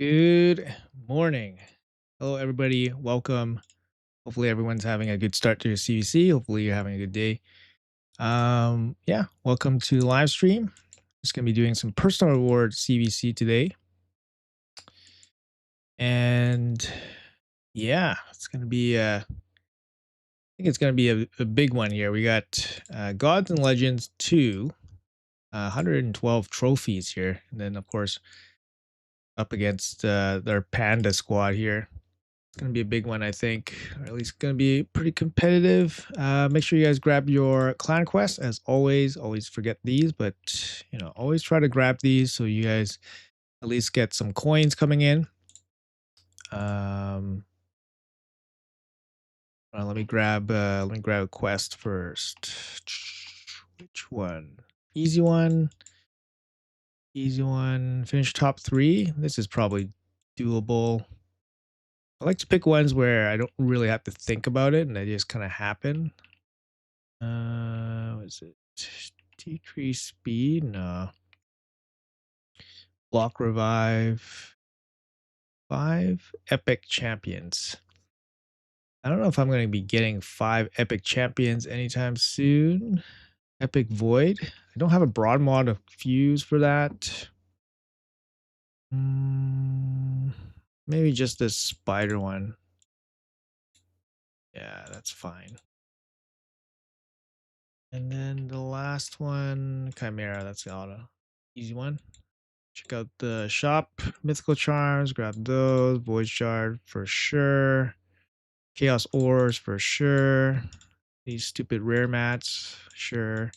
Good morning. Hello, everybody. Welcome. Hopefully, everyone's having a good start to your CVC. Hopefully, you're having a good day. Yeah, welcome to the live stream. Just gonna be doing some personal reward CVC today, and yeah, it's gonna be. I think it's gonna be a big one here. We got Gods and Legends 2, 112 trophies here, and then of course up against their Panda squad here. It's going to be a big one, I think, or at least going to be pretty competitive. Make sure you guys grab your clan quest. As always, always forget these, but always try to grab these so you guys at least get some coins coming in. Um, let me grab a quest first. Which one? Easy one. Easy one. Finish top 3. This is probably doable. I like to pick ones where I don't really have to think about it and they just kind of happen. What is it? Decrease speed? No. Block revive. 5 epic champions. I don't know if I'm going to be getting 5 epic champions anytime soon. Epic void. I don't have a broad mod of fuse for that. Maybe just this spider one. Yeah, that's fine. And then the last one, Chimera. That's the auto. Easy one. Check out the shop. Mythical charms. Grab those. Void shard for sure. Chaos ores for sure. These stupid rare mats. Sure.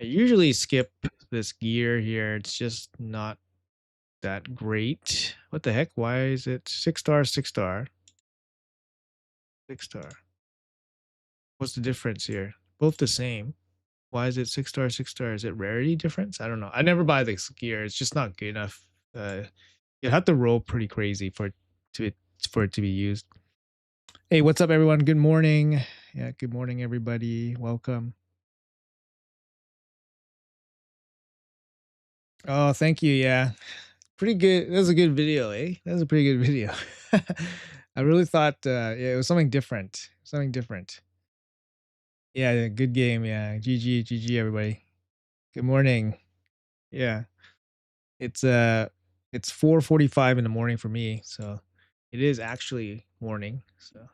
I usually skip this gear here. It's just not that great. What the heck? Why is it 6 star, 6 star? 6 star. What's the difference here? Both the same. Why is it 6 star, 6 star? Is it rarity difference? I don't know. I never buy this gear. It's just not good enough. You have to roll pretty crazy to for it to be used. Hey, what's up, everyone? Good morning. Yeah, good morning, everybody. Welcome. Oh, thank you. Yeah, pretty good. That was a good video, eh? That was a pretty good video. I really thought, yeah, it was something different. Something different. Yeah, good game. Yeah, GG, GG, everybody. Good morning. Yeah, it's uh, it's 4:45 in the morning for me, so it is actually morning. So,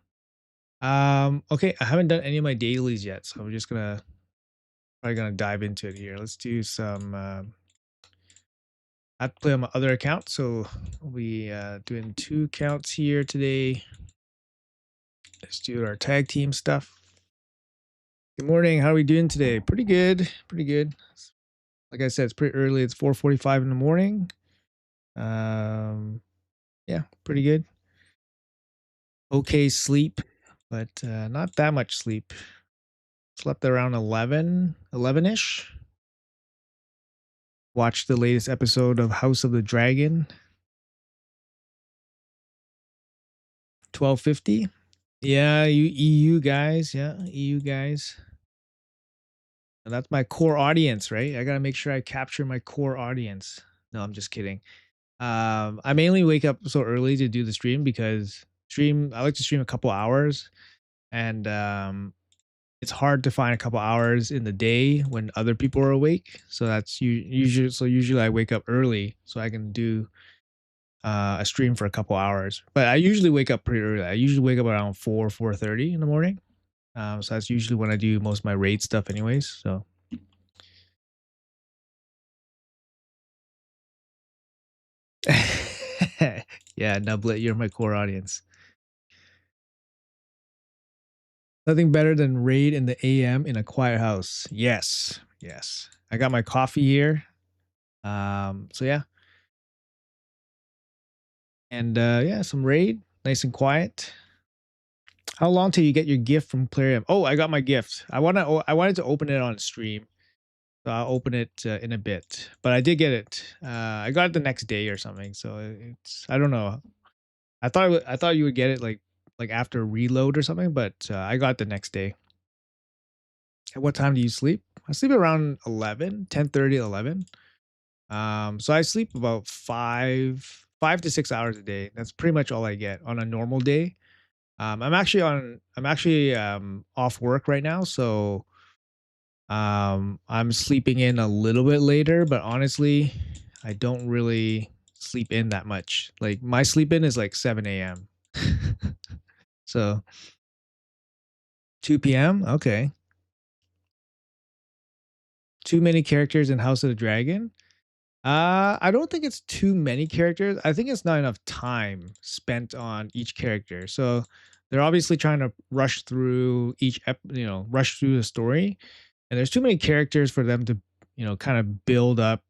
okay, I haven't done any of my dailies yet, so I'm just probably gonna dive into it here. Let's do some. I have to play on my other account, so we doing 2 counts here today. Let's do our tag team stuff. Good morning. How are we doing today? Pretty good. Pretty good. Like I said, it's pretty early. It's 4:45 in the morning. Yeah, pretty good. Okay sleep, but not that much sleep. Slept around 11-ish. Watched the latest episode of House of the Dragon. 12:50. Yeah, you EU guys. Yeah, EU guys. And that's my core audience, right? I gotta make sure I capture my core audience. No, I'm just kidding. I mainly wake up so early to do the stream because I like to stream a couple hours, and it's hard to find a couple hours in the day when other people are awake. So that's usually I wake up early so I can do a stream for a couple hours. But I usually wake up pretty early. I usually wake up around 4:30 in the morning. So that's usually when I do most of my raid stuff, anyways. So yeah, Nublet, you're my core audience. Nothing better than raid in the AM in a quiet house. Yes, yes. I got my coffee here. So yeah, and yeah, some raid, nice and quiet. How long till you get your gift from Clarium? Oh, I got my gift. I wanted to open it on stream, so I'll open it in a bit. But I did get it. I got it the next day or something. So it's I don't know. I thought you would get it like after reload or something, but I got it the next day. At what time do you sleep? I sleep around 11, 10:30, 11. So I sleep about 5 to 6 hours a day. That's pretty much all I get on a normal day. I'm actually off work right now, so I'm sleeping in a little bit later, but honestly, I don't really sleep in that much. Like my sleep in is like 7 a.m. So 2 p.m. Okay. Too many characters in House of the Dragon. I don't think it's too many characters. I think it's not enough time spent on each character. So they're obviously trying to rush through rush through the story, and there's too many characters for them to, kind of build up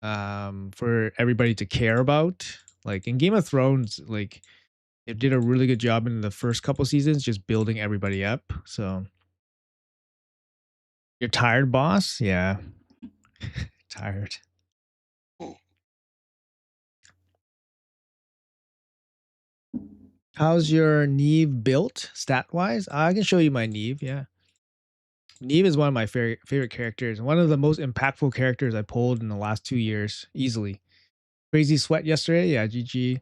for everybody to care about. Like in Game of Thrones, like it did a really good job in the first couple seasons just building everybody up. So you're tired, boss? Yeah, tired. How's your Neve built stat wise? I can show you my Neve. Yeah. Neve is one of my favorite characters, one of the most impactful characters I pulled in the last 2 years, easily. Crazy sweat yesterday. Yeah, GG.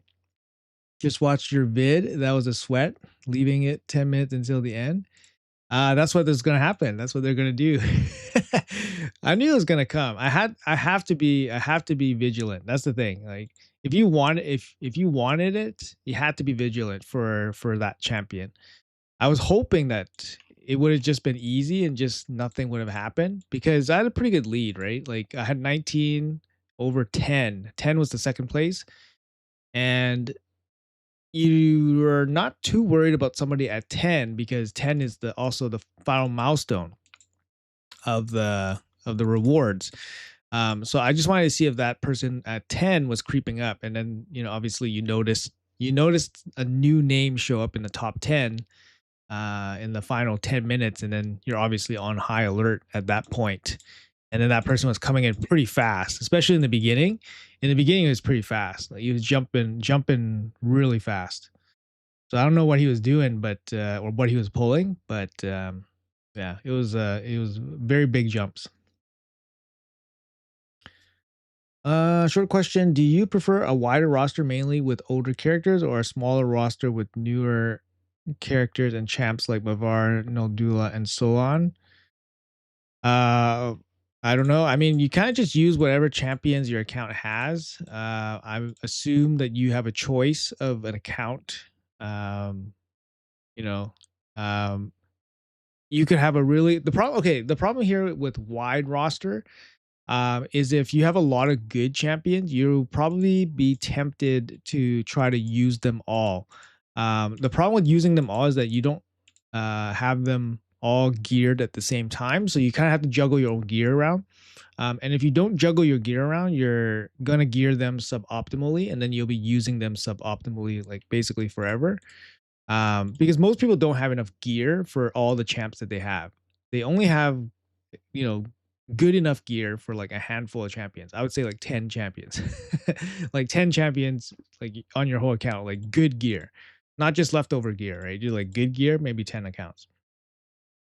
Just watched your vid. That was a sweat, leaving it 10 minutes until the end. That's what is gonna happen. That's what they're gonna do. I knew it was gonna come. I have to be vigilant. That's the thing. Like if you wanted it, you had to be vigilant for that champion. I was hoping that it would have just been easy and just nothing would have happened because I had a pretty good lead, right? Like I had 19 over 10. 10 was the second place. And you are not too worried about somebody at 10 because 10 is also the final milestone of the rewards. So I just wanted to see if that person at 10 was creeping up, and then obviously you noticed a new name show up in the top 10 in the final 10 minutes, and then you're obviously on high alert at that point. And then that person was coming in pretty fast, especially in the beginning. In the beginning, it was pretty fast. Like he was jumping really fast. So I don't know what he was doing, but or what he was pulling, but yeah, it was very big jumps. Short question: do you prefer a wider roster mainly with older characters, or a smaller roster with newer characters and champs like Bavar, Noldula, and so on? Uh, I don't know. I mean, you kind of just use whatever champions your account has. I assume that you have a choice of an account. Um, you know, um, you could have a really the problem. Okay, the problem here with wide roster is if you have a lot of good champions, you'll probably be tempted to try to use them all. The problem with using them all is that you don't have them all geared at the same time, so you kind of have to juggle your own gear around. And if you don't juggle your gear around, you're gonna gear them suboptimally, and then you'll be using them suboptimally, like basically forever. Because most people don't have enough gear for all the champs that they have. They only have, you know, good enough gear for like a handful of champions. I would say like 10 champions. Like 10 champions like on your whole account, like good gear. Not just leftover gear, right? You like good gear, maybe 10 accounts.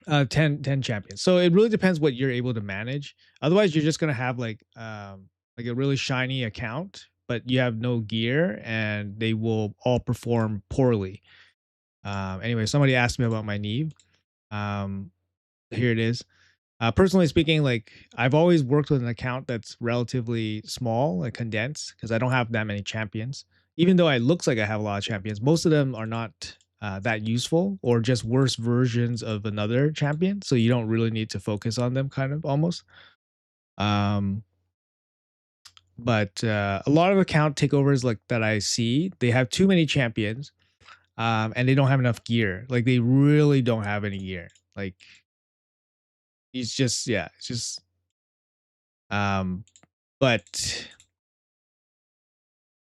10 champions. So it really depends what you're able to manage. Otherwise, you're just gonna have like a really shiny account, but you have no gear and they will all perform poorly. Anyway, somebody asked me about my Neve. Um, here it is. Personally speaking, like I've always worked with an account that's relatively small, like condensed, because I don't have that many champions. Even though it looks like I have a lot of champions, most of them are not that useful or just worse versions of another champion. So you don't really need to focus on them, kind of almost. Um, but a lot of account takeovers like that I see, they have too many champions, and they don't have enough gear. Like they really don't have any gear. Like it's just yeah, it's just um but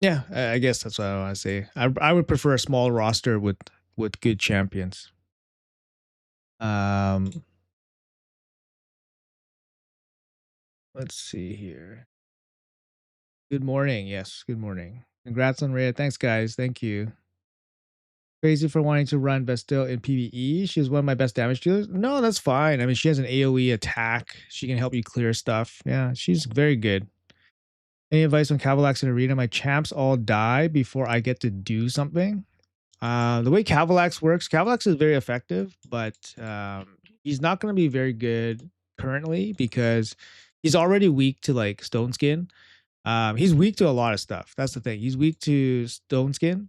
yeah, I guess that's what I want to say. I would prefer a small roster with good champions. Um, let's see here. Good morning. Yes, good morning. Congrats on Rhea. Thanks, guys. Thank you. Crazy for wanting to run Bastille in PvE. She's one of my best damage dealers. No, that's fine. I mean, she has an AoE attack. She can help you clear stuff. Yeah, she's very good. Any advice on Cavalax in arena? My champs all die before I get to do something. The way Cavalax works, Cavalax is very effective, but he's not going to be very good currently because he's already weak to like Stone Skin. He's weak to a lot of stuff. That's the thing. He's weak to Stone Skin.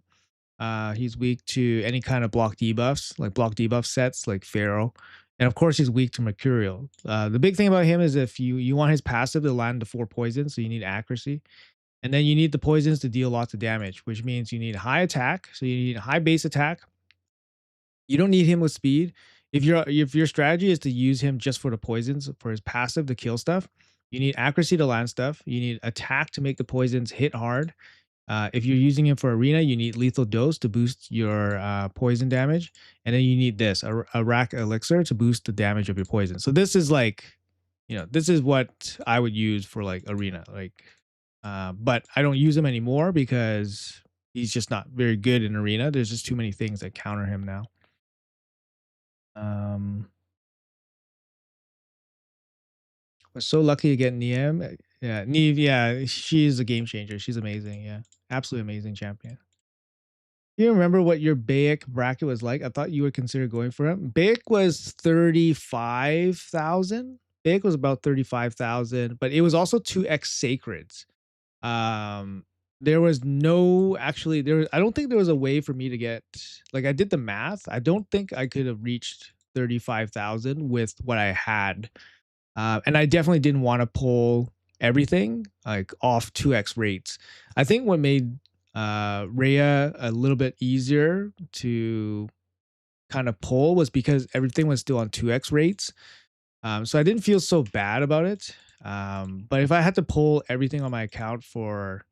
He's weak to any kind of block debuffs, like block debuff sets, like Pharaoh. And of course, he's weak to Mercurial. The big thing about him is if you want his passive to land the 4 poisons, so you need accuracy. And then you need the poisons to deal lots of damage, which means you need high attack. So you need high base attack. You don't need him with speed. If your strategy is to use him just for the poisons, for his passive to kill stuff, you need accuracy to land stuff. You need attack to make the poisons hit hard. If you're using him for arena, you need lethal dose to boost your poison damage, and then you need this a rack elixir to boost the damage of your poison. So this is like, this is what I would use for like arena, like, but I don't use him anymore because he's just not very good in arena. There's just too many things that counter him now. Um, was so lucky to get Niem. Yeah, Neve. Yeah, she's a game changer. She's amazing. Yeah, absolutely amazing champion. Do you remember what your Baek bracket was like? I thought you would consider going for him. Baek was 35,000. Baek was about 35,000, but it was also 2x sacreds. Um, there was no actually there. I don't think there was a way for me to get, like, I did the math. I don't think I could have reached 35,000 with what I had. And I definitely didn't want to pull everything like off 2x rates. I think what made Rhea a little bit easier to kind of pull was because everything was still on 2x rates. So I didn't feel so bad about it. But if I had to pull everything on my account for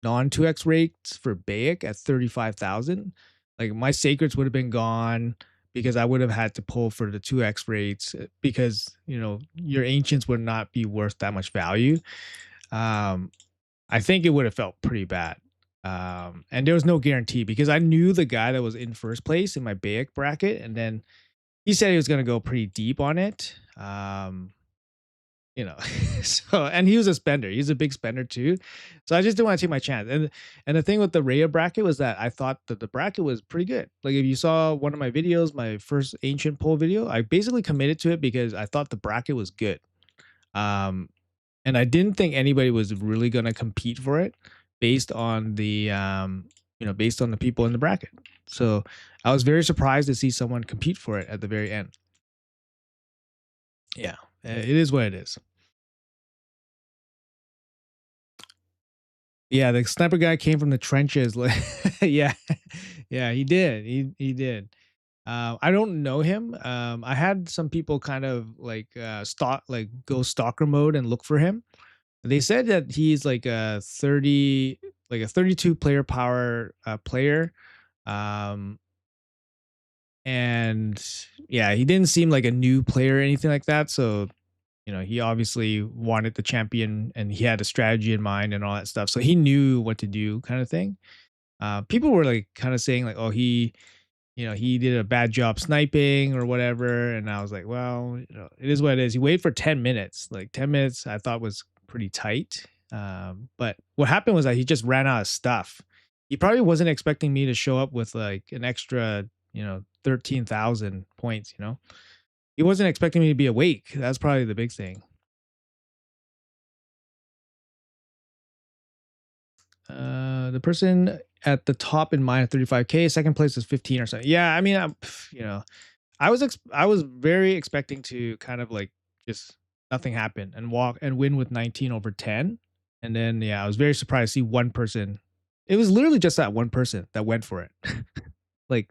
non 2x rates for Baek at 35,000, like my sacreds would have been gone because I would have had to pull for the 2x rates because, your ancients would not be worth that much value. I think it would have felt pretty bad. And there was no guarantee because I knew the guy that was in first place in my Baek bracket, and then he said he was going to go pretty deep on it. You know, so, and he was a spender. He's a big spender too. So I just didn't want to take my chance. And the thing with the Rhea bracket was that I thought that the bracket was pretty good. Like if you saw one of my videos, my first ancient poll video, I basically committed to it because I thought the bracket was good. Um, and I didn't think anybody was really going to compete for it based on the based on the people in the bracket. So I was very surprised to see someone compete for it at the very end. Yeah, it is what it is. Yeah, the sniper guy came from the trenches. Like, yeah, yeah, he did. He did. I don't know him. I had some people kind of like go stalker mode and look for him. They said that he's like a 32 player power player. Um, and yeah, he didn't seem like a new player or anything like that. So, he obviously wanted the champion and he had a strategy in mind and all that stuff. So he knew what to do, kind of thing. People were like kind of saying like, oh, he did a bad job sniping or whatever. And I was like, well, it is what it is. He waited for 10 minutes. Like 10 minutes I thought was pretty tight. But what happened was that he just ran out of stuff. He probably wasn't expecting me to show up with like an extra, 13,000 points, He wasn't expecting me to be awake. That's probably the big thing. The person at the top in mine at 35K, second place is 15 or something. Yeah, I mean, I was very expecting to kind of like just nothing happen and walk and win with 19 over 10. And then yeah, I was very surprised to see one person. It was literally just that one person that went for it. Like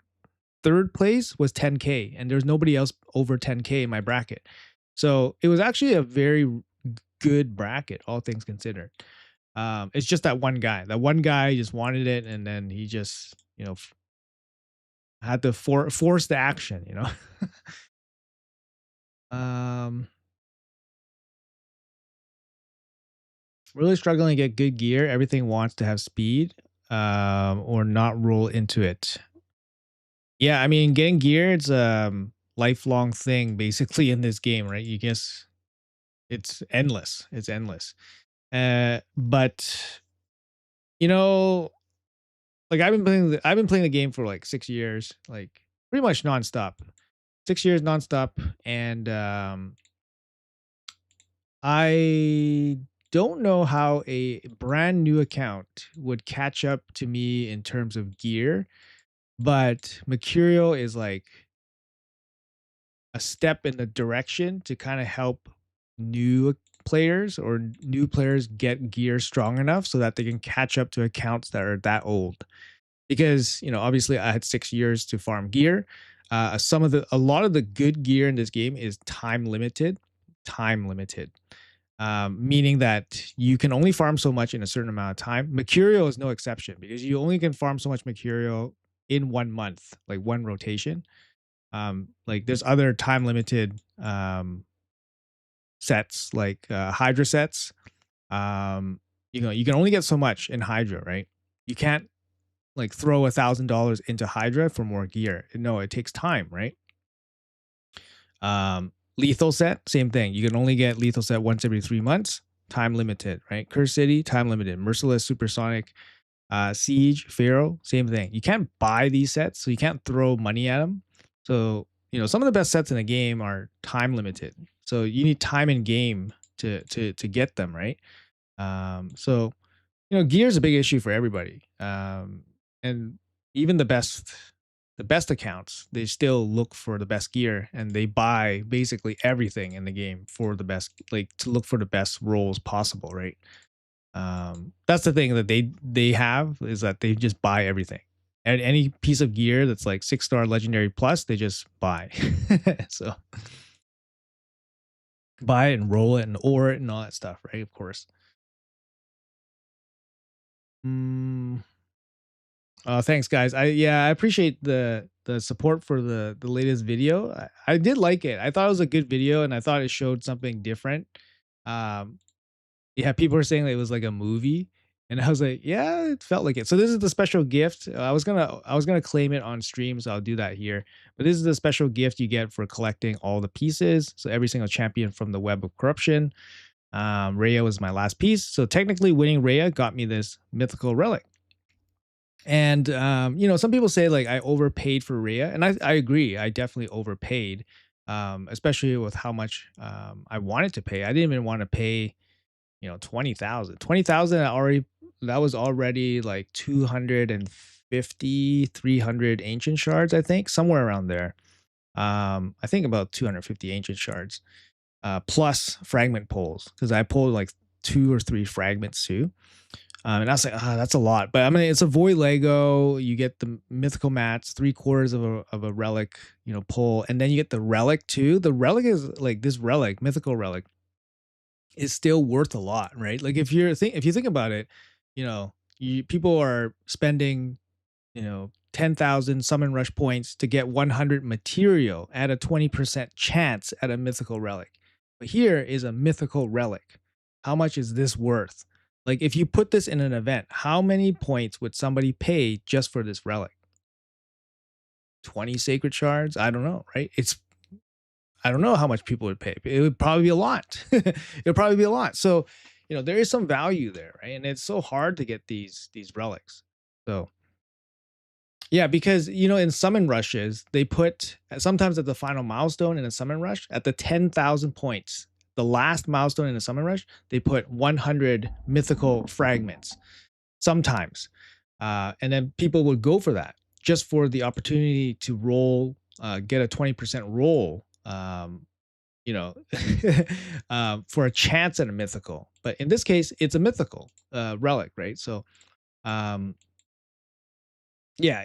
third place was 10K and there's nobody else over 10K in my bracket. So it was actually a very good bracket, all things considered. It's just that one guy. That one guy just wanted it, and then he just, had to force the action. um, really struggling to get good gear. Everything wants to have speed, or not roll into it. Yeah, I mean, getting gear, it's a lifelong thing basically in this game, right? You guess it's endless. It's endless. But you know, like I've been playing the game for like 6 years, like pretty much nonstop. 6 years nonstop, and I don't know how a brand new account would catch up to me in terms of gear, but Mercurial is like a step in the direction to kind of help new players or new players get gear strong enough so that they can catch up to accounts that are that old. Because obviously I had 6 years to farm gear. A lot of the good gear in this game is time limited, meaning that you can only farm so much in a certain amount of time. Mercurial is no exception because you only can farm so much Mercurial in 1 month, like one rotation. Like there's other time limited sets like Hydra sets. You can only get so much in Hydra, right? You can't like throw $1,000 into Hydra for more gear. No, it takes time, right? Lethal set, same thing. You can only get lethal set once every 3 months, time limited, right? Curse City, time limited. Merciless, Supersonic, Siege, Pharaoh, same thing. You can't buy these sets, so you can't throw money at them. So some of the best sets in the game are time limited. So you need time in game to get them, right? So gear is a big issue for everybody. And even the best accounts, they still look for the best gear and they buy basically everything in the game for the best, like to look for the best rolls possible, right? That's the thing that they have is that they just buy everything. And any piece of gear that's like 6-star legendary plus, they just buy. So buy it and roll it and ore it and all that stuff, right? Of course. Mm, thanks, guys. I appreciate the support for the latest video. I did like it. I thought it was a good video, and I thought it showed something different. Um, yeah, people were saying that it was like a movie, and I was like, yeah, it felt like it. So this is the special gift. I was gonna claim it on stream, so I'll do that here. But this is the special gift you get for collecting all the pieces. So every single champion from the Web of Corruption. Rhea was my last piece, so technically winning Rhea got me this mythical relic. And some people say like I overpaid for Rhea, and I agree. I definitely overpaid, especially with how much I wanted to pay. I didn't even want to pay 20,000. 20,000 that was already like 250, 300 ancient shards, I think, somewhere around there. I think about 250 ancient shards, plus fragment pulls, because I pulled like 2 or 3 fragments too. And I was like, that's a lot. But I mean, it's a void Lego. You get the mythical mats, 3/4 of a relic, pull, and then you get the relic too. The relic is like this relic, mythical relic, is still worth a lot, right? Like if you think about it, people are spending 10,000 summon rush points to get 100 material at a 20% chance at a mythical relic. But here is a mythical relic. How much is this worth? Like if you put this in an event, how many points would somebody pay just for this relic? 20 sacred shards? I don't know, right? I don't know how much people would pay. It would probably be a lot. It would probably be a lot. So, there is some value there, right? And it's so hard to get these relics. So yeah, because in summon rushes, they put sometimes at the final milestone in a summon rush at the 10,000 points, the last milestone in a summon rush, they put 100 mythical fragments sometimes. And then people would go for that just for the opportunity to roll, get a 20% roll, you know, for a chance at a mythical. But in this case, it's a mythical relic, right? So, um, yeah,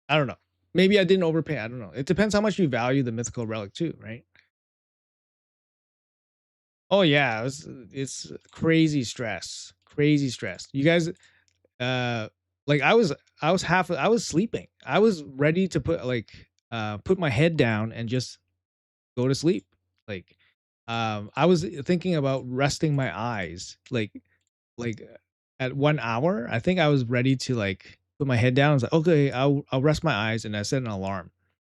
I don't know. Maybe I didn't overpay. I don't know. It depends how much you value the mythical relic too, right? Oh yeah, it's crazy stress. Crazy stress. You guys uh like I was sleeping. I was ready to put my head down and just go to sleep. Like I was thinking about resting my eyes at 1 hour. I think I was ready to like put my head down. I was like, okay, I'll rest my eyes, and I set an alarm.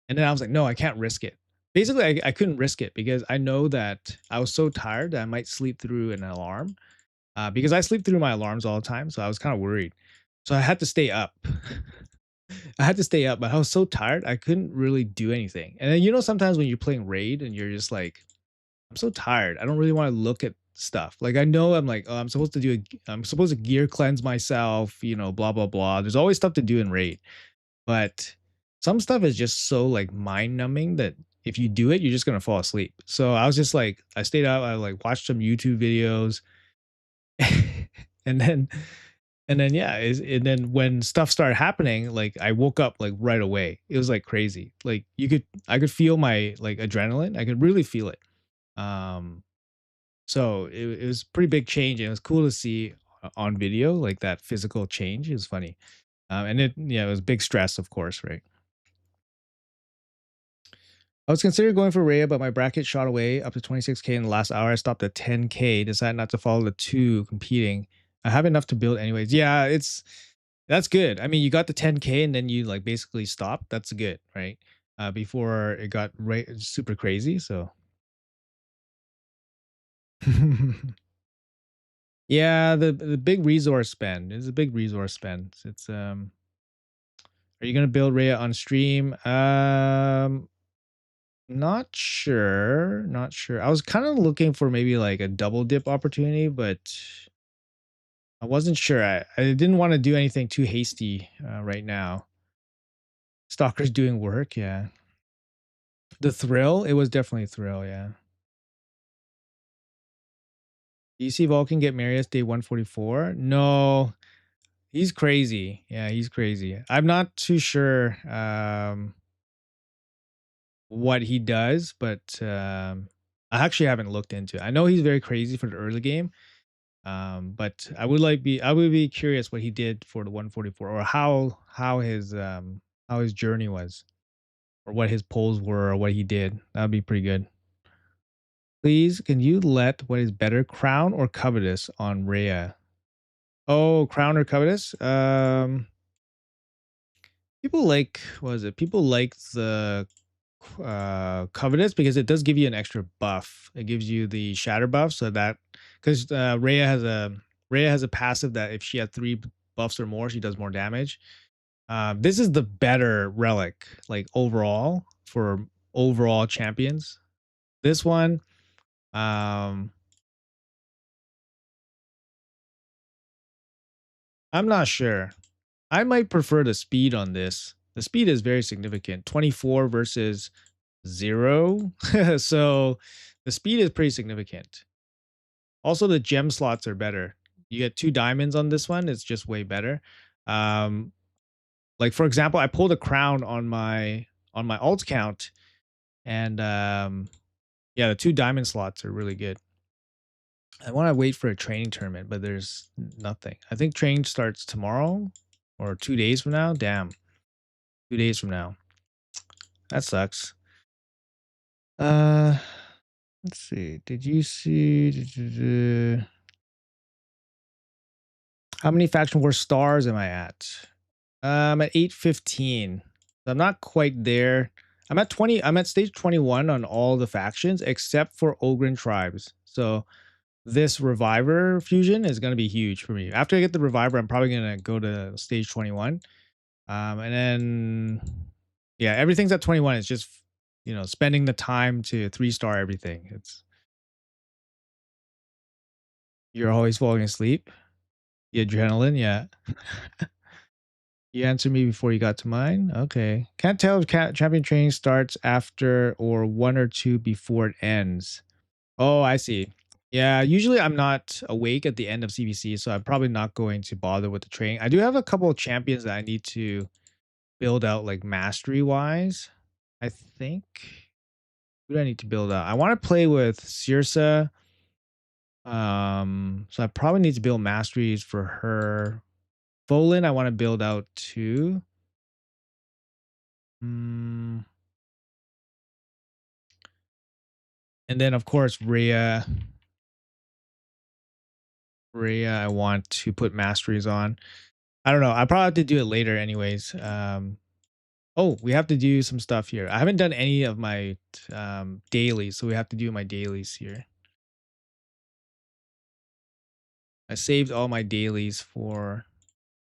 And then I was like, no, I can't risk it. Basically, I couldn't risk it because I know that I was so tired that I might sleep through an alarm. Because I sleep through my alarms all the time, so I was kind of worried. So I had to stay up. I had to stay up, but I was so tired I couldn't really do anything. And then sometimes when you're playing raid and you're just like, I'm so tired. I don't really want to look at stuff. Like I know I'm like, oh, I'm supposed to gear cleanse myself, blah blah blah. There's always stuff to do in raid, but some stuff is just so like mind numbing that if you do it, you're just gonna fall asleep. So I was just like, I stayed out. I like watched some YouTube videos, and then yeah, and then when stuff started happening, like I woke up like right away. It was like crazy. Like I could feel my like adrenaline. I could really feel it. Um, so it was pretty big change, and it was cool to see on video like that physical change. It was funny, and it was big stress, of course, right? I was considering going for Rhea, but my bracket shot away up to 26K in the last hour. I stopped at 10K, decided not to follow the two competing. I have enough to build anyways. Yeah, that's good. I mean, you got the 10K and then you like basically stopped. That's good, right? Before it got super crazy. So yeah, the big resource spend is a big resource spend. It's are you gonna build Rhea on stream? Not sure, not sure. I was kind of looking for maybe like a double dip opportunity, but I wasn't sure. I didn't want to do anything too hasty right now. Stalker's doing work, yeah. The thrill, it was definitely a thrill, yeah. Do you see Vulcan get Marius day 144? No, he's crazy. Yeah, he's crazy. I'm not too sure what he does, but I actually haven't looked into it. I know he's very crazy for the early game. But I would be curious what he did for the 144 or how his journey was or what his polls were or what he did. That would be pretty good. Please, can you let what is better, Crown or Covetous on Rhea? Oh, Crown or Covetous? People like what is it? People like the Covetous because it does give you an extra buff. It gives you the shatter buff, so that because Rhea has a passive that if she had three buffs or more, she does more damage. This is the better relic, like overall for overall champions. This one, um, I'm not sure. I might prefer the speed on this. The speed is very significant. 24 versus 0. So the speed is pretty significant. Also, the gem slots are better. You get 2 diamonds on this one. It's just way better. Um, like for example, I pulled a crown on my alt count, and yeah, the 2 diamond slots are really good. I want to wait for a training tournament, but there's nothing. I think training starts tomorrow or 2 days from now. Damn, 2 days from now. That sucks. Uh, let's see. Did you see? How many faction war stars am I at? I'm at 815. I'm not quite there. I'm at 20. I'm at stage 21 on all the factions except for Ogren tribes. So this reviver fusion is going to be huge for me. After I get the reviver, I'm probably going to go to stage 21. And then yeah, everything's at 21. It's just spending the time to 3-star everything. It's You're always falling asleep. The adrenaline, yeah. You answered me before you got to mine. Okay. Can't tell if champion training starts after or 1 or 2 before it ends. Oh, I see. Yeah, usually I'm not awake at the end of CBC, so I'm probably not going to bother with the training. I do have a couple of champions that I need to build out like mastery wise. I think. Who do I need to build out? I want to play with Cirsa. So I probably need to build masteries for her. Volin, I want to build out too. Mm, and then of course Rhea. Rhea, I want to put masteries on. I don't know. I probably have to do it later anyways. Oh, we have to do some stuff here. I haven't done any of my dailies, so we have to do my dailies here. I saved all my dailies for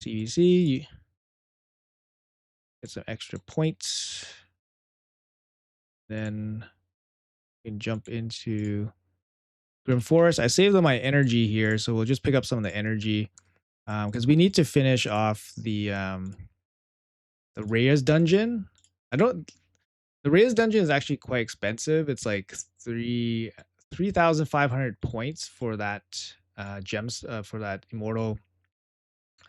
CVC. Get some extra points. Then we can jump into Grim Forest. I saved all my energy here, so we'll just pick up some of the energy because we need to finish off the Reyes dungeon. I don't. The Reyes dungeon is actually quite expensive. It's like 3,500 points for that gems for that immortal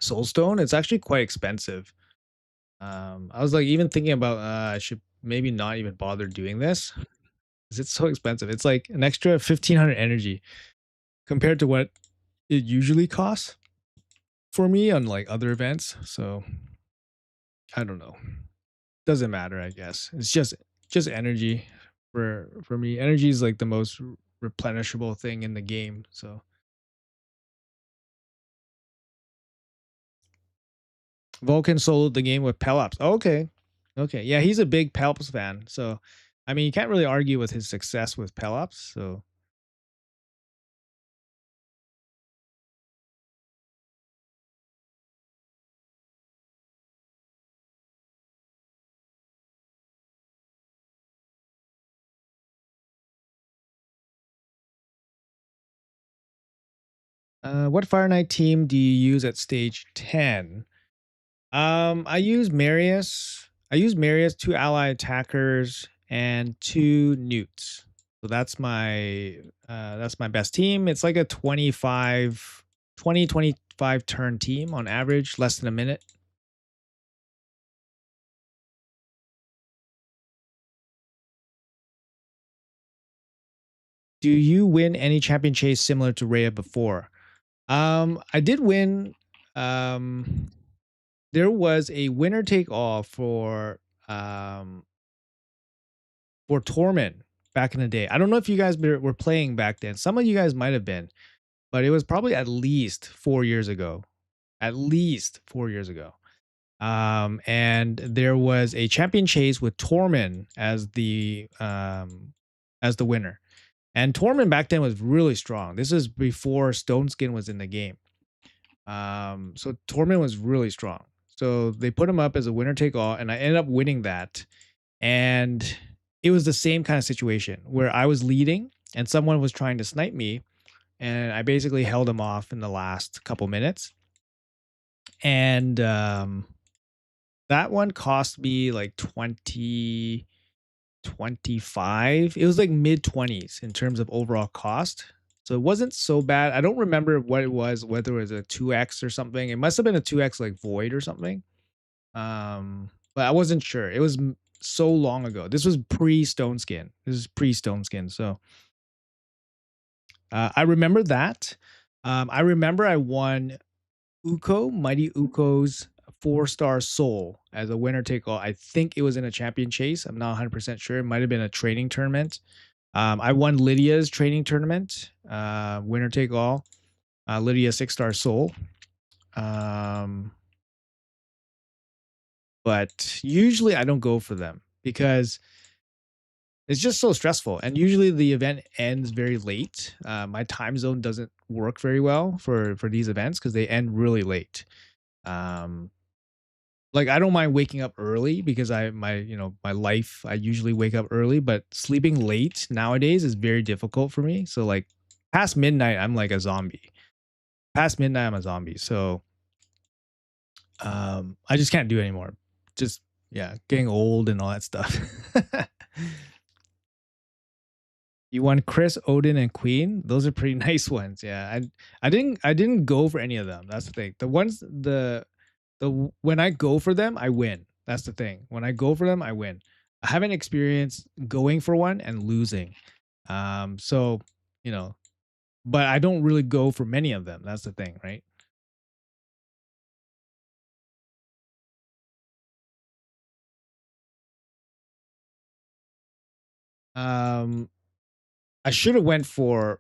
soulstone. It's actually quite expensive. I was like even thinking about I should maybe not even bother doing this because it's so expensive. It's like an extra 1,500 energy compared to what it usually costs for me on like other events. So I don't know. Doesn't matter, I guess. It's just energy for me. Energy is like the most replenishable thing in the game. So Vulcan soloed the game with Pelops. Oh, okay. Okay. Yeah, he's a big Pelops fan. So I mean you can't really argue with his success with Pelops. So what Fire Knight team do you use at stage 10? I use Marius. I use Marius, two ally attackers, and two newts. So that's my best team. It's like a 25 turn team on average, less than a minute. Do you win any champion chase similar to Rhea before? I did win. There was a winner take all for Torment back in the day. I don't know if you guys were playing back then. Some of you guys might have been, but it was probably at least 4 years ago. At least 4 years ago. And there was a champion chase with Torment as the winner. And Torment back then was really strong. This is before Stone Skin was in the game. So Torment was really strong. So they put him up as a winner take all, and I ended up winning that. And it was the same kind of situation where I was leading and someone was trying to snipe me, and I basically held him off in the last couple minutes. And that one cost me like 20, 25. It was like mid 20s in terms of overall cost. So it wasn't so bad. I don't remember what it was, whether it was a 2x or something. It must have been a 2x like void or something. But I wasn't sure. It was so long ago. This was pre Stone Skin. This is pre Stone Skin. So I remember that. I remember I won Mighty Uko's 4-star soul as a winner take all. I think it was in a champion chase. I'm not 100% sure. It might have been a training tournament. I won Lydia's training tournament, winner take all. Lydia 6-star soul. But usually I don't go for them because it's just so stressful. And usually the event ends very late. My time zone doesn't work very well for these events because they end really late. Like I don't mind waking up early because my life I usually wake up early, but sleeping late nowadays is very difficult for me. So like past midnight I'm like a zombie. Past midnight I'm a zombie. So I just can't do it anymore. Just yeah, getting old and all that stuff. You won Chris, Odin, and Queen. Those are pretty nice ones. Yeah, I didn't go for any of them. That's the thing. The ones the when I go for them, I win. That's the thing. When I go for them, I win. I haven't experienced going for one and losing. So you know, but I don't really go for many of them. That's the thing, right? Um, I should have went for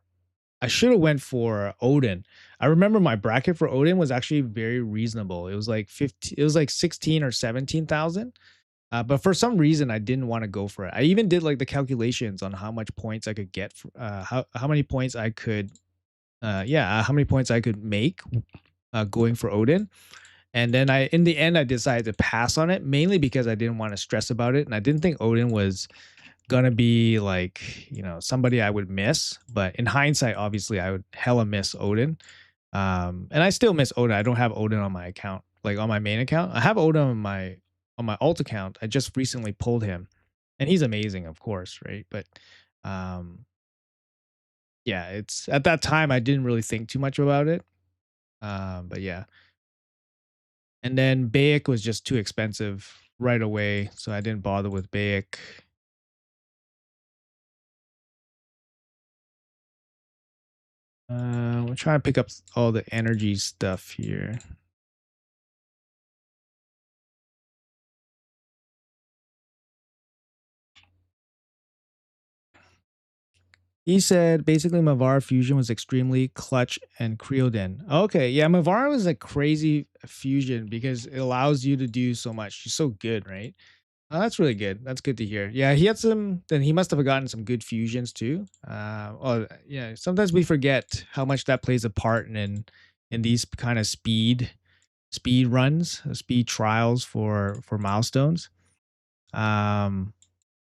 Odin. I remember my bracket for Odin was actually very reasonable. It was like 15, it was like 16 or 17,000. But for some reason, I didn't want to go for it. I even did like the calculations on how much points I could get, how many points I could, how many points I could make going for Odin. And then in the end, I decided to pass on it mainly because I didn't want to stress about it, and I didn't think Odin was gonna be like somebody I would miss. But in hindsight, obviously, I would hella miss Odin. And I still miss Odin. I don't have Odin on my account, like on my main account. I have Odin on my alt account. I just recently pulled him, and he's amazing, of course, right? But um, yeah, it's at that time I didn't really think too much about it. But yeah, and then Bayek was just too expensive right away, so I didn't bother with Bayek. We're trying to pick up all the energy stuff here. He said basically Mavar fusion was extremely clutch and Creoden. Okay, yeah, Mavar was a crazy fusion because it allows you to do so much. She's so good, right? Oh, that's really good. That's good to hear. Yeah, he had some. Then he must have gotten some good fusions too. Yeah. Sometimes we forget how much that plays a part in these kind of speed runs, speed trials for milestones. Um,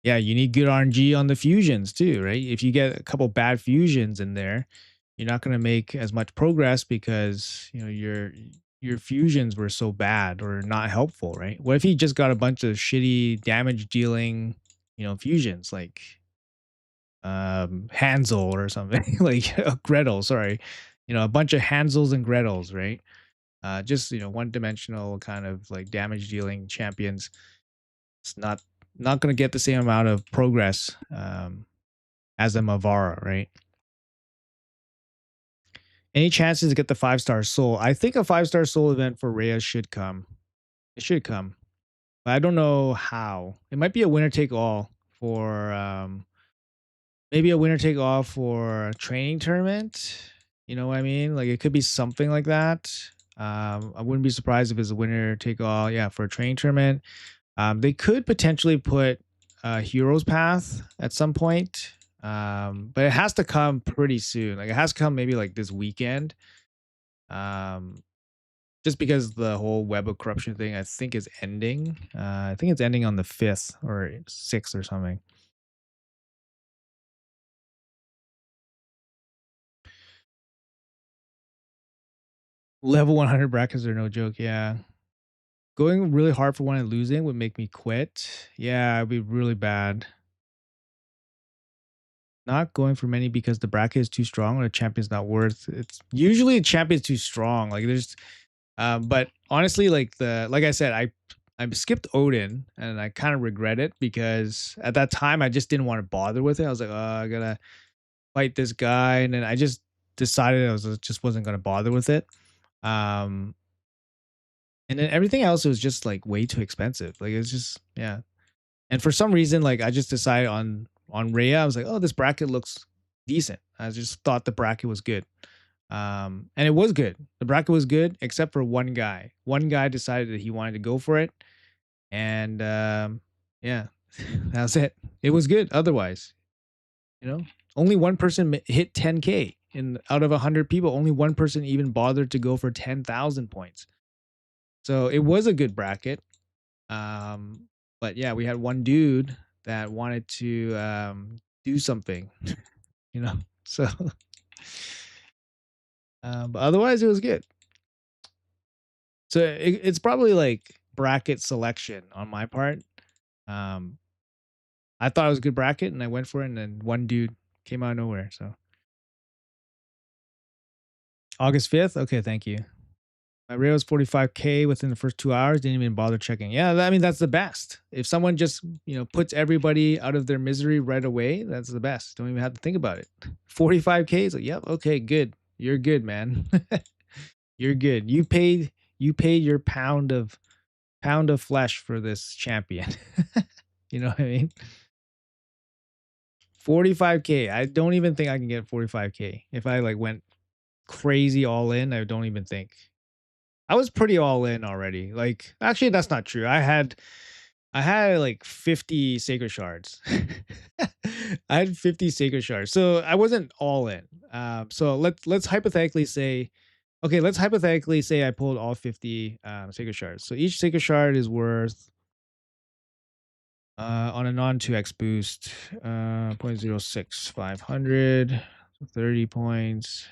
yeah, you need good RNG on the fusions too, right? If you get a couple bad fusions in there, you're not going to make as much progress because your fusions were so bad or not helpful, right? What if he just got a bunch of shitty damage dealing, fusions like Hansel or something like Gretel, sorry. A bunch of Hansels and Gretels, right? Just one dimensional kind of like damage dealing champions. It's not going to get the same amount of progress as a Mavara, right? Any chances to get the 5-star soul? I think a 5-star soul event for Rhea should come. It should come, but I don't know how. It might be a winner take all for maybe a winner take all for a training tournament. You know what I mean? Like it could be something like that. I wouldn't be surprised if it's a winner take all. Yeah, for a training tournament. They could potentially put Heroes Path at some point, but it has to come pretty soon. Like it has to come maybe like this weekend. Um, just because the whole web of corruption thing, I think is ending. I think it's ending on the 5th or 6th or something. Level 100 brackets are no joke. Yeah, going really hard for one and losing would make me quit. Yeah, it'd be really bad. Not going for many because the bracket is too strong or the champion's not worth. It's usually the champion's too strong. Like there's but honestly, like I said, I skipped Odin and I kind of regret it because at that time I just didn't want to bother with it. I was like, oh, I gotta fight this guy, and then I just decided just wasn't gonna bother with it. Um, and then everything else was just like way too expensive. Like it's just yeah. And for some reason, like I just decided on Rhea. I was like, oh, this bracket looks decent. I just thought the bracket was good. And it was good. The bracket was good, except for one guy. One guy decided that he wanted to go for it, and yeah, that's it. It was good. Otherwise, only one person hit 10K, and out of 100 people, only one person even bothered to go for 10,000 points. So it was a good bracket. Um, but yeah, we had one dude that wanted to do something, you know. So, but otherwise, it was good. So it's probably like bracket selection on my part. Um, I thought it was a good bracket, and I went for it, and then one dude came out of nowhere. So August 5th. Okay, thank you. My rail was 45K within the first 2 hours. Didn't even bother checking. Yeah, I mean that's the best. If someone just puts everybody out of their misery right away, that's the best. Don't even have to think about it. 45K is like, yep, okay, good. You're good, man. You're good. You paid your pound of flesh for this champion. You know what I mean? 45K. I don't even think I can get 45K. If I like went crazy all in, I don't even think. I was pretty all in already. Like, actually, that's not true. I had like 50 sacred shards. I had 50 sacred shards. So I wasn't all in. So let's hypothetically say, okay, let's hypothetically say I pulled all 50 sacred shards. So each sacred shard is worth on a non 2x boost, 0.06, 500, 30 points.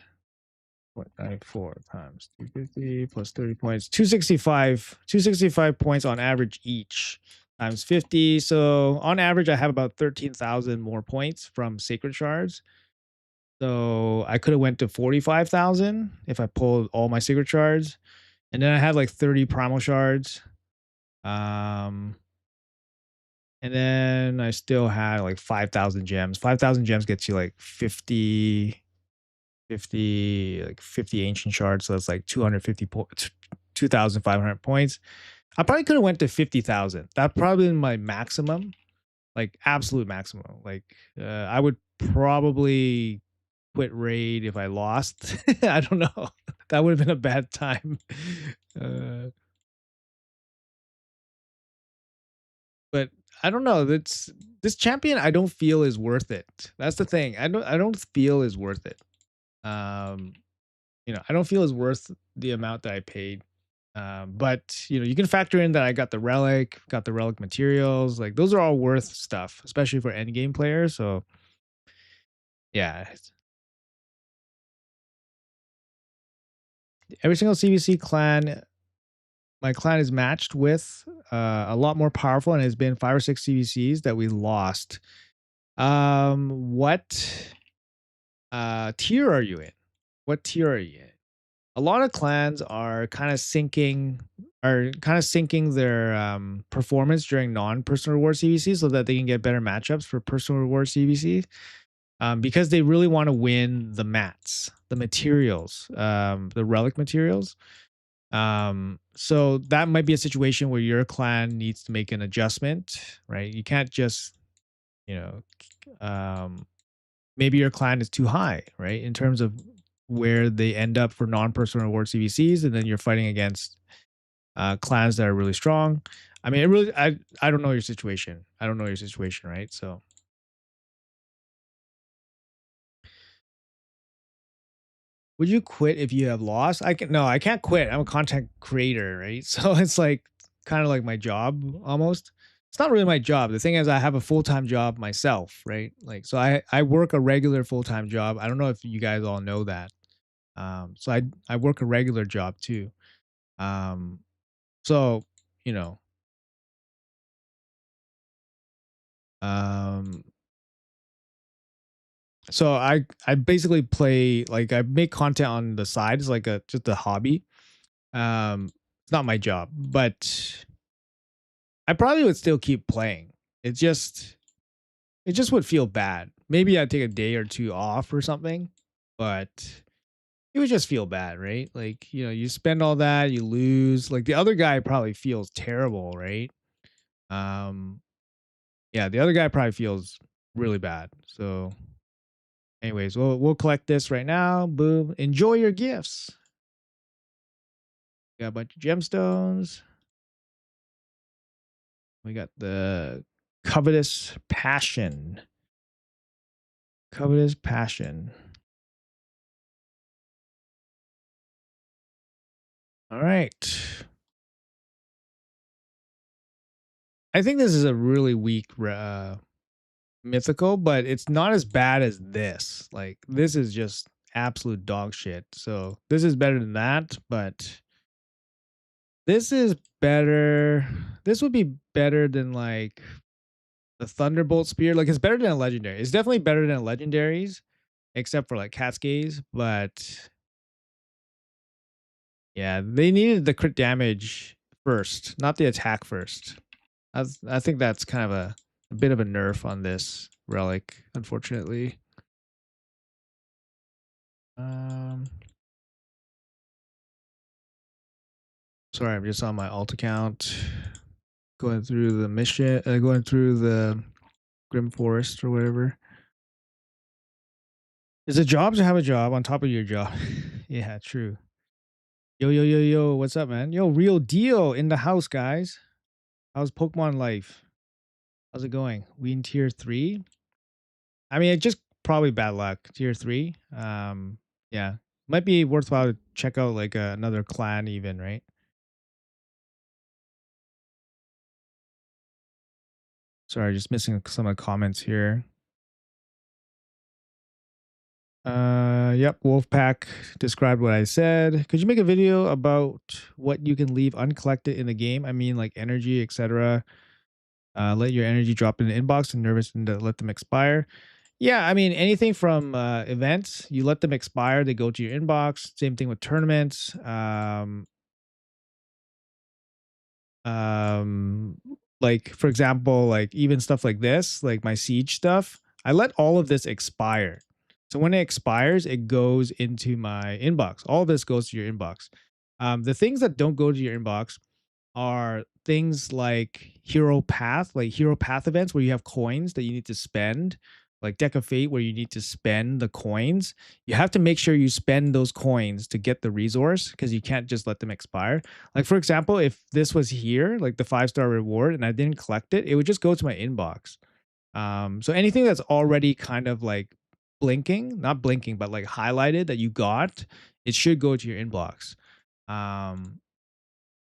0.94 times 250 plus 30 points, 265 points on average each times 50. So on average, I have about 13,000 more points from sacred shards. So I could have went to 45,000 if I pulled all my sacred shards. And then I had like 30 primal shards. Um, and then I still had like 5,000 gems. 5,000 gems gets you like 50 ancient shards, so that's like 250 points, 2,500 points. I probably could have went to 50,000. That probably been my maximum, like absolute maximum. Like I would probably quit raid if I lost. I don't know. That would have been a bad time. Uh, but I don't know. That's this champion. I don't feel is worth it. That's the thing. I don't feel is worth it. Um, I don't feel is worth the amount that I paid. But you can factor in that I got the relic materials. Like those are all worth stuff, especially for end game players. So yeah, every single CVC clan, my clan is matched with a lot more powerful, and has been 5 or 6 CVCs that we lost. What tier are you in? What tier are you in? A lot of clans are kind of sinking their performance during non-personal reward CVC so that they can get better matchups for personal reward CVC, because they really want to win the mats, the materials, the relic materials. So that might be a situation where your clan needs to make an adjustment, right? You can't just, you know, um, maybe your clan is too high, right? In terms of where they end up for non-personal reward CVCs, and then you're fighting against clans that are really strong. I mean, I don't know your situation. I don't know your situation, right? So would you quit if you have lost? I can't quit. I'm a content creator, right? So it's like kind of like my job almost. It's not really my job. The thing is I have a full-time job myself, right? Like so I work a regular full-time job. I don't know if you guys all know that. So I work a regular job too. Um so, you know, um so I basically play, like I make content on the side. It's like a just a hobby. It's not my job, but I probably would still keep playing. It just it just would feel bad. Maybe I'd take a day or two off or something, but it would just feel bad, right? Like, you spend all that, you lose. Like the other guy probably feels terrible, right? Um yeah, the other guy probably feels really bad. So anyways, we'll collect this right now. Boom. Enjoy your gifts. Got a bunch of gemstones. We got the covetous passion. Covetous passion. All right. I think this is a really weak mythical, but it's not as bad as this. Like this is just absolute dog shit. So this is better than that, but this is better. This would be better than like the Thunderbolt Spear. Like it's better than a legendary. It's definitely better than legendaries, except for like Cascades. But yeah, they needed the crit damage first, not the attack first. I think that's kind of a bit of a nerf on this relic, unfortunately. Um, Sorry, I'm just on my alt account, going through the mission, going through the Grim Forest or whatever. Is a job to have a job on top of your job? Yeah, true. Yo, yo, yo, yo, what's up, man? Yo, real deal in the house, guys. How's Pokemon Life? How's it going? We in tier 3? I mean, it's just probably bad luck. Tier 3. Yeah. Might be worthwhile to check out like another clan even, right? Sorry, just missing some of the comments here. Yep, Wolfpack described what I said. Could you make a video about what you can leave uncollected in the game? I mean, like energy, etc. Let your energy drop in the inbox and nervous and let them expire. Yeah, I mean anything from events, you let them expire, they go to your inbox. Same thing with tournaments. Um, like for example, like even stuff like this, like my siege stuff, I let all of this expire. So when it expires, it goes into my inbox. All of this goes to your inbox. The things that don't go to your inbox are things like hero path events where you have coins that you need to spend, like Deck of Fate where you need to spend the coins. You have to make sure you spend those coins to get the resource because you can't just let them expire. Like for example, if this was here, like the 5-star reward, and I didn't collect it, it would just go to my inbox. So anything that's already kind of like blinking, not blinking, but like highlighted that you got, it should go to your inbox. Um,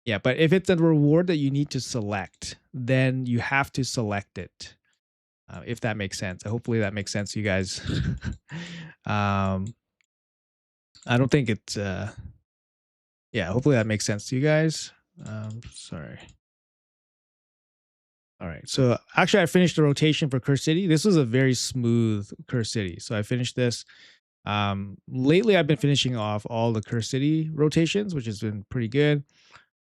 yeah, but if it's a reward that you need to select, then you have to select it. If that makes sense. Hopefully that makes sense to you guys. um, I don't think it's yeah, hopefully that makes sense to you guys. Sorry. All right. So actually I finished the rotation for Curse City. This was a very smooth Curse City. So I finished this. Lately I've been finishing off all the Curse City rotations, which has been pretty good.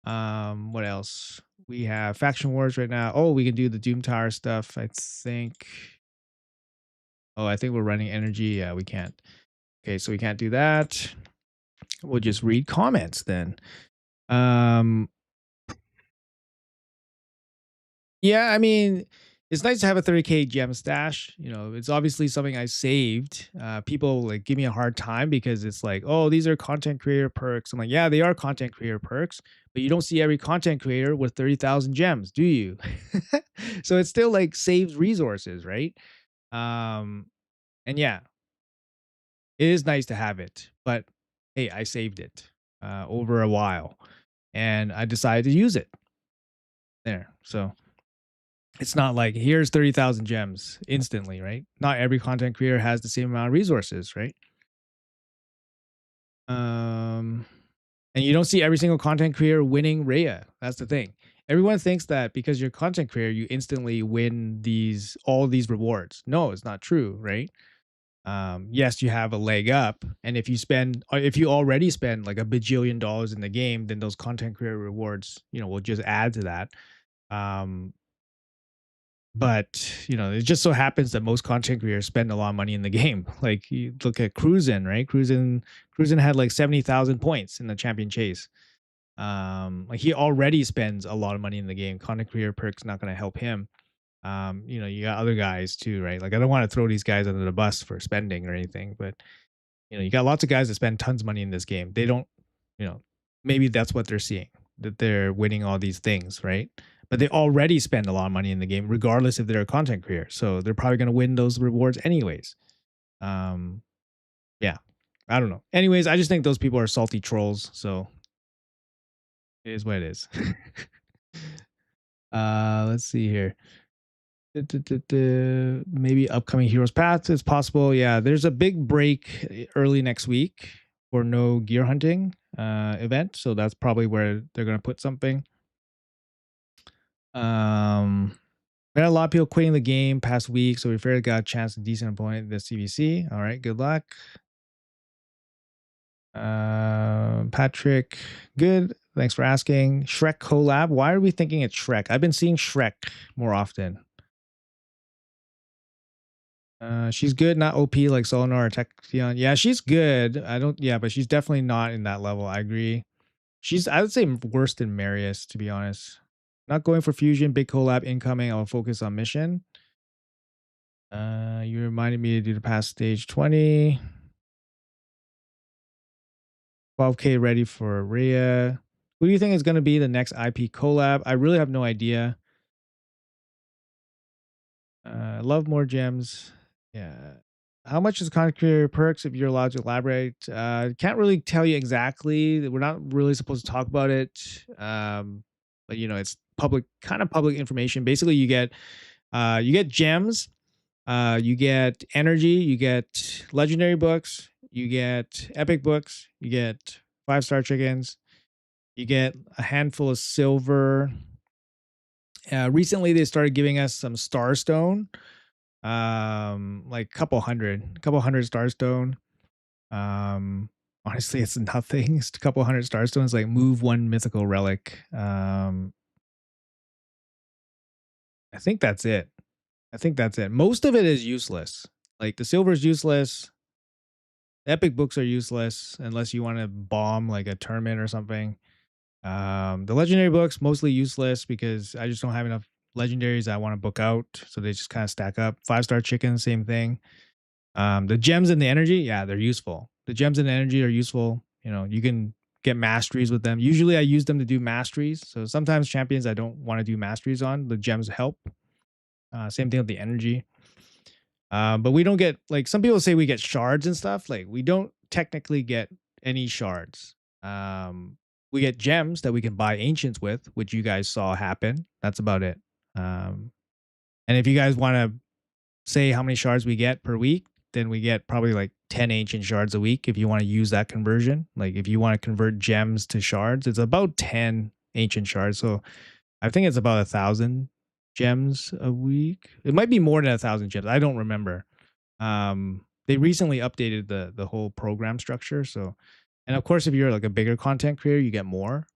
What else? We have faction wars right now. Oh, we can do the Doom Tower stuff. I think. Oh, I think we're running energy. Yeah, we can't. Okay, so we can't do that. We'll just read comments then. Um, yeah, I mean, it's nice to have a 30K gem stash. You know, it's obviously something I saved. People like give me a hard time because it's like, oh, these are content creator perks. I'm like, yeah, they are content creator perks, but you don't see every content creator with 30,000 gems, do you? So it still like saves resources, right? Um, and yeah, it is nice to have it, but hey, I saved it over a while and I decided to use it there. So it's not like here's 30,000 gems instantly, right? Not every content creator has the same amount of resources, right? Um, and you don't see every single content creator winning Rhea. That's the thing. Everyone thinks that because you're a content creator, you instantly win all these rewards. No, it's not true, right? Yes, you have a leg up, and if you already spend like a bajillion dollars in the game, then those content creator rewards, will just add to that. Um, but it just so happens that most content creators spend a lot of money in the game. Like you look at Cruisin, right? Cruisin had like 70,000 points in the champion chase. Like he already spends a lot of money in the game. Content creator perks not going to help him. You got other guys too, right? Like I don't want to throw these guys under the bus for spending or anything, but you got lots of guys that spend tons of money in this game. They don't, you know, maybe that's what they're seeing, that they're winning all these things, right? But they already spend a lot of money in the game, regardless if they're a content creator. So they're probably going to win those rewards anyways. Um, yeah, I don't know. Anyways, I just think those people are salty trolls. So it is what it is. Let's see here. Maybe upcoming Heroes Path is possible. Yeah, there's a big break early next week for no gear hunting event, so that's probably where they're gonna put something. We had a lot of people quitting the game past week, so we fairly got a chance to decent opponent this CVC. All right, good luck. Patrick, good. Thanks for asking. Shrek collab. Why are we thinking it's Shrek? I've been seeing Shrek more often. She's good, not OP like Solinar or Techion. Yeah, she's good. I don't. Yeah, but she's definitely not in that level. I agree. I would say worse than Marius, to be honest. Not going for fusion. Big collab incoming. I'll focus on mission. You reminded me to do the past stage 20. 12K ready for Rhea. Who do you think is going to be the next IP collab? I really have no idea. Love more gems. Yeah. How much is content creator perks if you're allowed to elaborate? Can't really tell you exactly. We're not really supposed to talk about it. But it's public, kind of public information. Basically, you get gems, you get energy, you get legendary books, you get epic books, you get 5-star chickens, you get a handful of silver. Recently, they started giving us some starstone, like couple hundred starstone. Honestly, it's nothing. It's a couple hundred starstones. Like move one mythical relic. I think that's it. I think that's it. Most of it is useless. Like the silver is useless. Epic books are useless unless you want to bomb like a tournament or something. The legendary books mostly useless because I just don't have enough legendaries I want to book out, so they just kind of stack up. 5-star chicken, same thing. The gems and the energy, yeah, they're useful. The gems and the energy are useful. You can get masteries with them. Usually, I use them to do masteries. So sometimes champions I don't want to do masteries on. The gems help. Same thing with the energy. But we don't get, like, some people say we get shards and stuff. Like, we don't technically get any shards. We get gems that we can buy ancients with, which you guys saw happen. That's about it. And if you guys want to say how many shards we get per week, then we get probably like 10 ancient shards a week if you want to use that conversion. Like if you want to convert gems to shards, it's about 10 ancient shards. So I think it's about 1,000 gems a week. It might be more than 1,000 gems. I don't remember. They recently updated the whole program structure. So, and of course, if you're like a bigger content creator, you get more.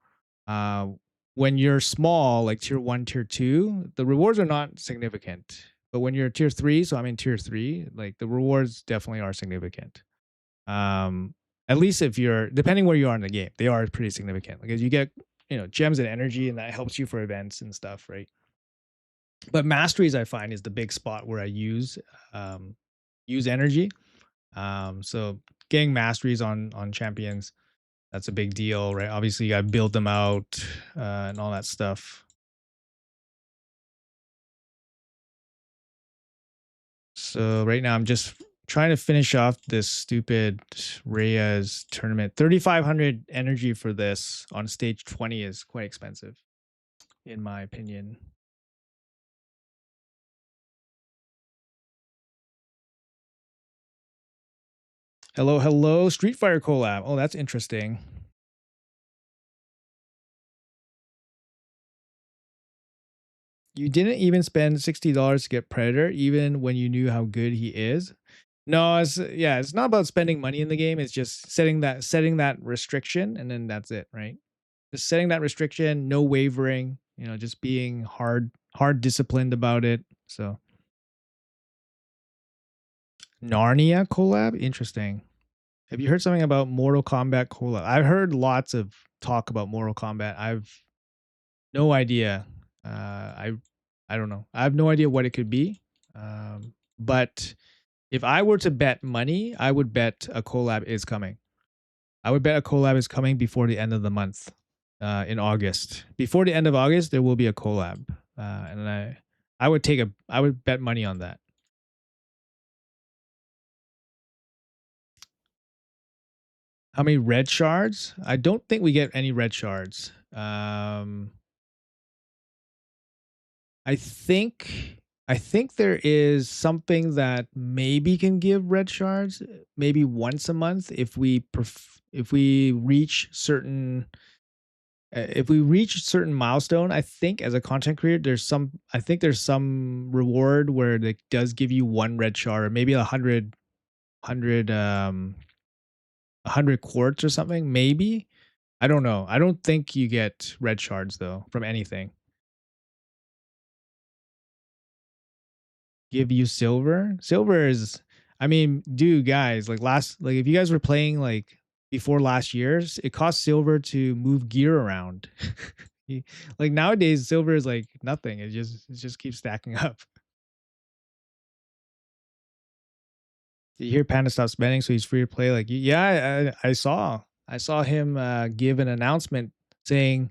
Uh, when you're small, like tier 1, tier 2, the rewards are not significant. But when you're tier 3, so I'm in tier 3, like the rewards definitely are significant. Um, at least if you're, depending where you are in the game, they are pretty significant because you get, gems and energy, and that helps you for events and stuff, right? But masteries, I find, is the big spot where I use energy. So getting masteries on champions, that's a big deal, right? Obviously, you got to build them out and all that stuff. So right now, I'm just trying to finish off this stupid Reyes tournament. 3,500 energy for this on stage 20 is quite expensive, in my opinion. Hello, hello, Street Fighter collab. Oh, that's interesting. You didn't even spend $60 to get Predator, even when you knew how good he is. No, it's not about spending money in the game. It's just setting that restriction, and then that's it, right? Just setting that restriction, no wavering. Just being hard disciplined about it. So Narnia collab, interesting. Have you heard something about Mortal Kombat collab? I've heard lots of talk about Mortal Kombat. I've no idea. I don't know. I have no idea what it could be. But if I were to bet money, I would bet a collab is coming. I would bet a collab is coming before the end of the month, in August. Before the end of August, there will be a collab, and I would bet money on that. How many red shards? I don't think we get any red shards. I think I think there is something that maybe can give red shards, maybe once a month if we reach certain milestone. I think as a content creator, there's some reward where it does give you one red shard, or maybe 100 quartz or something. Maybe, I don't know. I don't think you get red shards though from anything. Give you silver. Silver is, I mean, dude, guys, like if you guys were playing like before last year's, it cost silver to move gear around. Like nowadays, silver is like nothing. It just keeps stacking up. You hear Panda stop spending, so he's free to play. Like, yeah, I saw him give an announcement saying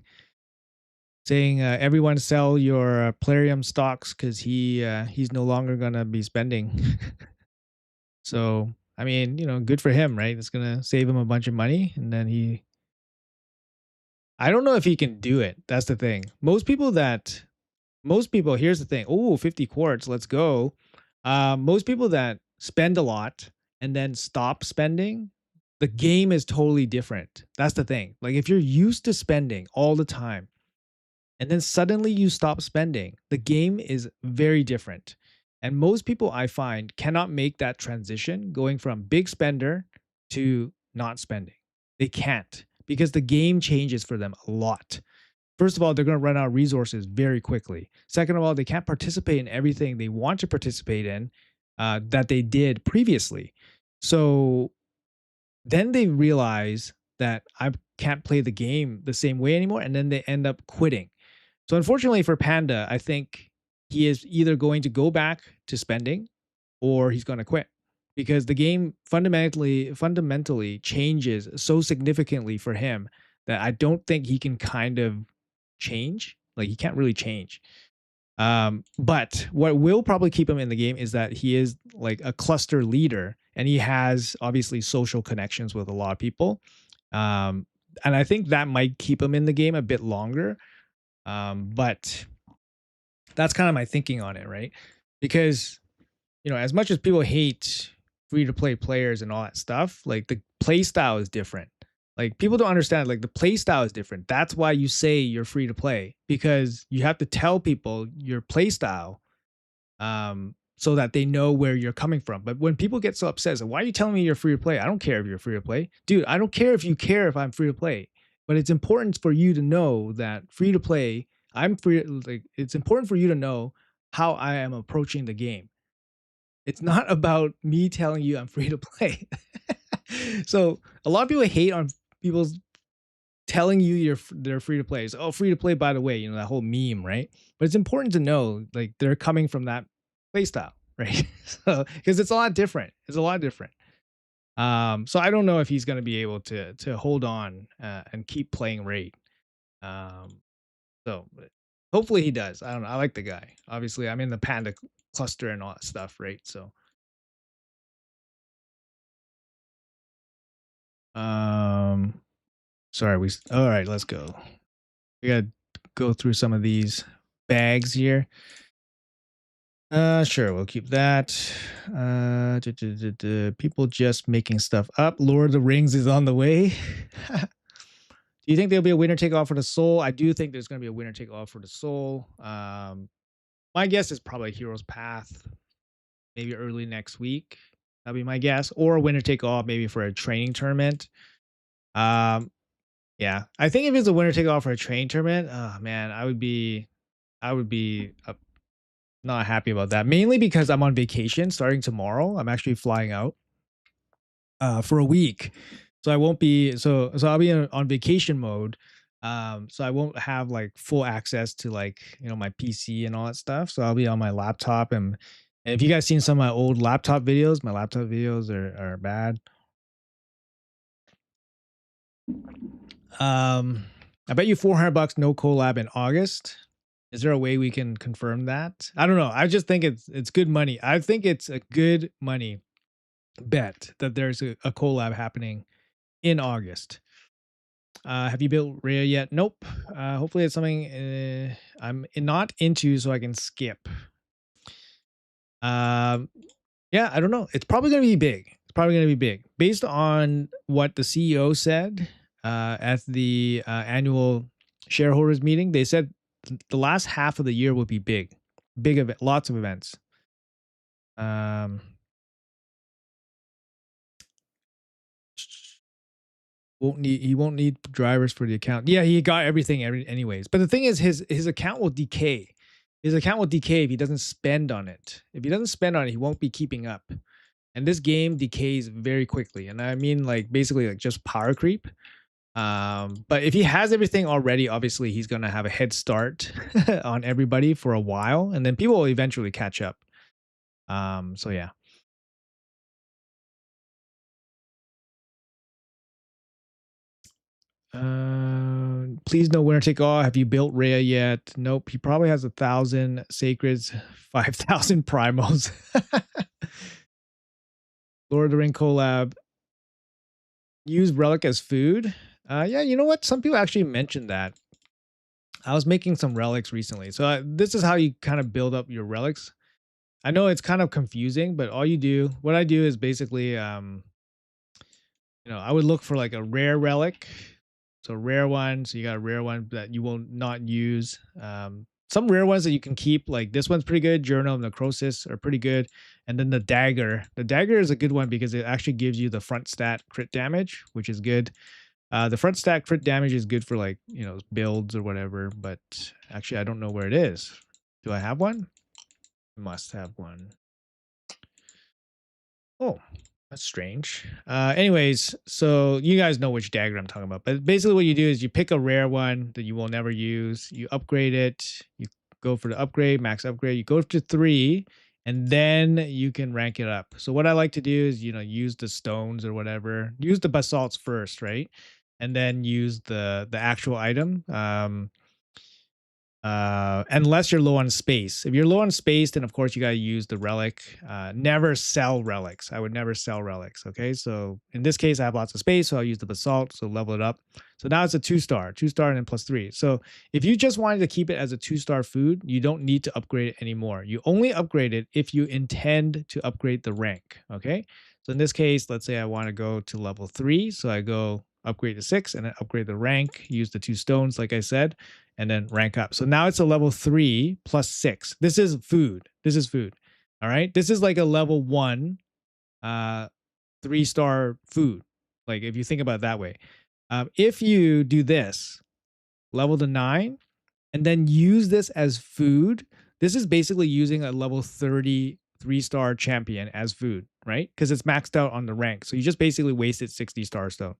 everyone sell your Plarium stocks because he's no longer gonna be spending. So I mean, good for him, right? It's gonna save him a bunch of money, and then I don't know if he can do it. That's the thing. Most people, here's the thing. Oh, 50 quartz, let's go. Most people that spend a lot and then stop spending, the game is totally different. That's the thing. Like if you're used to spending all the time and then suddenly you stop spending, the game is very different. And most people I find cannot make that transition going from big spender to not spending. They can't because the game changes for them a lot. First of all, they're going to run out of resources very quickly. Second of all, they can't participate in everything they want to participate in that they did previously. So then they realize that I can't play the game the same way anymore, and then they end up quitting. So unfortunately for Panda, I think he is either going to go back to spending or he's going to quit because the game fundamentally changes so significantly for him that I don't think he can kind of change. Like he can't really change. But what will probably keep him in the game is that he is like a cluster leader and he has obviously social connections with a lot of people. Um, and I think that might keep him in the game a bit longer. But that's kind of my thinking on it, right? Because as much as people hate free to play players and all that stuff, like the play style is different. Like people don't understand, like the play style is different. That's why you say you're free to play because you have to tell people your play style, so that they know where you're coming from. But when people get so upset, it's like, why are you telling me you're free to play? I don't care if you're free to play, dude. I don't care if you care if I'm free to play, but it's important for you to know that free to play. I'm free. Like it's important for you to know how I am approaching the game. It's not about me telling you I'm free to play. So a lot of people hate on people's telling you they're free to play. So, oh, free to play, by the way, that whole meme, right? But it's important to know like they're coming from that play style, right? So because it's a lot different. It's a lot different. So I don't know if he's going to be able to hold on and keep playing rate. Um, but hopefully he does. I don't know. I like the guy. Obviously, I'm in the Panda cluster and all that stuff, right? So um, sorry, all right, let's go. We gotta go through some of these bags here. Sure, we'll keep that. People just making stuff up. Lord of the Rings is on the way. Do you think there'll be a winner take all for the soul? I do think there's going to be a winner take all for the soul. My guess is probably Heroes Path, maybe early next week. That'll be my guess, or a winner take all maybe for a training tournament. Um, yeah, I think if it's a winner take all for a training tournament, oh man, I would be not happy about that. Mainly because I'm on vacation starting tomorrow. I'm actually flying out for a week, so I won't be so I'll be on vacation mode. So I won't have like full access to like my PC and all that stuff. So I'll be on my laptop and if you guys seen some of my old laptop videos, my laptop videos are bad. Um, I bet you $400 no collab in August. Is there a way we can confirm that? I don't know. I just think it's good money. I think it's a good money bet that there's a collab happening in August. Have you built Rhea yet? Nope. Hopefully it's something I'm not into, so I can skip. Um, yeah, I don't know. It's probably going to be big. It's probably going to be big based on what the CEO said at the annual shareholders meeting. They said the last half of the year will be big event, lots of events. Um, he won't need drivers for the account. Yeah, he got everything anyways. But the thing is, his account will decay. His account will decay if he doesn't spend on it. If he doesn't spend on it, he won't be keeping up. And this game decays very quickly. And I mean, like basically, like just power creep. But if he has everything already, obviously he's gonna have a head start on everybody for a while, and then people will eventually catch up. So yeah. Please no winner take all. Have you built Rhea yet? Nope. He probably has 1,000 sacreds, 5,000 primals. Lord of the Ring collab. Use relic as food. Yeah, you know what? Some people actually mentioned that. I was making some relics recently. So this is how you kind of build up your relics. I know it's kind of confusing, but all you do, what I do is basically, I would look for like a rare relic. So rare one. So you got a rare one that you will not use. Some rare ones that you can keep, like this one's pretty good. Journal of Necrosis are pretty good. And then the dagger. The dagger is a good one because it actually gives you the front stat crit damage, which is good. The front stat crit damage is good for like, builds or whatever. But actually, I don't know where it is. Do I have one? Must have one. Oh, that's strange. Anyways, so you guys know which dagger I'm talking about. But basically what you do is you pick a rare one that you will never use. You upgrade it. You go for the upgrade, max upgrade. You go to 3, and then you can rank it up. So what I like to do is, use the stones or whatever. Use the basalts first, right? And then use the actual item. Unless you're low on space. If you're low on space, then of course you got to use the relic. Never sell relics. I would never sell relics. Okay, so in this case I have lots of space, so I'll use the basalt, so level it up. So now it's a 2-star and then +3. So if you just wanted to keep it as a 2-star food, you don't need to upgrade it anymore. You only upgrade it if you intend to upgrade the rank. Okay, so in this case, let's say I want to go to level 3, so I go upgrade to 6 and then upgrade the rank, use the 2 stones like I said, and then rank up. So now it's a level 3 plus 6. This is food. This is food. All right. This is like a level 1 3-star food. Like if you think about it that way. If you do this, level to 9, and then use this as food, this is basically using a level 30 3-star champion as food, right? Because it's maxed out on the rank. So you just basically wasted 60 stars though.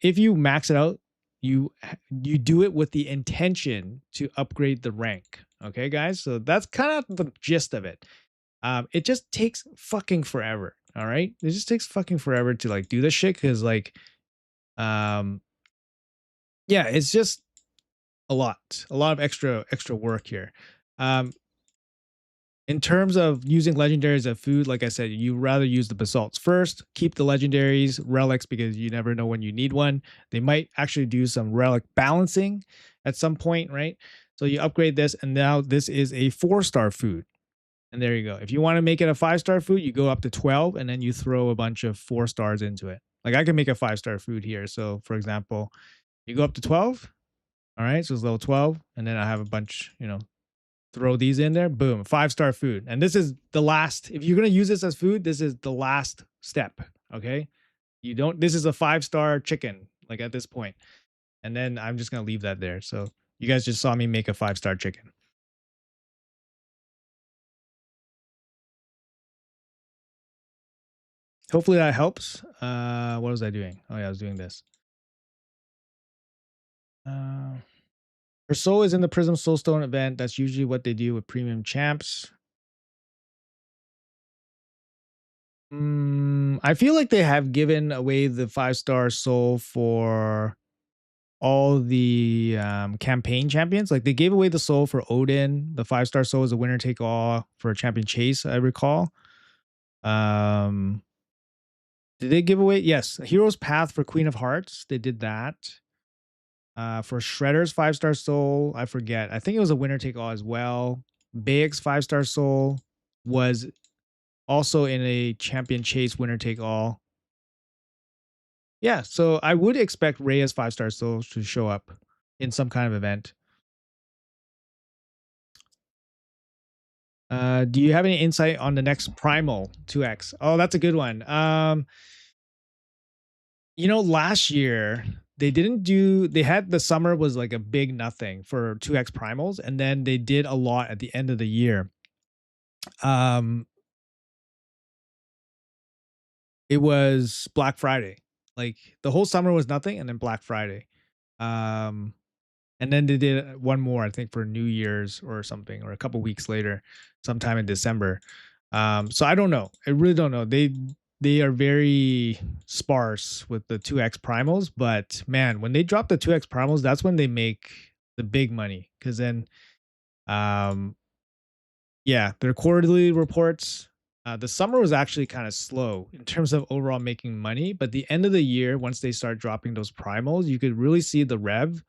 If you max it out, you do it with the intention to upgrade the rank. Okay, guys. So that's kind of the gist of it. It just takes fucking forever. All right, it just takes fucking forever to like do this shit because um, yeah, it's just a lot of extra work here. Um, In terms of using legendaries as food, like I said, you rather use the basalts first. Keep the legendaries, relics, because you never know when you need one. They might actually do some relic balancing at some point, right? So you upgrade this, and now this is a 4-star food. And there you go. If you want to make it a 5-star food, you go up to 12, and then you throw a bunch of 4 stars into it. Like I can make a 5-star food here. So for example, you go up to 12. All right, so it's level 12, and then I have a bunch, throw these in there, boom, 5-star food. And this is the last, if you're going to use this as food, this is the last step. Okay. This is a 5-star chicken, like at this point. And then I'm just going to leave that there. So you guys just saw me make a 5-star chicken. Hopefully that helps. What was I doing? Oh yeah, I was doing this. Her soul is in the Prism Soulstone event. That's usually what they do with premium champs. I feel like they have given away the 5-star soul for all the campaign champions. Like they gave away the soul for Odin. The 5-star soul is a winner take all for a champion chase, I recall. Did they give away? Yes, Hero's Path for Queen of Hearts. They did that. For Shredder's 5-star soul, I forget. I think it was a winner take all as well. Bayek's 5-star soul was also in a champion chase winner take all. Yeah, so I would expect Rhea's 5-star soul to show up in some kind of event. Do you have any insight on the next Primal 2X? Oh, that's a good one. Last year they had the summer was like a big nothing for 2X Primals, and then they did a lot at the end of the year. It was Black Friday. Like the whole summer was nothing, and then Black Friday. And then they did one more, I think, for New Year's or something, or a couple weeks later, sometime in December. So I don't know. I really don't know. they are very sparse with the 2x primals, but man, when they drop the 2x primals, that's when they make the big money. Because then, um, yeah, their quarterly reports. The summer was actually kind of slow in terms of overall making money, but the end of the year, once they start dropping those primals, you could really see the rev,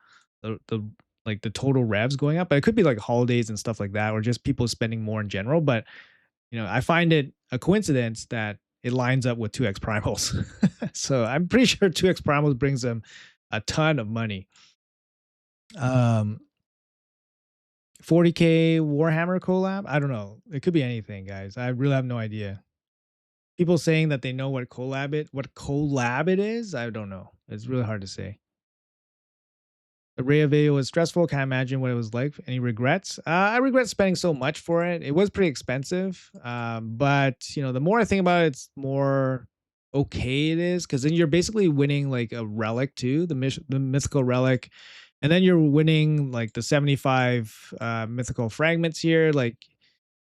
the like the total revs going up. But it could be like holidays and stuff like that, or just people spending more in general. But I find it a coincidence that it lines up with 2x primals. So I'm pretty sure 2x primals brings them a ton of money. Um, 40K Warhammer collab? I don't know. It could be anything, guys. I really have no idea. People saying that they know what collab it is, I don't know. It's really hard to say. The Ray of Video was stressful. Can't imagine what it was like. Any regrets? I regret spending so much for it. It was pretty expensive. But the more I think about it, it's more okay it is, because then you're basically winning like a relic too, the mythical relic, and then you're winning like the 75 mythical fragments here. Like,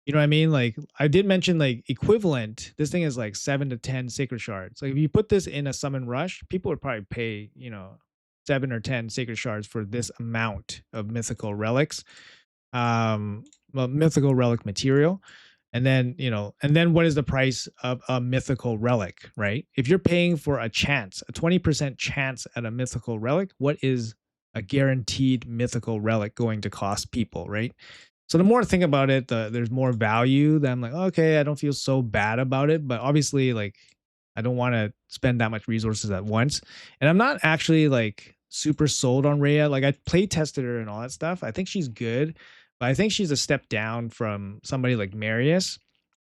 you know what I mean? Like I did mention like equivalent. This thing is like 7 to 10 sacred shards. Like if you put this in a summon rush, people would probably pay 7 or 10 sacred shards for this amount of mythical relics, well, mythical relic material. And then what is the price of a mythical relic, right? If you're paying for a chance, a 20% chance at a mythical relic, what is a guaranteed mythical relic going to cost people, right? So the more I think about it, there's more value. That I'm like, okay, I don't feel so bad about it. But obviously, like, I don't want to spend that much resources at once. And I'm not actually like super sold on Rhea. Like, I play tested her and all that stuff. I think she's good, but I think she's a step down from somebody like Marius.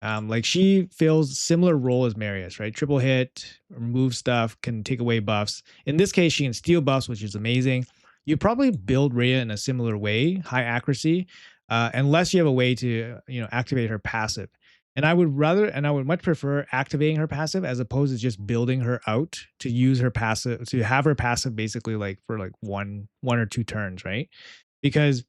Like she fills similar role as Marius, right? Triple hit, remove stuff, can take away buffs. In this case, she can steal buffs, which is amazing. You probably build Rhea in a similar way, high accuracy, unless you have a way to activate her passive. And I would much prefer activating her passive as opposed to just building her out to use her passive, to have her passive basically like for like one or two turns, right? Because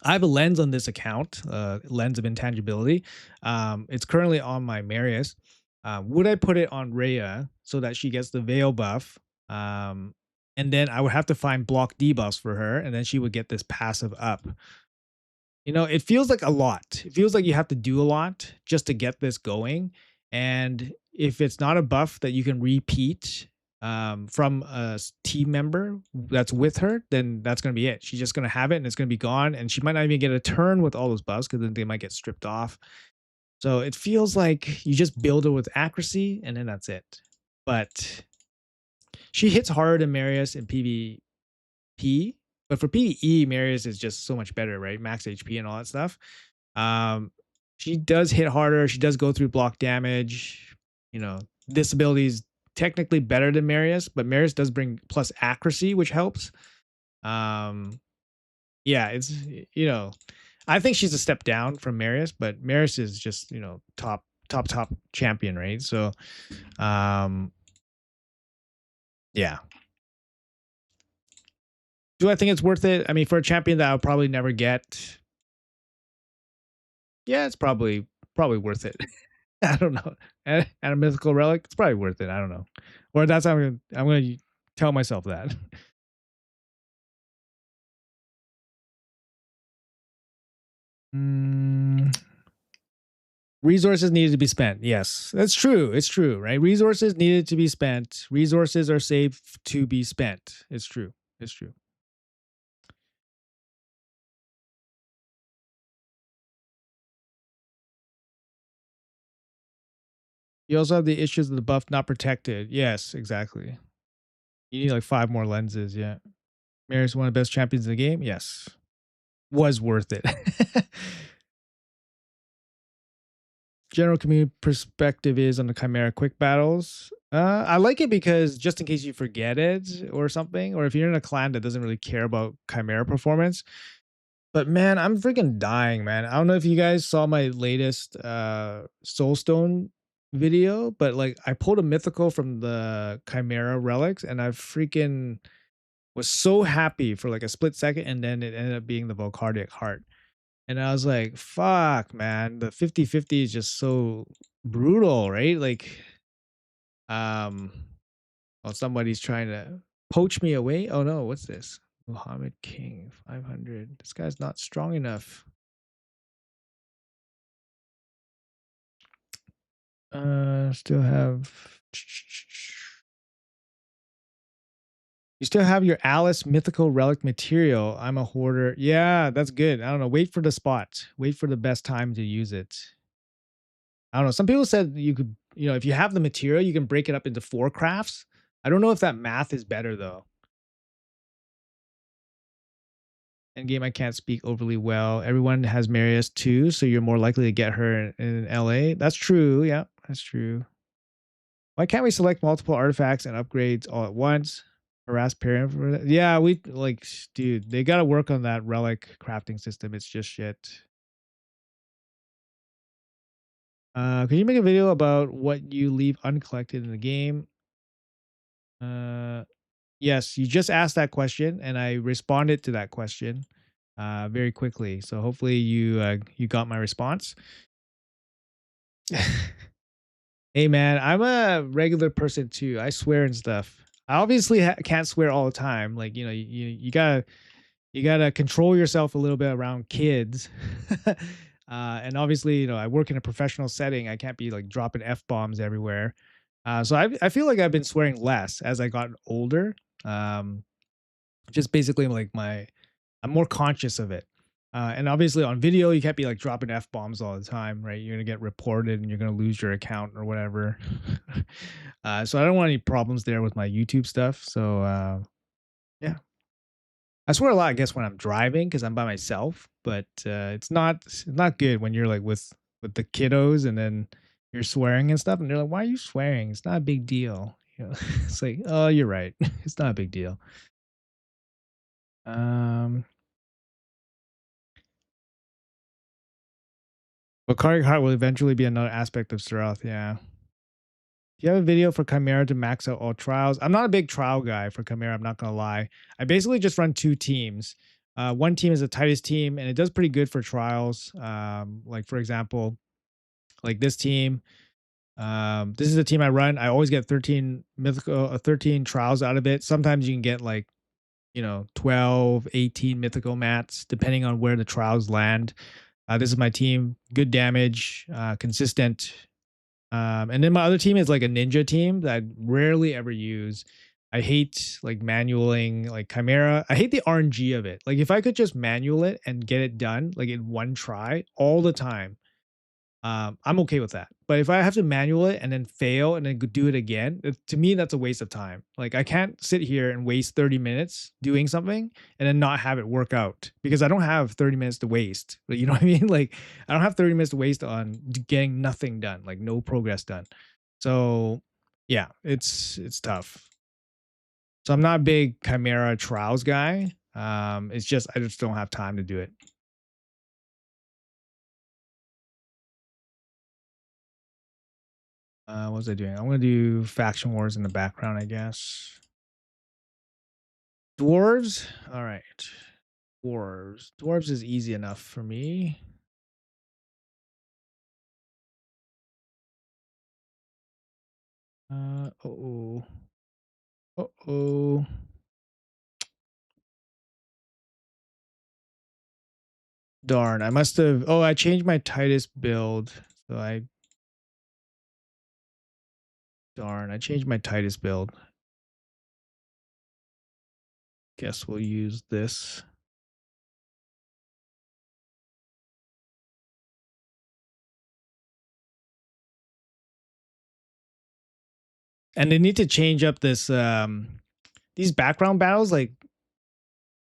I have a lens on this account, lens of intangibility. It's currently on my Marius. Would I put it on Rhea so that she gets the veil buff? And then I would have to find block debuffs for her, and then she would get this passive up. It feels like a lot. It feels like you have to do a lot just to get this going. And if it's not a buff that you can repeat from a team member that's with her, then that's going to be it. She's just going to have it and it's going to be gone. And she might not even get a turn with all those buffs because then they might get stripped off. So it feels like you just build it with accuracy and then that's it. But she hits hard in Marius in PvP. But for PvE, Marius is just so much better, right? Max HP and all that stuff. Um, she does hit harder. She does go through block damage. This ability is technically better than Marius, but Marius does bring plus accuracy, which helps. Yeah, I think she's a step down from Marius, but Marius is just top champion, right? So, yeah. Do I think it's worth it? I mean, for a champion that I'll probably never get, yeah, it's probably worth it. I don't know. And a mythical relic, it's probably worth it. I don't know. Or that's how I'm gonna tell myself that. Mm, resources needed to be spent. Yes, that's true. It's true, right? Resources needed to be spent. Resources are saved to be spent. It's true. It's true. You also have the issues of the buff not protected. Yes, exactly. You need like 5 more lenses. Yeah. Mary's one of the best champions in the game. Yes. Was worth it. General community perspective is on the Chimera quick battles. I like it because just in case you forget it or something, or if you're in a clan that doesn't really care about Chimera performance. But man, I'm freaking dying, man. I don't know if you guys saw my latest Soulstone video, but like I pulled a mythical from the Chimera relics and I freaking was so happy for like a split second, and then it ended up being the Volcardiac Heart. And I was like, fuck, man, the 50-50 is just so brutal, right? Like Um, oh, somebody's trying to poach me away. Oh no, what's this? Muhammad King 500. This guy's not strong enough. Still have. You still have your Alice mythical relic material. I'm a hoarder. Yeah, that's good. I don't know. Wait for the spot. Wait for the best time to use it. I don't know. Some people said you could, if you have the material, you can break it up into 4 crafts. I don't know if that math is better though. Endgame, I can't speak overly well. Everyone has Marius too, so you're more likely to get her in LA. That's true. Yeah, that's true. Why can't we select multiple artifacts and upgrades all at once? Harass parent for that? Yeah, we like, dude, they got to work on that relic crafting system. It's just shit. Can you make a video about what you leave uncollected in the game? Uh, yes, you just asked that question, and I responded to that question, very quickly. So hopefully you got my response. Hey man, I'm a regular person too. I swear and stuff. I obviously can't swear all the time. Like you gotta control yourself a little bit around kids. And obviously, I work in a professional setting. I can't be like dropping f bombs everywhere. So I feel like I've been swearing less as I got older. Um, just basically like I'm more conscious of it. And obviously on video, you can't be like dropping f bombs all the time, right? You're gonna get reported and you're gonna lose your account or whatever. So I don't want any problems there with my YouTube stuff. So yeah, I swear a lot, I guess, when I'm driving because I'm by myself. But it's not good when you're like with the kiddos and then you're swearing and stuff, and they're like, "Why are you swearing? It's not a big deal." It's like, "Oh, you're right. It's not a big deal." Um, but carrying heart will eventually be another aspect of Stealth. Yeah. Do you have a video for Chimera to max out all trials? I'm not a big trial guy for Chimera. I'm not gonna lie. I basically just run 2 teams. One team is the tightest team, and it does pretty good for trials. Like for example, like this team. This is the team I run. I always get 13 mythical, 13 trials out of it. Sometimes you can get like 12, 18 mythical mats, depending on where the trials land. This is my team. Good damage, consistent. And then my other team is like a ninja team that I rarely ever use. I hate like manualing like Chimera. I hate the RNG of it. Like if I could just manual it and get it done like in one try all the time, I'm okay with that. But if I have to manual it and then fail and then do it again, to me that's a waste of time. Like I can't sit here and waste 30 minutes doing something and then not have it work out because I don't have 30 minutes to waste. You know what I mean? Like I don't have 30 minutes to waste on getting nothing done, like no progress done. So yeah, it's tough. So I'm not a big Chimera trials guy. It's just I just don't have time to do it. What was I doing? I'm gonna do faction wars in the background, I guess. Dwarves? All right. Dwarves. Dwarves is easy enough for me. Oh. Uh-oh. Darn, I must have I changed my tightest build. So I changed my tightest build. Guess we'll use this. And they need to change up this these background battles, like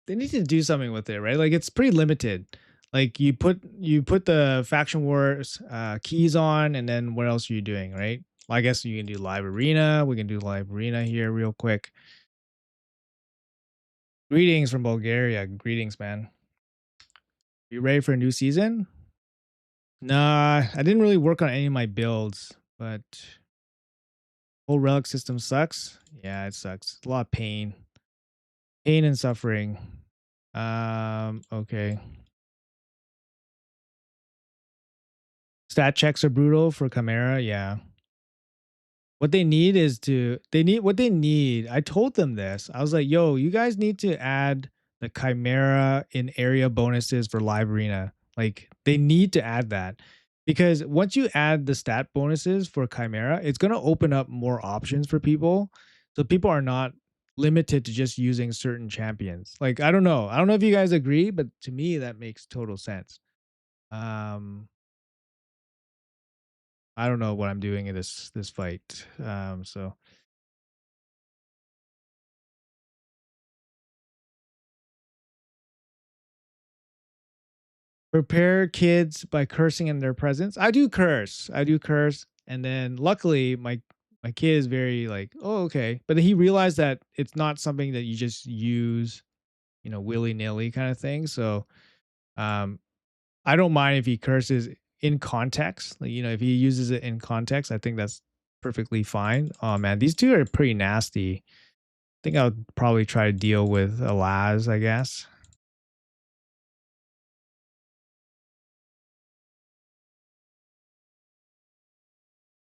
they need to do something with it, right? Like it's pretty limited. Like you put the faction wars keys on, and then what else are you doing, right? Well, I guess you can do live arena. We can do live arena here real quick. Greetings from Bulgaria. Greetings, man. You ready for a new season? Nah, I didn't really work on any of my builds, but whole relic system sucks. Yeah, it sucks. A lot of pain and suffering. Okay. Stat checks are brutal for Chimera. Yeah. What they need is to they need what they need. I told them this. I was like, "Yo, you guys need to add the chimera in area bonuses for live arena. Like they need to add that because once you add the stat bonuses for chimera, it's going to open up more options for people. So people are not limited to just using certain champions. Like I don't know. I don't know if you guys agree, but to me that makes total sense. Um I don't know what I'm doing in this fight. So prepare kids by cursing in their presence. I do curse. I do curse. And then luckily my kid is very like, oh, okay. But he realized that it's not something that you just use, willy-nilly kind of thing. So um I don't mind if he curses in context. Like, if he uses it in context, I think that's perfectly fine. Oh man, these two are pretty nasty. I think I'll probably try to deal with Alaz, I guess.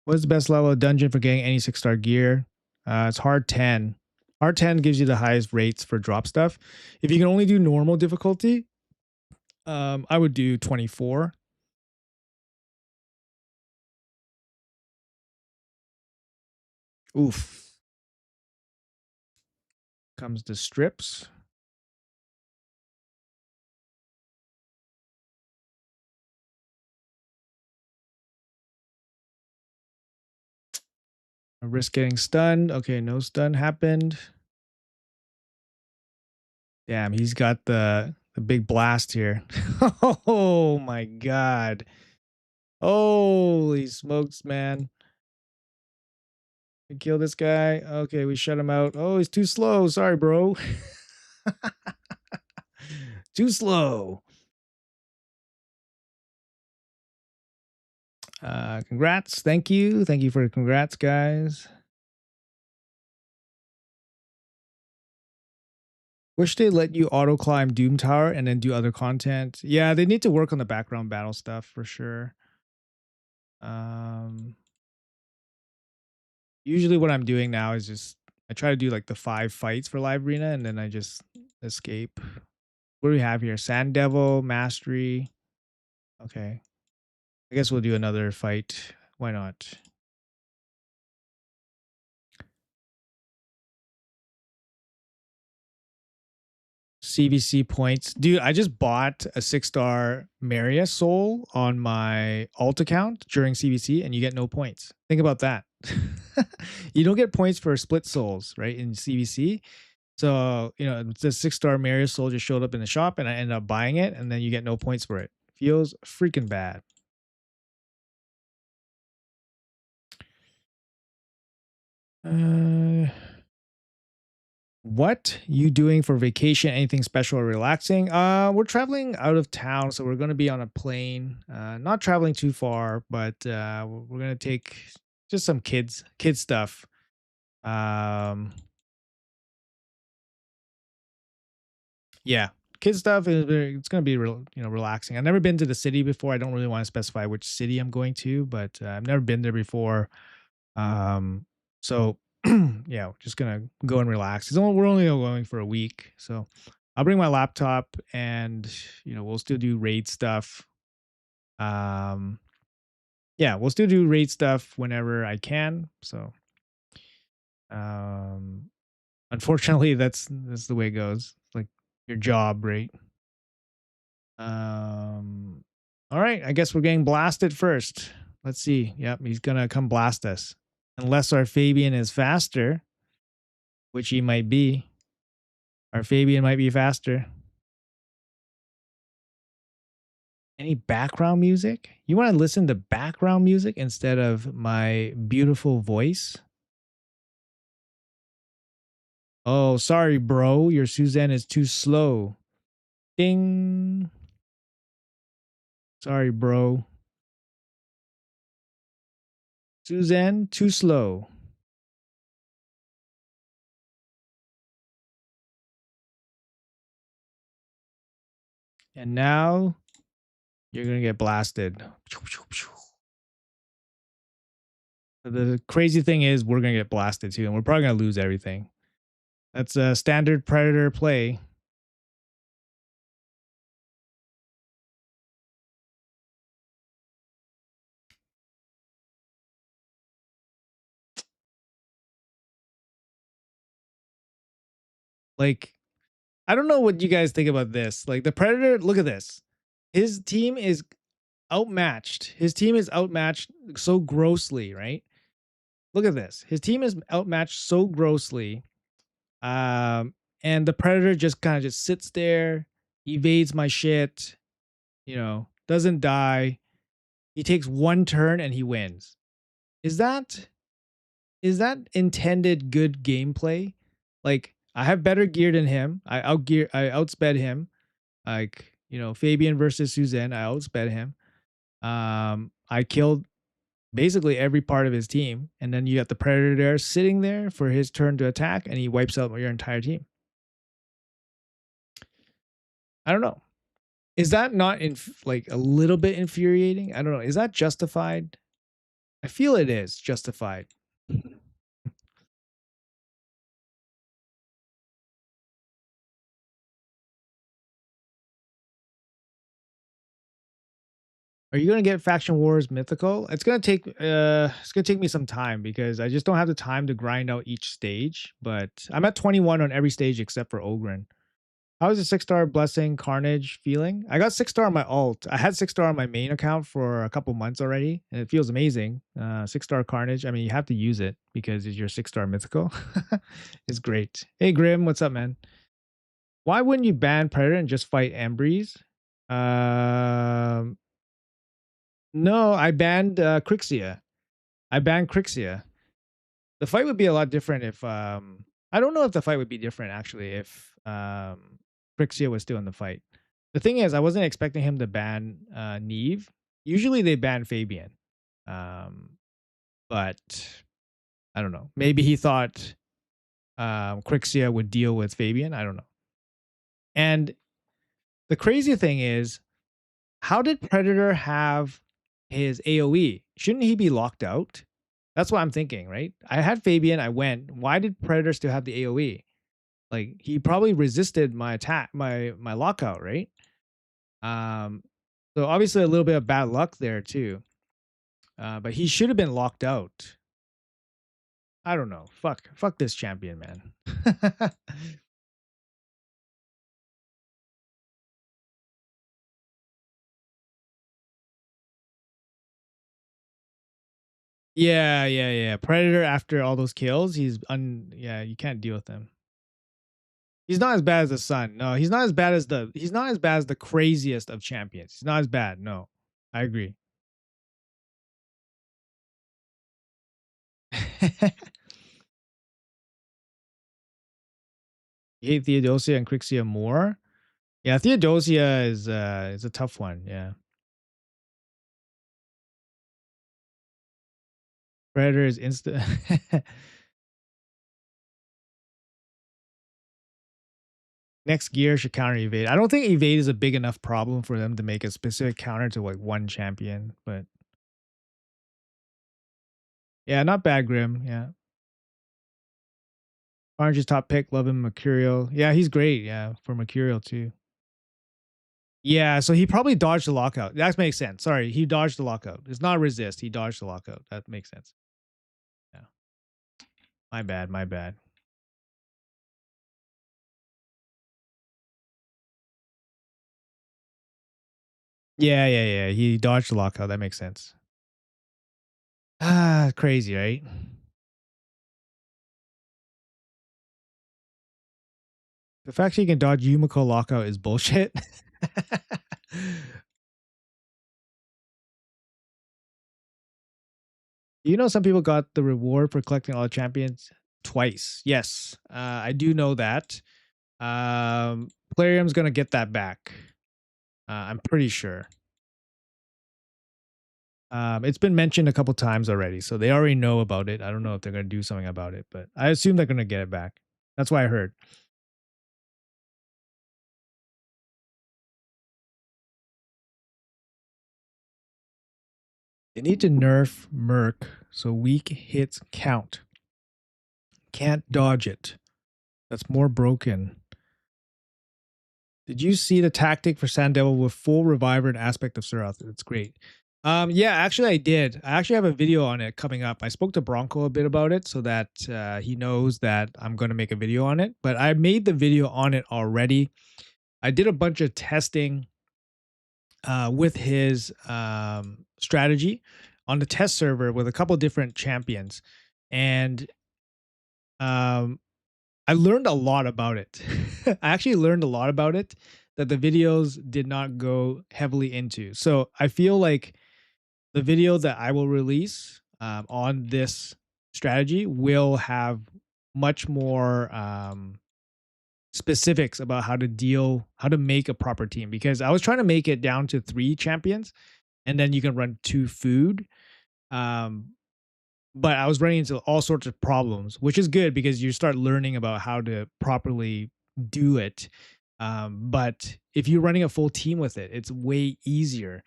What's the best level of dungeon for getting any 6-star gear? It's hard 10. Hard 10 gives you the highest rates for drop stuff. If you can only do normal difficulty, I would do 24. Oof. Comes to strips. I risk getting stunned. Okay, no stun happened. Damn, he's got the big blast here. Oh my god. Holy smokes, man. We kill this guy. Okay, we shut him out. Oh, he's too slow. Sorry, bro. Too slow. Congrats. Thank you. Thank you for the congrats, guys. Wish they let you auto climb Doom Tower and then do other content. Yeah, they need to work on the background battle stuff for sure. Um, Usually what I'm doing now is just I try to do like the 5 fights for live arena and then I just escape. What do we have here? Sand Devil, Mastery. Okay. I guess we'll do another fight. Why not? CVC points. Dude, I just bought a 6-star Maria soul on my alt account during CVC and you get no points. Think about that. You don't get points for split souls, right? In CVC. So, it's a 6-star Maria soul just showed up in the shop and I ended up buying it and then you get no points for it. Feels freaking bad. Uh What you doing for vacation? Anything special or relaxing? We're traveling out of town, so we're going to be on a plane. Not traveling too far, but we're going to take just some kid stuff. Um, yeah, kid stuff is it's going to be relaxing. I've never been to the city before. I don't really want to specify which city I'm going to, but I've never been there before. So yeah, we're just gonna go and relax. We're only going for a week, so I'll bring my laptop and we'll still do raid stuff. Um, yeah, we'll still do raid stuff whenever I can. So um, unfortunately, that's the way it goes. Like your job, right? Um, all right, I guess we're getting blasted first. Let's see. Yep, he's gonna come blast us. Unless our Fabian is faster, which he might be. Our Fabian might be faster. Any background music? You want to listen to background music instead of my beautiful voice? Oh, sorry, bro. Your Suzanne is too slow. Ding. Sorry, bro. Suzanne, too slow. And now you're going to get blasted. The crazy thing is we're gonna get blasted too, and we're probably gonna lose everything. That's a standard predator play. Like, I don't know what you guys think about this. Like the predator, look at this. His team is outmatched. His team is outmatched so grossly, right? Look at this. His team is outmatched so grossly. And the predator just kind of just sits there, evades my shit, doesn't die. He takes one turn and he wins. Is that intended good gameplay? Like I have better gear than him. I outsped him. Like, Fabian versus Suzanne, I outsped him. I killed basically every part of his team, and then you got the predator there sitting there for his turn to attack, and he wipes out your entire team. I don't know. Is that not like a little bit infuriating? I don't know. Is that justified? I feel it is justified. Are you gonna get Faction Wars Mythical? It's gonna take me some time because I just don't have the time to grind out each stage. But I'm at 21 on every stage except for Ogren. How is the 6-star Blessing Carnage feeling? I got 6-star on my alt. I had 6-star on my main account for a couple months already, and it feels amazing. 6-star Carnage. I mean, you have to use it because it's your 6-star mythical. It's great. Hey Grim, what's up, man? Why wouldn't you ban Predator and just fight Embreeze? Um, no, I banned Crixia. I banned Crixia. The fight would be a lot different if I don't know if the fight would be different actually if Crixia was still in the fight. The thing is, I wasn't expecting him to ban Neve. Usually they ban Fabian. Um, but I don't know. Maybe he thought Crixia would deal with Fabian. I don't know. And the crazy thing is, how did Predator have his AoE? Shouldn't he be locked out? That's what I'm thinking, right? I had Fabian, I went. Why did Predator still have the AoE? Like he probably resisted my attack, my lockout, right? Um, so obviously a little bit of bad luck there too. But he should have been locked out. I don't know. Fuck this champion, man. Yeah. Predator after all those kills, yeah, you can't deal with him. He's not as bad as the Sun. No, he's not as bad as the craziest of champions. He's not as bad. No. I agree. You hate Theodosia and Crixia more? Yeah, Theodosia is a tough one. Yeah. Predator is instant. Next gear should counter evade. I don't think evade is a big enough problem for them to make a specific counter to like one champion, but yeah, not bad, Grim. Yeah. Orange's top pick, love him, Mercurial. Yeah, he's great. Yeah, for Mercurial too. Yeah, so he probably dodged the lockout. That makes sense. Sorry, he dodged the lockout. It's not resist. He dodged the lockout. That makes sense. Yeah. My bad. My bad. Yeah. He dodged the lockout. That makes sense. Ah, crazy, right? The fact he can dodge Yumiko lockout is bullshit. You know, some people got the reward for collecting all the champions twice. Yes, I do know that. Plarium's gonna get that back. I'm pretty sure. It's been mentioned a couple times already, so they already know about it. I don't know if they're gonna do something about it, but I assume they're gonna get it back. That's what I heard. They need to nerf Merc so weak hits count. Can't dodge it. That's more broken. Did you see the tactic for Sand Devil with full reviver and aspect of Surath? It's great. Yeah, actually I did. I actually have a video on it coming up. I spoke to Bronco a bit about it so that he knows that I'm going to make a video on it. But I made the video on it already. I did a bunch of testing with his strategy on the test server with a couple different champions, and um, I learned a lot about it. I actually learned a lot about it that the videos did not go heavily into. So I feel like the video that I will release on this strategy will have much more specifics about how to make a proper team, because I was trying to make it down to 3 champions and then you can run 2 food. Um, but I was running into all sorts of problems, which is good because you start learning about how to properly do it. But if you're running a full team with it, it's way easier.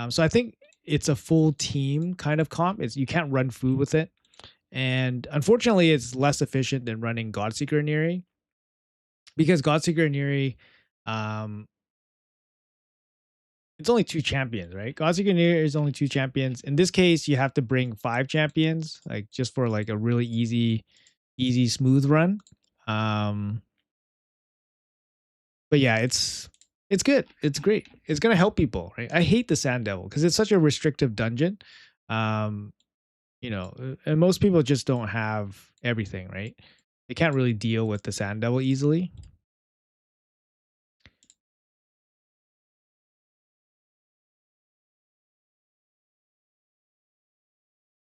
So I think it's a full team kind of comp. It's you can't run food with it, and unfortunately, it's less efficient than running Godseeker and Neri, because Godseeker and Neri, um, it's only 2 champions, right? Godseeker and Neri is only 2 champions. In this case, you have to bring 5 champions, like just for like a really easy smooth run. Um, but yeah, it's good. It's great. It's gonna help people, right? I hate the Sand Devil because it's such a restrictive dungeon. Um, and most people just don't have everything, right? They can't really deal with the Sand Devil easily.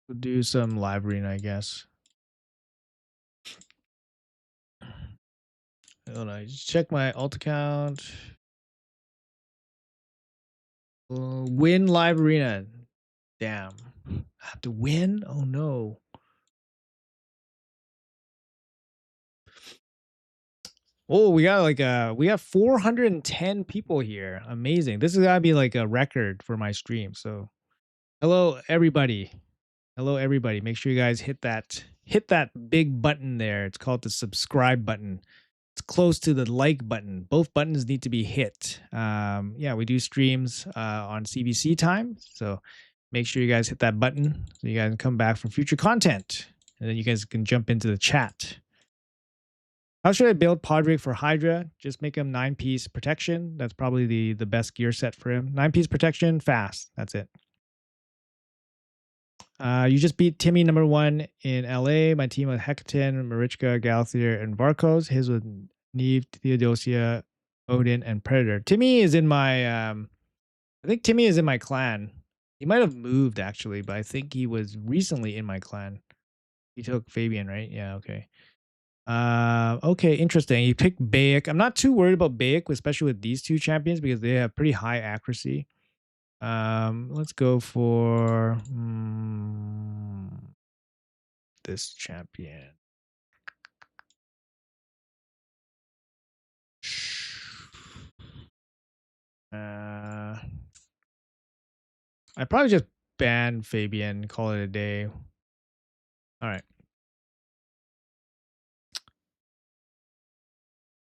We'll do some live arena, I guess. Hold on, just check my alt account. Win live arena. Damn. I have to win? Oh no. Oh, we got 410 people here. Amazing. This is gotta be like a record for my stream. So hello everybody. Hello everybody. Make sure you guys hit that big button there. It's called the subscribe button. It's close to the like button. Both buttons need to be hit. Yeah, we do streams on CBC time. So make sure you guys hit that button so you guys can come back for future content. And then you guys can jump into the chat. How should I build Podrick for Hydra? Just make him 9-piece protection. That's probably the best gear set for him. 9-piece protection, fast. That's it. You just beat Timmy #1 in LA. My team with Hekaton, Marichka, Galthier, and Varkos. His with Neve, Theodosia, Odin, and Predator. Timmy is in my I think Timmy is in my clan. He might have moved actually, but I think he was recently in my clan. He took Fabian, right? Yeah, okay. Okay, interesting. You picked Bayek. I'm not too worried about Bayek, especially with these 2 champions, because they have pretty high accuracy. Let's go for this champion. I probably just ban Fabian, call it a day. All right.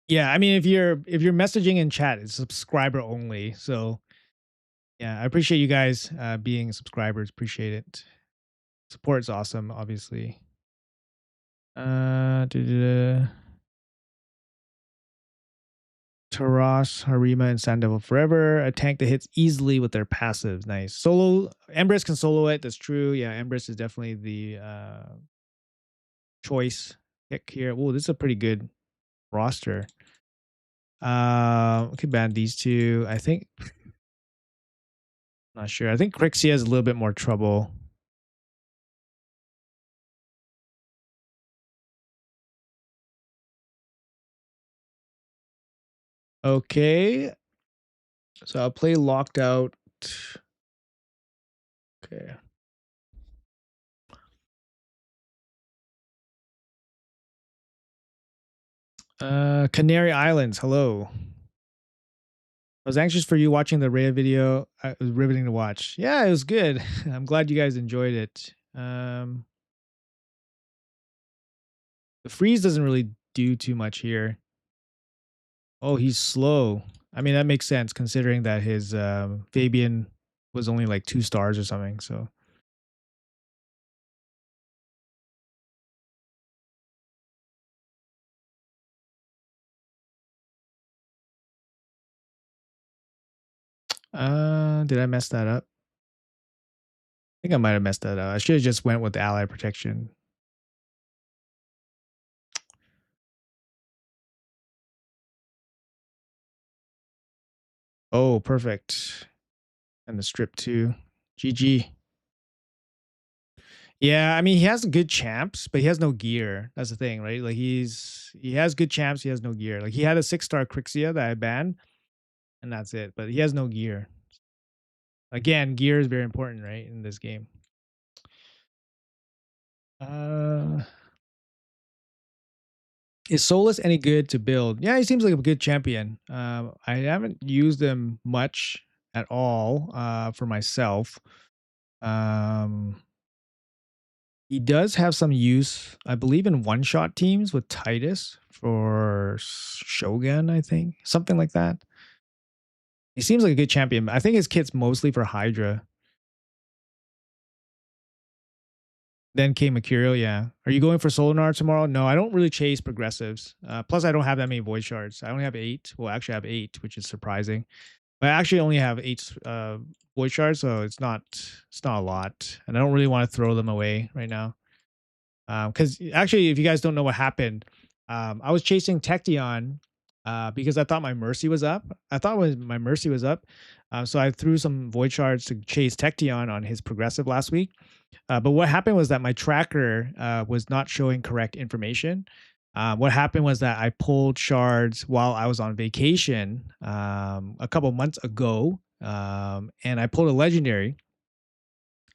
Yeah, I mean, if you're messaging in chat, it's subscriber only. So yeah, I appreciate you guys being subscribers. Appreciate it. Support is awesome, obviously. Taras, Harima, and Sand Devil Forever. A tank that hits easily with their passives. Nice. Solo Empress can solo it. That's true. Yeah, Empress is definitely the choice pick here. Oh, this is a pretty good roster. We could ban these 2. I think. Not sure. I think Crixie has a little bit more trouble. Okay. So I'll play locked out. Okay. Canary Islands. Hello. I was anxious for you watching the Rhea video. It was riveting to watch. Yeah, it was good. I'm glad you guys enjoyed it. The freeze doesn't really do too much here. Oh, he's slow. I mean, that makes sense considering that his Fabian was only like 2 stars or something. So, did I mess that up? I think I might have messed that up. I should have just went with ally protection. Oh, perfect. And the strip too. GG. Yeah, I mean he has good champs, but he has no gear. That's the thing, right? Like he has good champs, he has no gear. Like he had a 6 star Crixia that I banned, and that's it. But he has no gear. Again, gear is very important, right, in this game. Uh is Solus any good to build? Yeah, he seems like a good champion. I haven't used him much at all for myself. Um He does have some use, I believe, in one-shot teams with Titus for Shogun, I think. Something like that. He seems like a good champion. I think his kit's mostly for Hydra. Then K Mercurial, yeah. Are you going for Solinar tomorrow? No, I don't really chase progressives. Plus, I don't have that many void shards. I only have 8. Well, actually, I have 8, which is surprising. But I actually only have 8 void shards, so it's not a lot. And I don't really want to throw them away right now. Because actually, if you guys don't know what happened, I was chasing Tection because I thought my Mercy was up. I thought my Mercy was up. So I threw some Void Shards to chase Tection on his progressive last week. But what happened was that my tracker was not showing correct information. What happened was that I pulled shards while I was on vacation a couple months ago, and I pulled a legendary,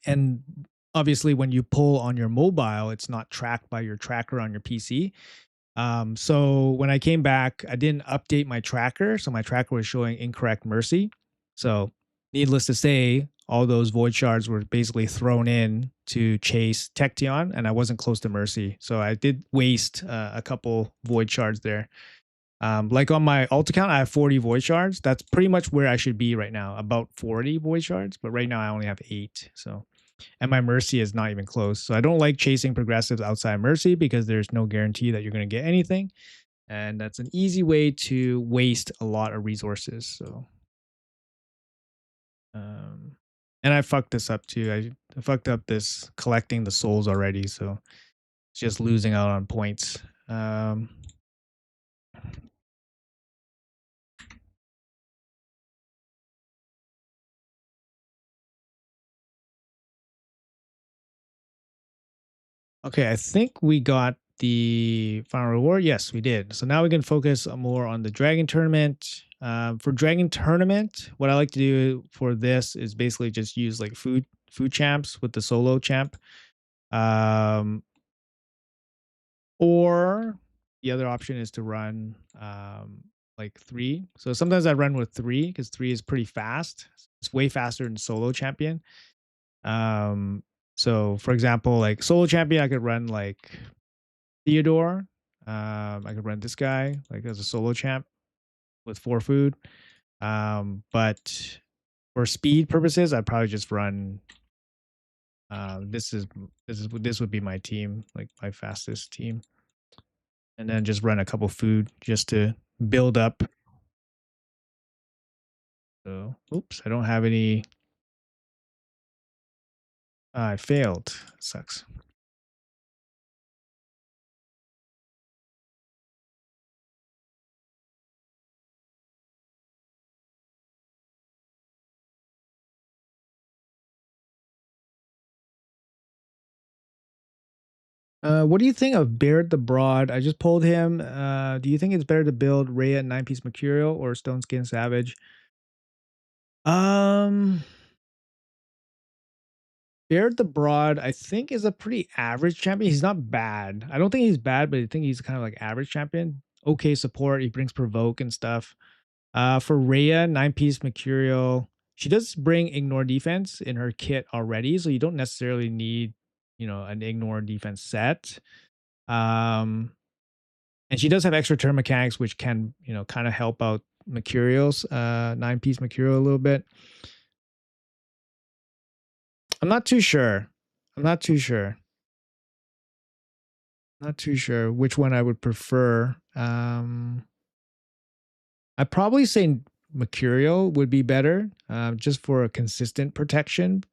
and obviously when you pull on your mobile it's not tracked by your tracker on your PC. So when I came back I didn't update my tracker, so my tracker was showing incorrect Mercy. So needless to say, all those void shards were basically thrown in to chase Tection, and I wasn't close to Mercy, so I did waste a couple void shards there. Like on my alt account I have 40 void shards. That's pretty much where I should be right now, about 40 void shards, but right now I only have 8. So, and my Mercy is not even close. So I don't like chasing progressives outside Mercy because there's no guarantee that you're going to get anything. And that's an easy way to waste a lot of resources. So, um, and I fucked this up too. I fucked up this collecting the souls already. So it's just losing out on points. Okay, I think we got the final reward. Yes, we did. So now we can focus more on the Dragon Tournament. For Dragon Tournament, what I like to do for this is basically just use like food champs with the solo champ. Um, or the other option is to run like 3. So sometimes I run with 3 because 3 is pretty fast. It's way faster than solo champion. Um, so for example, like solo champion, I could run like Theodore. I could run this guy like as a solo champ with 4 food. But for speed purposes, I'd probably just run. This would be my team, like my fastest team, and then just run a couple food just to build up. So, oops, I don't have any. I failed. Sucks. What do you think of Baird the Broad? I just pulled him. Do you think it's better to build Rhea 9-piece Mercurial or Stone Skin Savage? Um, Baird the Broad, I think, is a pretty average champion. He's not bad. I don't think he's bad, but I think he's kind of like average champion. Okay support. He brings provoke and stuff. For Rhea, 9-piece Mercurial, she does bring ignore defense in her kit already, so you don't necessarily need, an ignore defense set. Um, and she does have extra turn mechanics, which can, kind of help out Mercurial's 9-piece Mercurial a little bit. I'm not too sure. I'm not too sure. Not too sure which one I would prefer. I'd probably say Mercurial would be better, just for a consistent protection,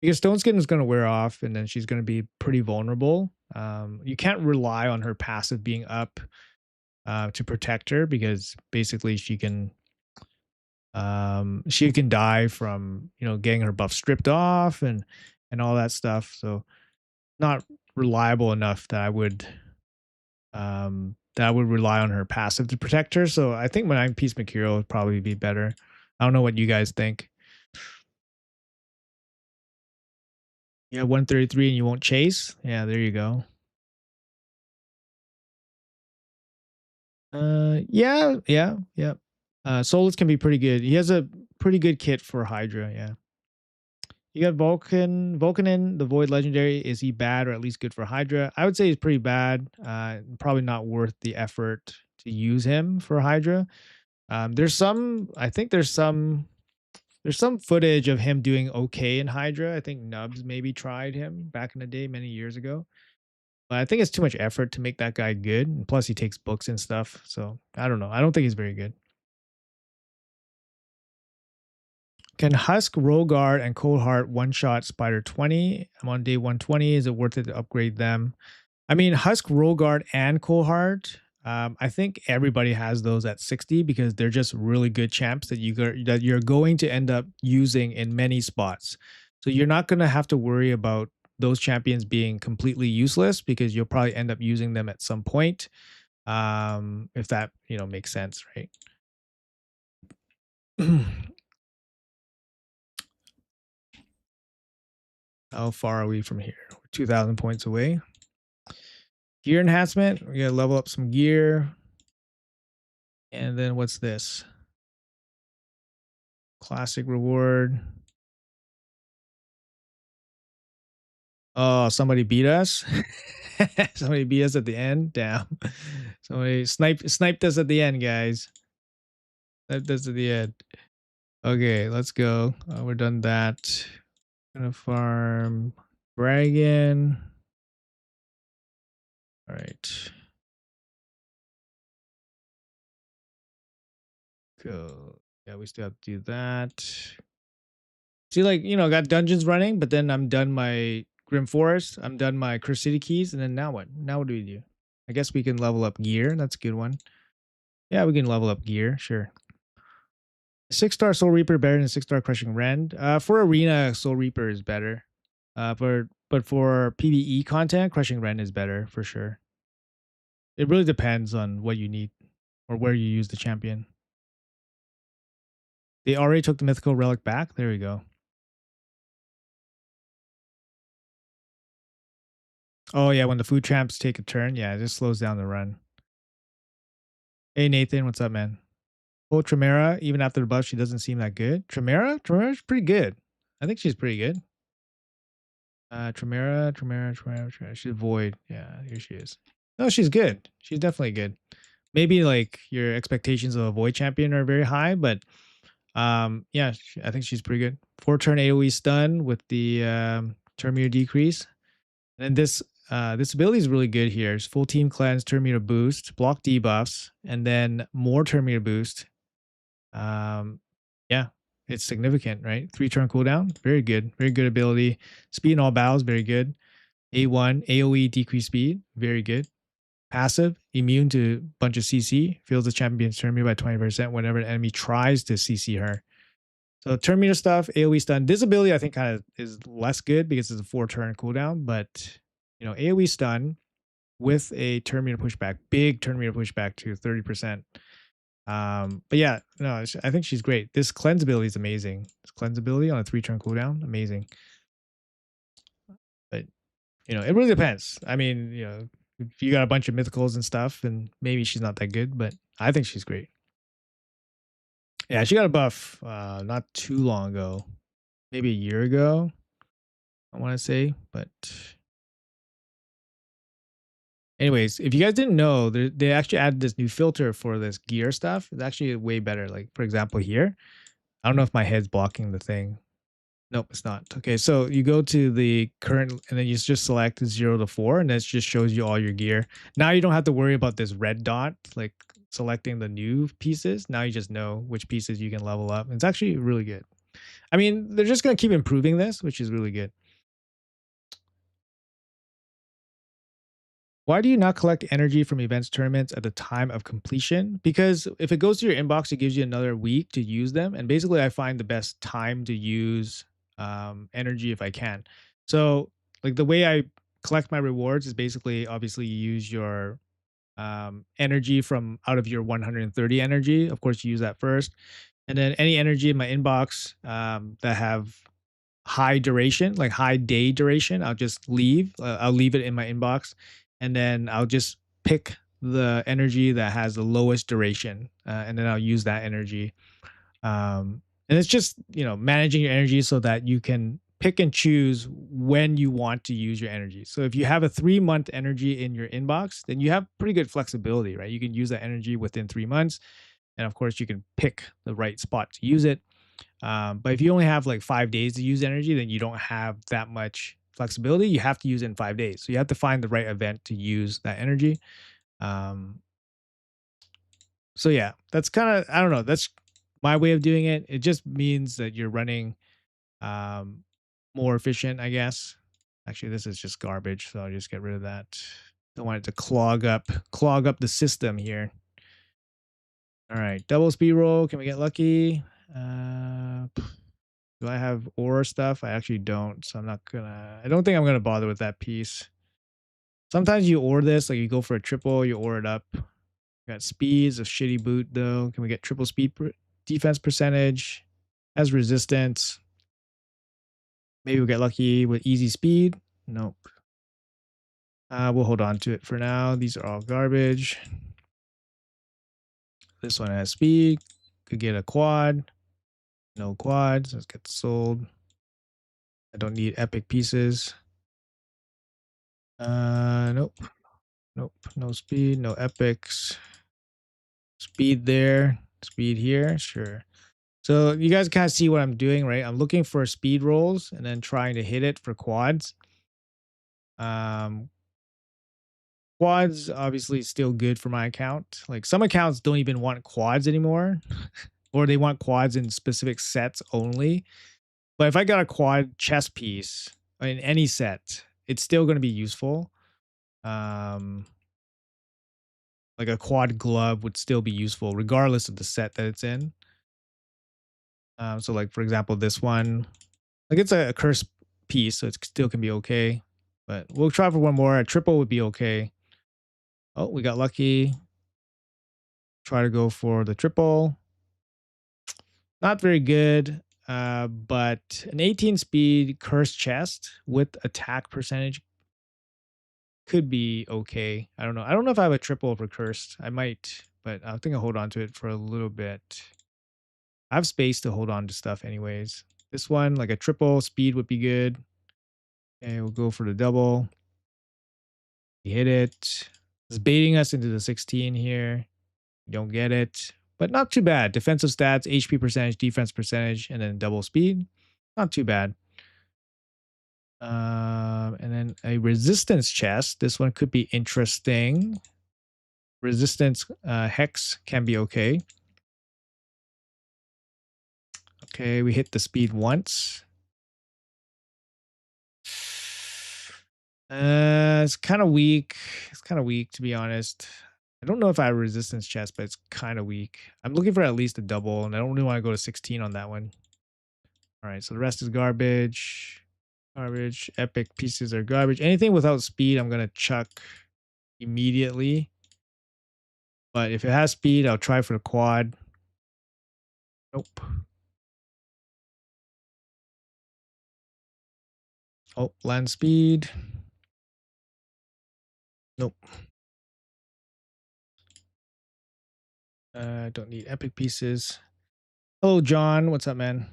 because Stone Skin is going to wear off, and then she's going to be pretty vulnerable. You can't rely on her passive being up to protect her, because basically she can die from getting her buff stripped off and all that stuff. So not reliable enough that I would rely on her passive to protect her. So I think my 9-piece Mercurial would probably be better. I don't know what you guys think. You have 133 and you won't chase? Yeah, there you go. Yeah. Solus can be pretty good. He has a pretty good kit for Hydra, yeah. You got Vulcanin, the Void Legendary. Is he bad or at least good for Hydra? I would say he's pretty bad. Probably not worth the effort to use him for Hydra. I think there's some footage of him doing okay in Hydra. I think Nubs maybe tried him back in the day, many years ago. But I think it's too much effort to make that guy good. And plus, he takes books and stuff. So I don't know. I don't think he's very good. Can Husk, Rogard, and Coldheart one shot Spider 20? I'm on day 120. Is it worth it to upgrade them? I mean, Husk, Rogard, and Coldheart. I think everybody has those at 60 because they're just really good champs that you're going to end up using in many spots. So you're not going to have to worry about those champions being completely useless because you'll probably end up using them at some point. If that makes sense, right? How far are we from here? We're 2,000 points away. Gear enhancement. We gotta level up some gear. And then what's this? Classic reward. Oh, somebody beat us. Somebody beat us at the end. Damn. Somebody sniped us at the end, guys. Sniped us at the end. Okay, let's go. We're done that. Gonna farm dragon. All right. Go. Yeah, we still have to do that. See, got dungeons running, but then I'm done my Grim Forest. I'm done my Curse City keys, and then now what? Now what do we do? I guess we can level up gear. That's a good one. Yeah, we can level up gear. Sure. 6-star Soul Reaper better than 6-star Crushing Rend. For arena, Soul Reaper is better. But for PvE content, Crushing Rend is better for sure. It really depends on what you need or where you use the champion. They already took the mythical relic back. There we go. Oh yeah, when the food champs take a turn, yeah, it just slows down the run. Hey Nathan, what's up, man? Oh, Tremera, even after the buff, she doesn't seem that good. Tremera's pretty good. I think she's pretty good. Tremera. She's void. Yeah, here she is. No, she's good. She's definitely good. Maybe like your expectations of a void champion are very high, but yeah, I think she's pretty good. 4-turn AoE stun with the turn meter decrease. And this ability is really good here. It's full team cleanse, turn meter boost, block debuffs, and then more turn meter boost. Yeah, it's significant, right? 3-turn cooldown, very good ability. Speed in all battles, very good. A1 AoE decrease speed, very good. Passive, immune to bunch of CC, fills the champion's turn meter by 20% whenever an enemy tries to CC her. So turn meter stuff, AoE stun. This ability I think kind of is less good because it's a 4-turn cooldown, but AoE stun with a turn meter pushback, big turn meter pushback to 30%. But yeah, no, I think she's great. This cleanse ability is amazing. This cleanse ability on a 3-turn cooldown, amazing. But it really depends. I mean, if you got a bunch of mythicals and stuff, and maybe she's not that good, but I think she's great. Yeah, she got a buff not too long ago, maybe a year ago, I want to say. But anyways, if you guys didn't know, they actually added this new filter for this gear stuff. It's actually way better. Like for example, here, I don't know if my head's blocking the thing. Nope, it's not. Okay, so you go to the current and then you just select 0 to 4, and that just shows you all your gear. Now you don't have to worry about this red dot, like selecting the new pieces. Now you just know which pieces you can level up. It's actually really good. I mean, they're just gonna keep improving this, which is really good. Why do you not collect energy from events tournaments at the time of completion? Because if it goes to your inbox, it gives you another week to use them. And basically, I find the best time to use energy if I can. So, like the way I collect my rewards is basically obviously you use your energy from out of your 130 energy. Of course, you use that first. And then any energy in my inbox that have high duration, like high day duration, I'll just leave. I'll leave it in my inbox, and then I'll just pick the energy that has the lowest duration, and then I'll use that energy. And it's just managing your energy so that you can pick and choose when you want to use your energy. So if you have a 3 month energy in your inbox, then you have pretty good flexibility, right? You can use that energy within 3 months, and of course you can pick the right spot to use it. But if you only have like 5 days to use energy, then you don't have that much flexibility. You have to use it in 5 days. So you have to find the right event to use that energy. Um, so yeah, that's kind of, I don't know, that's my way of doing it. It just means that you're running um, more efficient, I guess. Actually, this is just garbage, so I'll just get rid of that. Don't want it to clog up the system here. All right, double speed roll. Can we get lucky? Do I have ore stuff? I actually don't, so I don't think I'm gonna bother with that piece. Sometimes you ore this, like you go for a triple, you ore it up. Got speeds, a shitty boot though. Can we get triple speed defense percentage? Has resistance. Maybe we'll get lucky with easy speed. Nope. We'll hold on to it for now. These are all garbage. This one has speed. Could get a quad. No quads. Let's get sold. I don't need epic pieces. Nope. Nope. No speed. No epics. Speed there. Speed here. Sure. So you guys kind of see what I'm doing, right? I'm looking for speed rolls and then trying to hit it for quads. Um, Quads obviously still good for my account. Like some accounts don't even want quads anymore, or they want quads in specific sets only. But if I got a quad chess piece in any set, it's still going to be useful. Um, like a quad glove would still be useful regardless of the set that it's in. So like for example, this one, like it's a curse piece, so it still can be okay. But we'll try for one more. A triple would be okay. Oh, we got lucky. Try to go for the triple. Not very good. But an 18 speed curse chest with attack percentage could be okay. I don't know. I don't know if I have a triple for cursed. I might, but I think I'll hold on to it for a little bit. I have space to hold on to stuff anyways. This one, like a triple speed would be good. Okay, we'll go for the double. We hit it. It's baiting us into the 16 here. You don't get it, but not too bad. Defensive stats, HP percentage, defense percentage, and then double speed. Not too bad. And then a resistance chest. This one could be interesting. Resistance hex can be okay. Okay, we hit the speed once. It's kind of weak. It's kind of weak, to be honest. I don't know if I have a resistance chest, but it's kind of weak. I'm looking for at least a double, and I don't really want to go to 16 on that one. All right, so the rest is garbage. Garbage. Epic pieces are garbage. Anything without speed, I'm going to chuck immediately. But if it has speed, I'll try for the quad. Nope. Oh, land speed. Nope. Don't need epic pieces. Hello, John. What's up, man?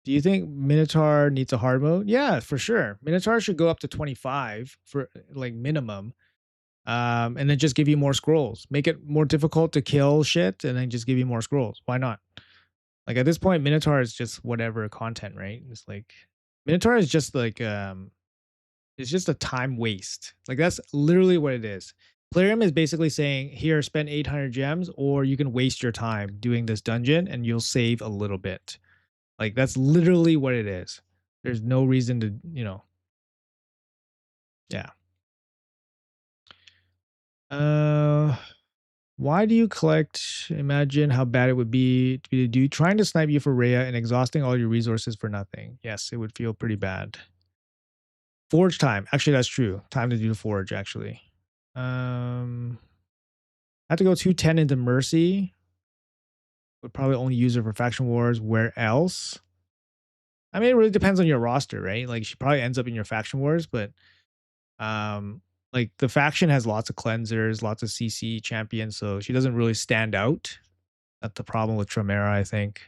Do you think Minotaur needs a hard mode? Yeah, for sure. Minotaur should go up to 25 for like minimum. And then just give you more scrolls. Make it more difficult to kill shit and then just give you more scrolls. Why not? Like at this point, Minotaur is just whatever content, right? It's like Minotaur is just like it's just a time waste. Like that's literally what it is. Plarium is basically saying, here, spend 800 gems, or you can waste your time doing this dungeon and you'll save a little bit. Like that's literally what it is. There's no reason to, yeah. Uh why do you collect? Imagine how bad it would be to be the dude trying to snipe you for Rhea and exhausting all your resources for nothing. Yes, it would feel pretty bad. Forge time. Actually, that's true. Time to do the forge, actually. I have to go 210 into Mercy. Would probably only use her for faction wars. Where else? I mean, it really depends on your roster, right? Like she probably ends up in your faction wars, but um like the faction has lots of cleansers, lots of CC champions, so she doesn't really stand out. That's the problem with Tromera, I think.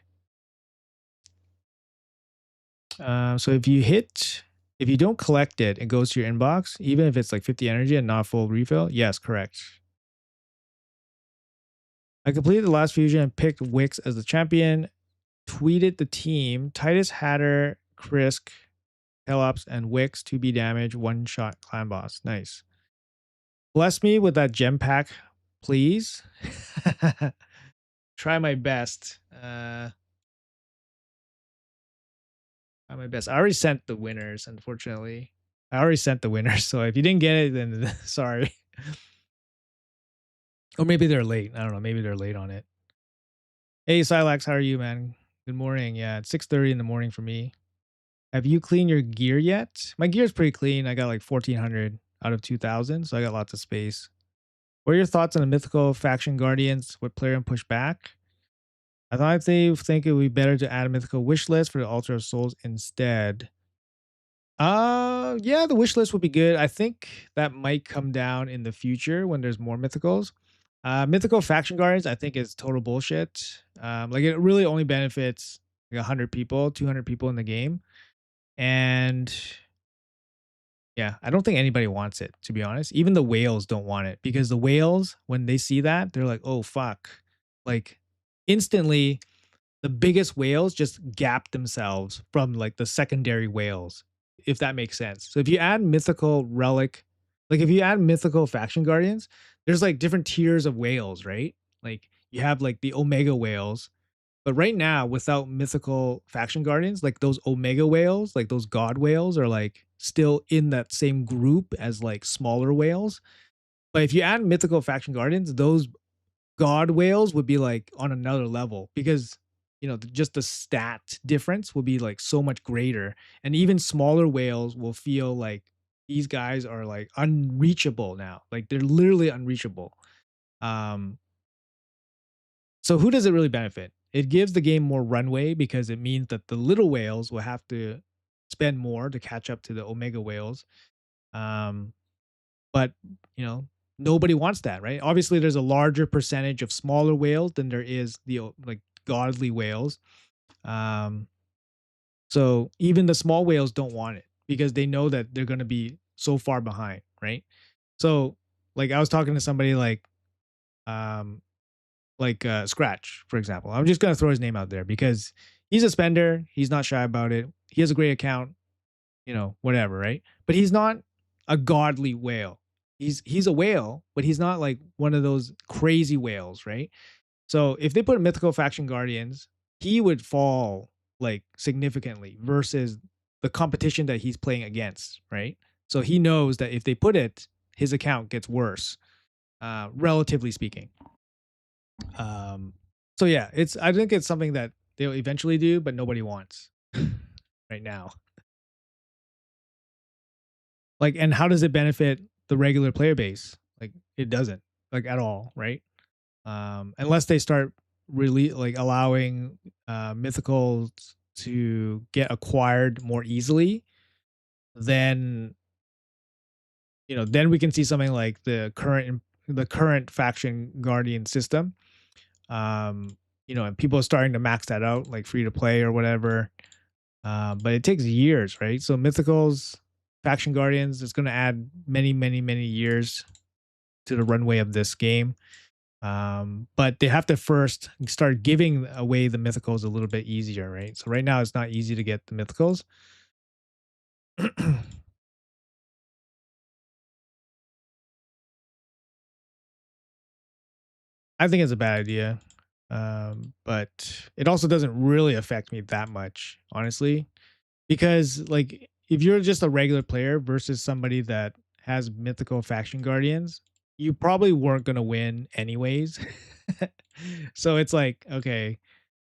So if you don't collect it, it goes to your inbox, even if it's like 50 energy and not full refill. Yes, correct. I completed the last fusion and picked Wix as the champion. Tweeted the team: Titus, Hatter, Krisk, Pelops, and Wix to be damage, one shot clan boss. Nice. Bless me with that gem pack, please. Try my best. Try my best. I already sent the winners, unfortunately. I already sent the winners, so if you didn't get it, then sorry. Or maybe they're late. I don't know. Maybe they're late on it. Hey, Silax, how are you, man? Good morning. Yeah, it's 6:30 in the morning for me. Have you cleaned your gear yet? My gear's pretty clean. I got like 1,400 out of 2,000, so I got lots of space. What are your thoughts on the mythical faction guardians? What player and push back? I thought they think it would be better to add a mythical wish list for the altar of souls instead. Yeah, the wish list would be good. I think that might come down in the future when there's more mythicals. Mythical faction guards, I think, is total bullshit. Like it really only benefits like 100 people, 200 people in the game, and yeah, I don't think anybody wants it, to be honest. Even the whales don't want it because the whales, when they see that, they're like, "Oh fuck!" Like instantly, the biggest whales just gap themselves from like the secondary whales, if that makes sense. So if you add mythical relic, like if you add mythical faction guardians, there's like different tiers of whales, right? Like you have like the omega whales, but right now without mythical faction guardians, like those omega whales, like those god whales are like still in that same group as like smaller whales. But if you add mythical faction guardians, those god whales would be like on another level because just the stat difference will be like so much greater, and even smaller whales will feel like these guys are like unreachable now, like they're literally unreachable. um so who does it really benefit? It gives the game more runway because it means that the little whales will have to spend more to catch up to the omega whales. um but you know nobody wants that, right? Obviously there's a larger percentage of smaller whales than there is the like godly whales. um so even the small whales don't want it because they know that they're going to be so far behind, right? So like I was talking to somebody um Scratch, for example. I'm just going to throw his name out there because he's a spender, he's not shy about it, he has a great account, whatever, right? But he's not a godly whale. He's a whale, but he's not like one of those crazy whales, right? So if they put mythical faction guardians, he would fall like significantly versus the competition that he's playing against, right? So he knows that if they put it, his account gets worse, relatively speaking. Um, so yeah, I think it's something that they'll eventually do, but nobody wants right now. Like, and how does it benefit the regular player base? Like, it doesn't, like at all, right? Unless they start really like allowing mythicals to get acquired more easily, then then we can see something like the current faction guardian system. Um, and people are starting to max that out, like free to play or whatever. But it takes years, right? So mythicals, faction guardians, it's going to add many, many, many years to the runway of this game. But they have to first start giving away the mythicals a little bit easier, right? So right now it's not easy to get the mythicals. I think it's a bad idea. But it also doesn't really affect me that much, honestly, because like if you're just a regular player versus somebody that has mythical faction guardians, you probably weren't going to win anyways. So it's like, okay,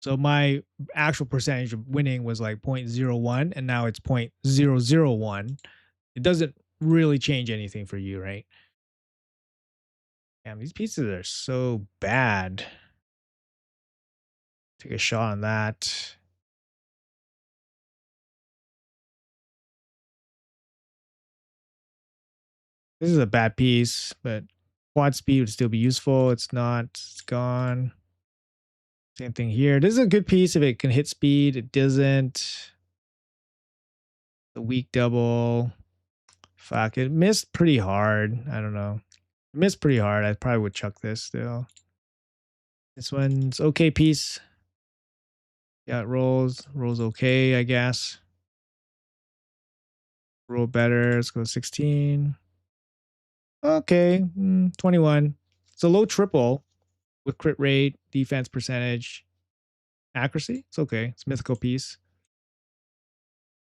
so my actual percentage of winning was like 0.01 and now it's 0.001. It doesn't really change anything for you, right? Damn, these pieces are so bad. Take a shot on that. This is a bad piece, but quad speed would still be useful. It's not. It's gone. Same thing here. This is a good piece if it can hit speed. It doesn't. The weak double. Fuck, it missed pretty hard. I don't know. It missed pretty hard. I probably would chuck this still. This one's okay piece. Yeah, it rolls. Rolls okay, I guess. Roll better. Let's go 16. Okay, 21. It's a low triple with crit rate, defense percentage, accuracy. It's okay. It's mythical piece.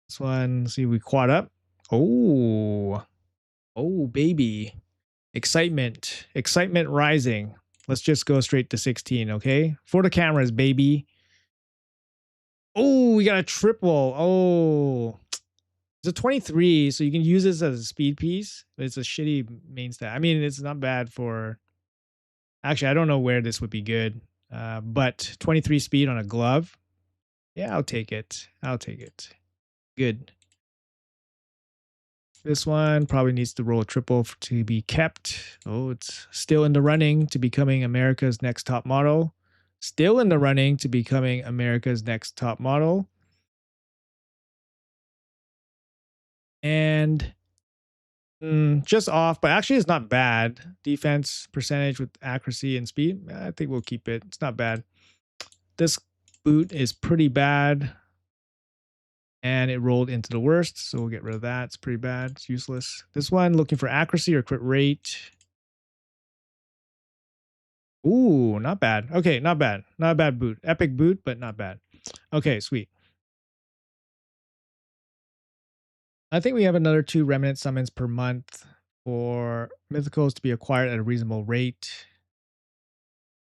This one, see, we quad up. Oh, oh, baby. Excitement. Excitement rising. Let's just go straight to 16, okay? For the cameras, baby. Oh, we got a triple. Oh, it's a 23, so you can use this as a speed piece. But it's a shitty main stat. I mean, it's not bad for. Actually, I don't know where this would be good. But 23 speed on a glove. Yeah, I'll take it. I'll take it. Good. This one probably needs to roll a triple to be kept. Oh, it's still in the running to becoming America's next top model. Still in the running to becoming America's next top model. And just off, but actually it's not bad. Defense percentage with accuracy and speed. I think we'll keep it. It's not bad. This boot is pretty bad. And it rolled into the worst, so we'll get rid of that. It's pretty bad. It's useless. This one, looking for accuracy or crit rate. Ooh, not bad. Okay, not bad. Not a bad boot. Epic boot, but not bad. Okay, sweet. I think we have another 2 remnant summons per month for mythicals to be acquired at a reasonable rate.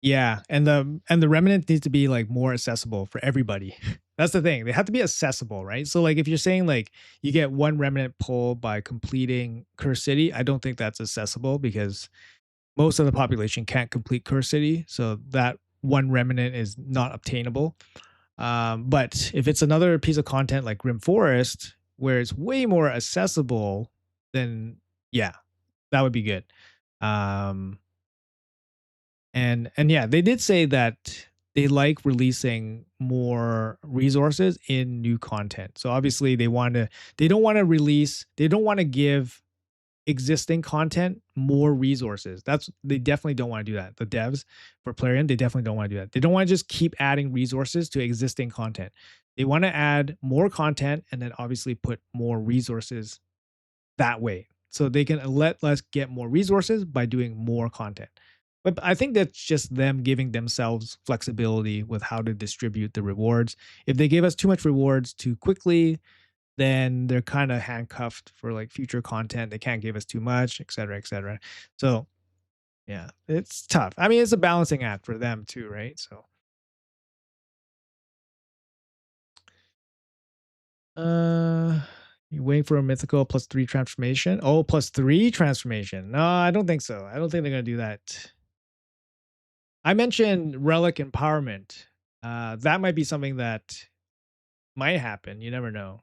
Yeah, and the remnant needs to be like more accessible for everybody. That's the thing. They have to be accessible, right? So like if you're saying like you get 1 remnant pull by completing Curse City, I don't think that's accessible because most of the population can't complete Curse City, so that 1 remnant is not obtainable. But if it's another piece of content like Grim Forest, where it's way more accessible, then yeah, that would be good. Um, and yeah, they did say that they like releasing more resources in new content. So obviously they don't want to release, they don't want to give existing content more resources. They definitely don't want to do that. The devs for Plarium, they definitely don't want to do that. They don't want to just keep adding resources to existing content. They want to add more content and then obviously put more resources that way. So they can let us get more resources by doing more content. But I think that's just them giving themselves flexibility with how to distribute the rewards. If they give us too much rewards too quickly, then they're kind of handcuffed for like future content. They can't give us too much, et cetera, et cetera. So yeah, it's tough. I mean, it's a balancing act for them too, right? So you waiting for a mythical +3 transformation? Oh, +3 transformation. No, I don't think so. I don't think they're gonna do that. I mentioned relic empowerment. That might be something that might happen. You never know.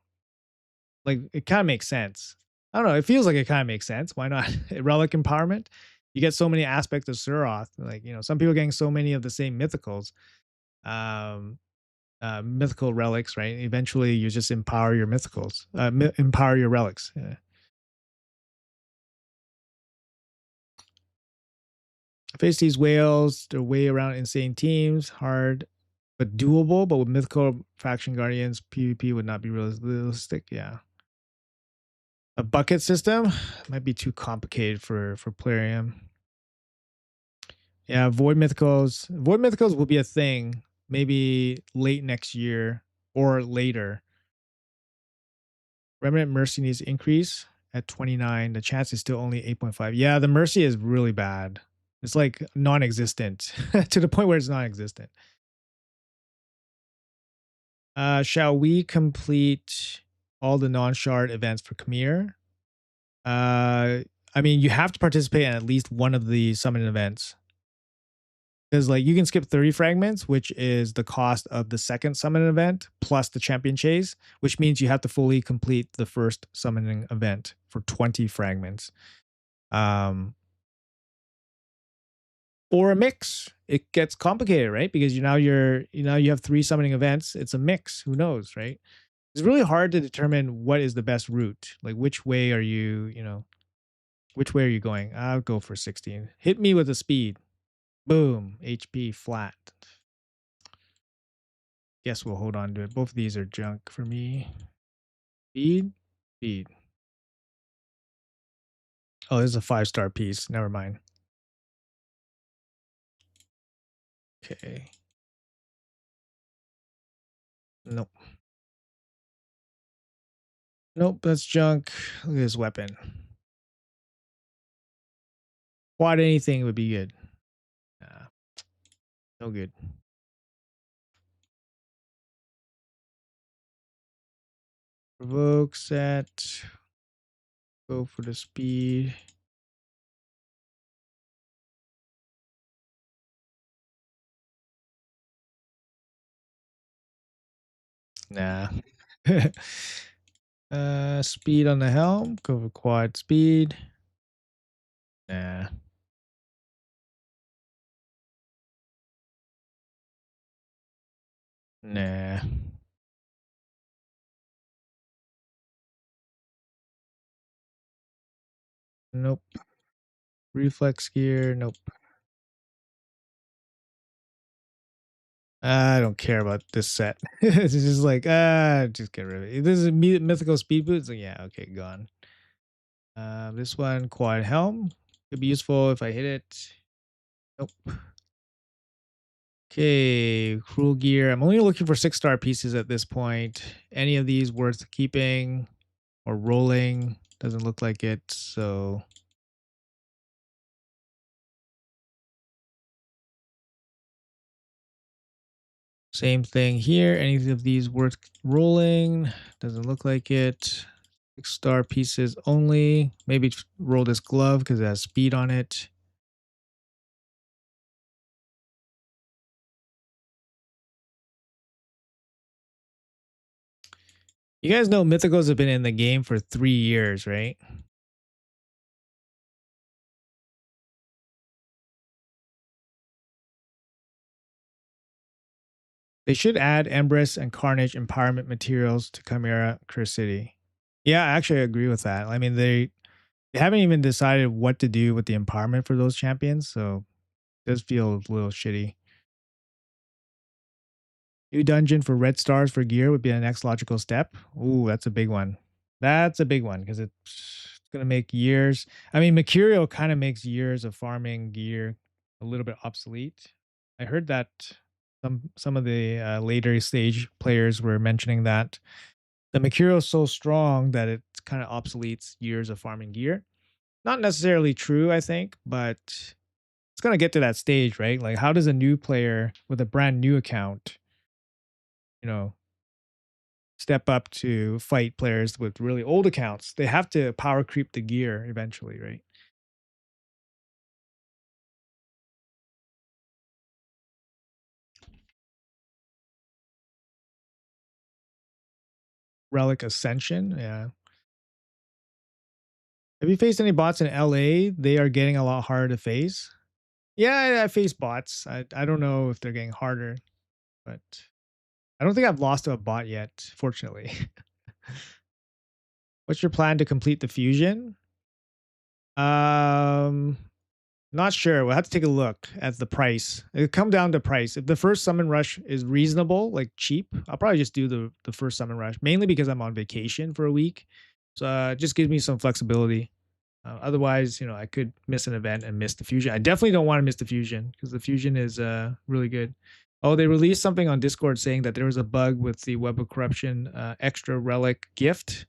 Like it kind of makes sense. I don't know. It feels like it kind of makes sense. Why not? Relic empowerment. you get so many aspects of Suroth. Like, some people getting so many of the same mythicals, um, mythical relics, right? Eventually, you just empower your mythicals, empower your relics. Face these whales, they're way around insane teams, hard but doable. But with mythical faction guardians, PvP would not be realistic. Yeah, a bucket system might be too complicated for Plarium. Yeah, void mythicals. Void mythicals will be a thing maybe late next year or later. Remnant Mercy needs to increase at 29. The chance is still only 8.5. Yeah, the Mercy is really bad. It's like non-existent to the point where it's non-existent. Shall we complete all the non-shard events for Khmer? I mean, you have to participate in at least one of the summon events. Because like you can skip 30 fragments, which is the cost of the second summon event plus the champion chase, which means you have to fully complete the first summoning event for 20 fragments. Um, or a mix. It gets complicated, right? Because you have three summoning events. It's a mix. Who knows, right? It's really hard to determine what is the best route. Like which way are which way are you going? I'll go for 16. Hit me with a speed. Boom. HP flat. Guess we'll hold on to it. Both of these are junk for me. Speed. Speed. Oh, this is a 5-star piece. Never mind. Okay. Nope. Nope, that's junk. Look at this weapon. Quad anything would be good. Nah, no good. Provoke set. Go for the speed. Nah. Speed on the helm. Go for quad speed. Nah. Nah. Nope. Reflex gear. Nope. I don't care about this set. It's just like, just get rid of it. This is mythical speed boots. Like, yeah, okay, gone. This one, quad helm. Could be useful if I hit it. Nope. Okay, cruel gear. I'm only looking for 6-star pieces at this point. Any of these worth keeping or rolling? Doesn't look like it. So same thing here. Any of these worth rolling? Doesn't look like it. 6-star pieces only. Maybe roll this glove because it has speed on it. You guys know Mythicals have been in the game for 3 years, right? They should add Empress and Carnage empowerment materials to Chimera Curse City. Yeah, I actually agree with that. I mean, they haven't even decided what to do with the empowerment for those champions, so it does feel a little shitty. New dungeon for red stars for gear would be the next logical step. Ooh, that's a big one. That's a big one because it's going to make years. I mean, Mercurial kind of makes years of farming gear a little bit obsolete. I heard that some of the later stage players were mentioning that the Mercurial is so strong that it kind of obsoletes years of farming gear. Not necessarily true, I think, but it's going to get to that stage, right? Like, how does a new player with a brand new account, you know, step up to fight players with really old accounts? They have to power creep the gear eventually, right? Relic Ascension, yeah. Have you faced any bots in LA? They are getting a lot harder to face. Yeah, I face bots. I don't know if they're getting harder, but I don't think I've lost to a bot yet, fortunately. What's your plan to complete the fusion? Um, Not sure. We'll have to take a look at the price. It'll come down to price. If the first summon rush is reasonable, like cheap, I'll probably just do the first summon rush, mainly because I'm on vacation for a week. So it just gives me some flexibility. Otherwise, I could miss an event and miss the fusion. I definitely don't want to miss the fusion because the fusion is really good. Oh, they released something on Discord saying that there was a bug with the Web of Corruption extra relic gift.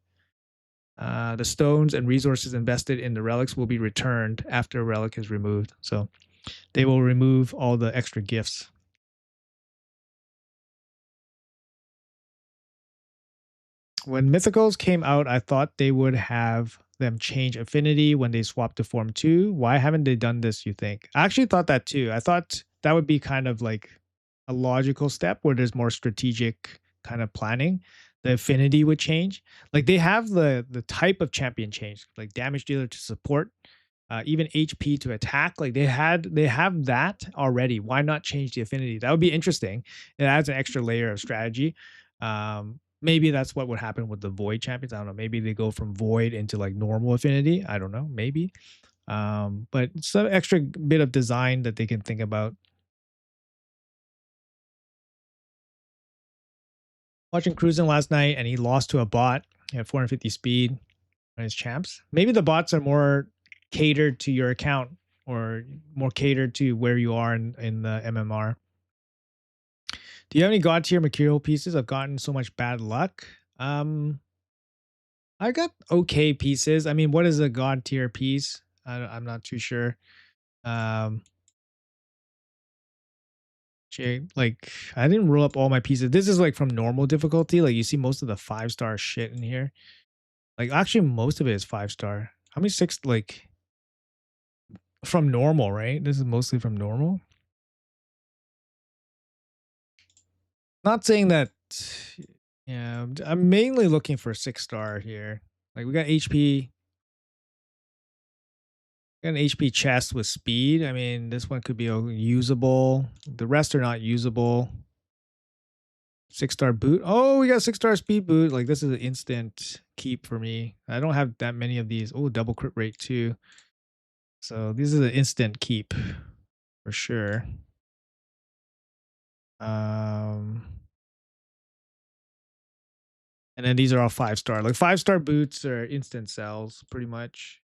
The stones and resources invested in the relics will be returned after a relic is removed. So they will remove all the extra gifts. When mythicals came out, I thought they would have them change affinity when they swap to form 2. Why haven't they done this, you think? I actually thought that too. I thought that would be kind of like a logical step where there's more strategic kind of planning. The affinity would change. Like they have the type of champion change, like damage dealer to support, even HP to attack. Like they have that already. Why not change the affinity? That would be interesting. It adds an extra layer of strategy. Maybe that's what would happen with the void champions. I don't know. Maybe they go from void into like normal affinity. I don't know. Maybe. But some extra bit of design that they can think about. Watching Cruising last night and he lost to a bot at 450 speed on his champs. Maybe the bots are more catered to your account or more catered to where you are in the MMR. Do you have any god tier material pieces? I've gotten so much bad luck. I got okay pieces. I mean, what is a god tier piece? I'm not too sure. Um, like I didn't roll up all my pieces. This is like from normal difficulty. Like you see most of the 5-star shit in here. Like actually most of it is 5-star. How many six like from normal, right? This is mostly from normal. Not saying that yeah, I'm mainly looking for 6-star here. Like we got HP. Got an HP chest with speed. I mean, this one could be usable. The rest are not usable. 6-star boot. Oh, we got 6-star speed boot. Like this is an instant keep for me. I don't have that many of these. Oh, double crit rate too. So this is an instant keep for sure. Um, and then these are all 5-star. Like 5-star boots are instant sells pretty much,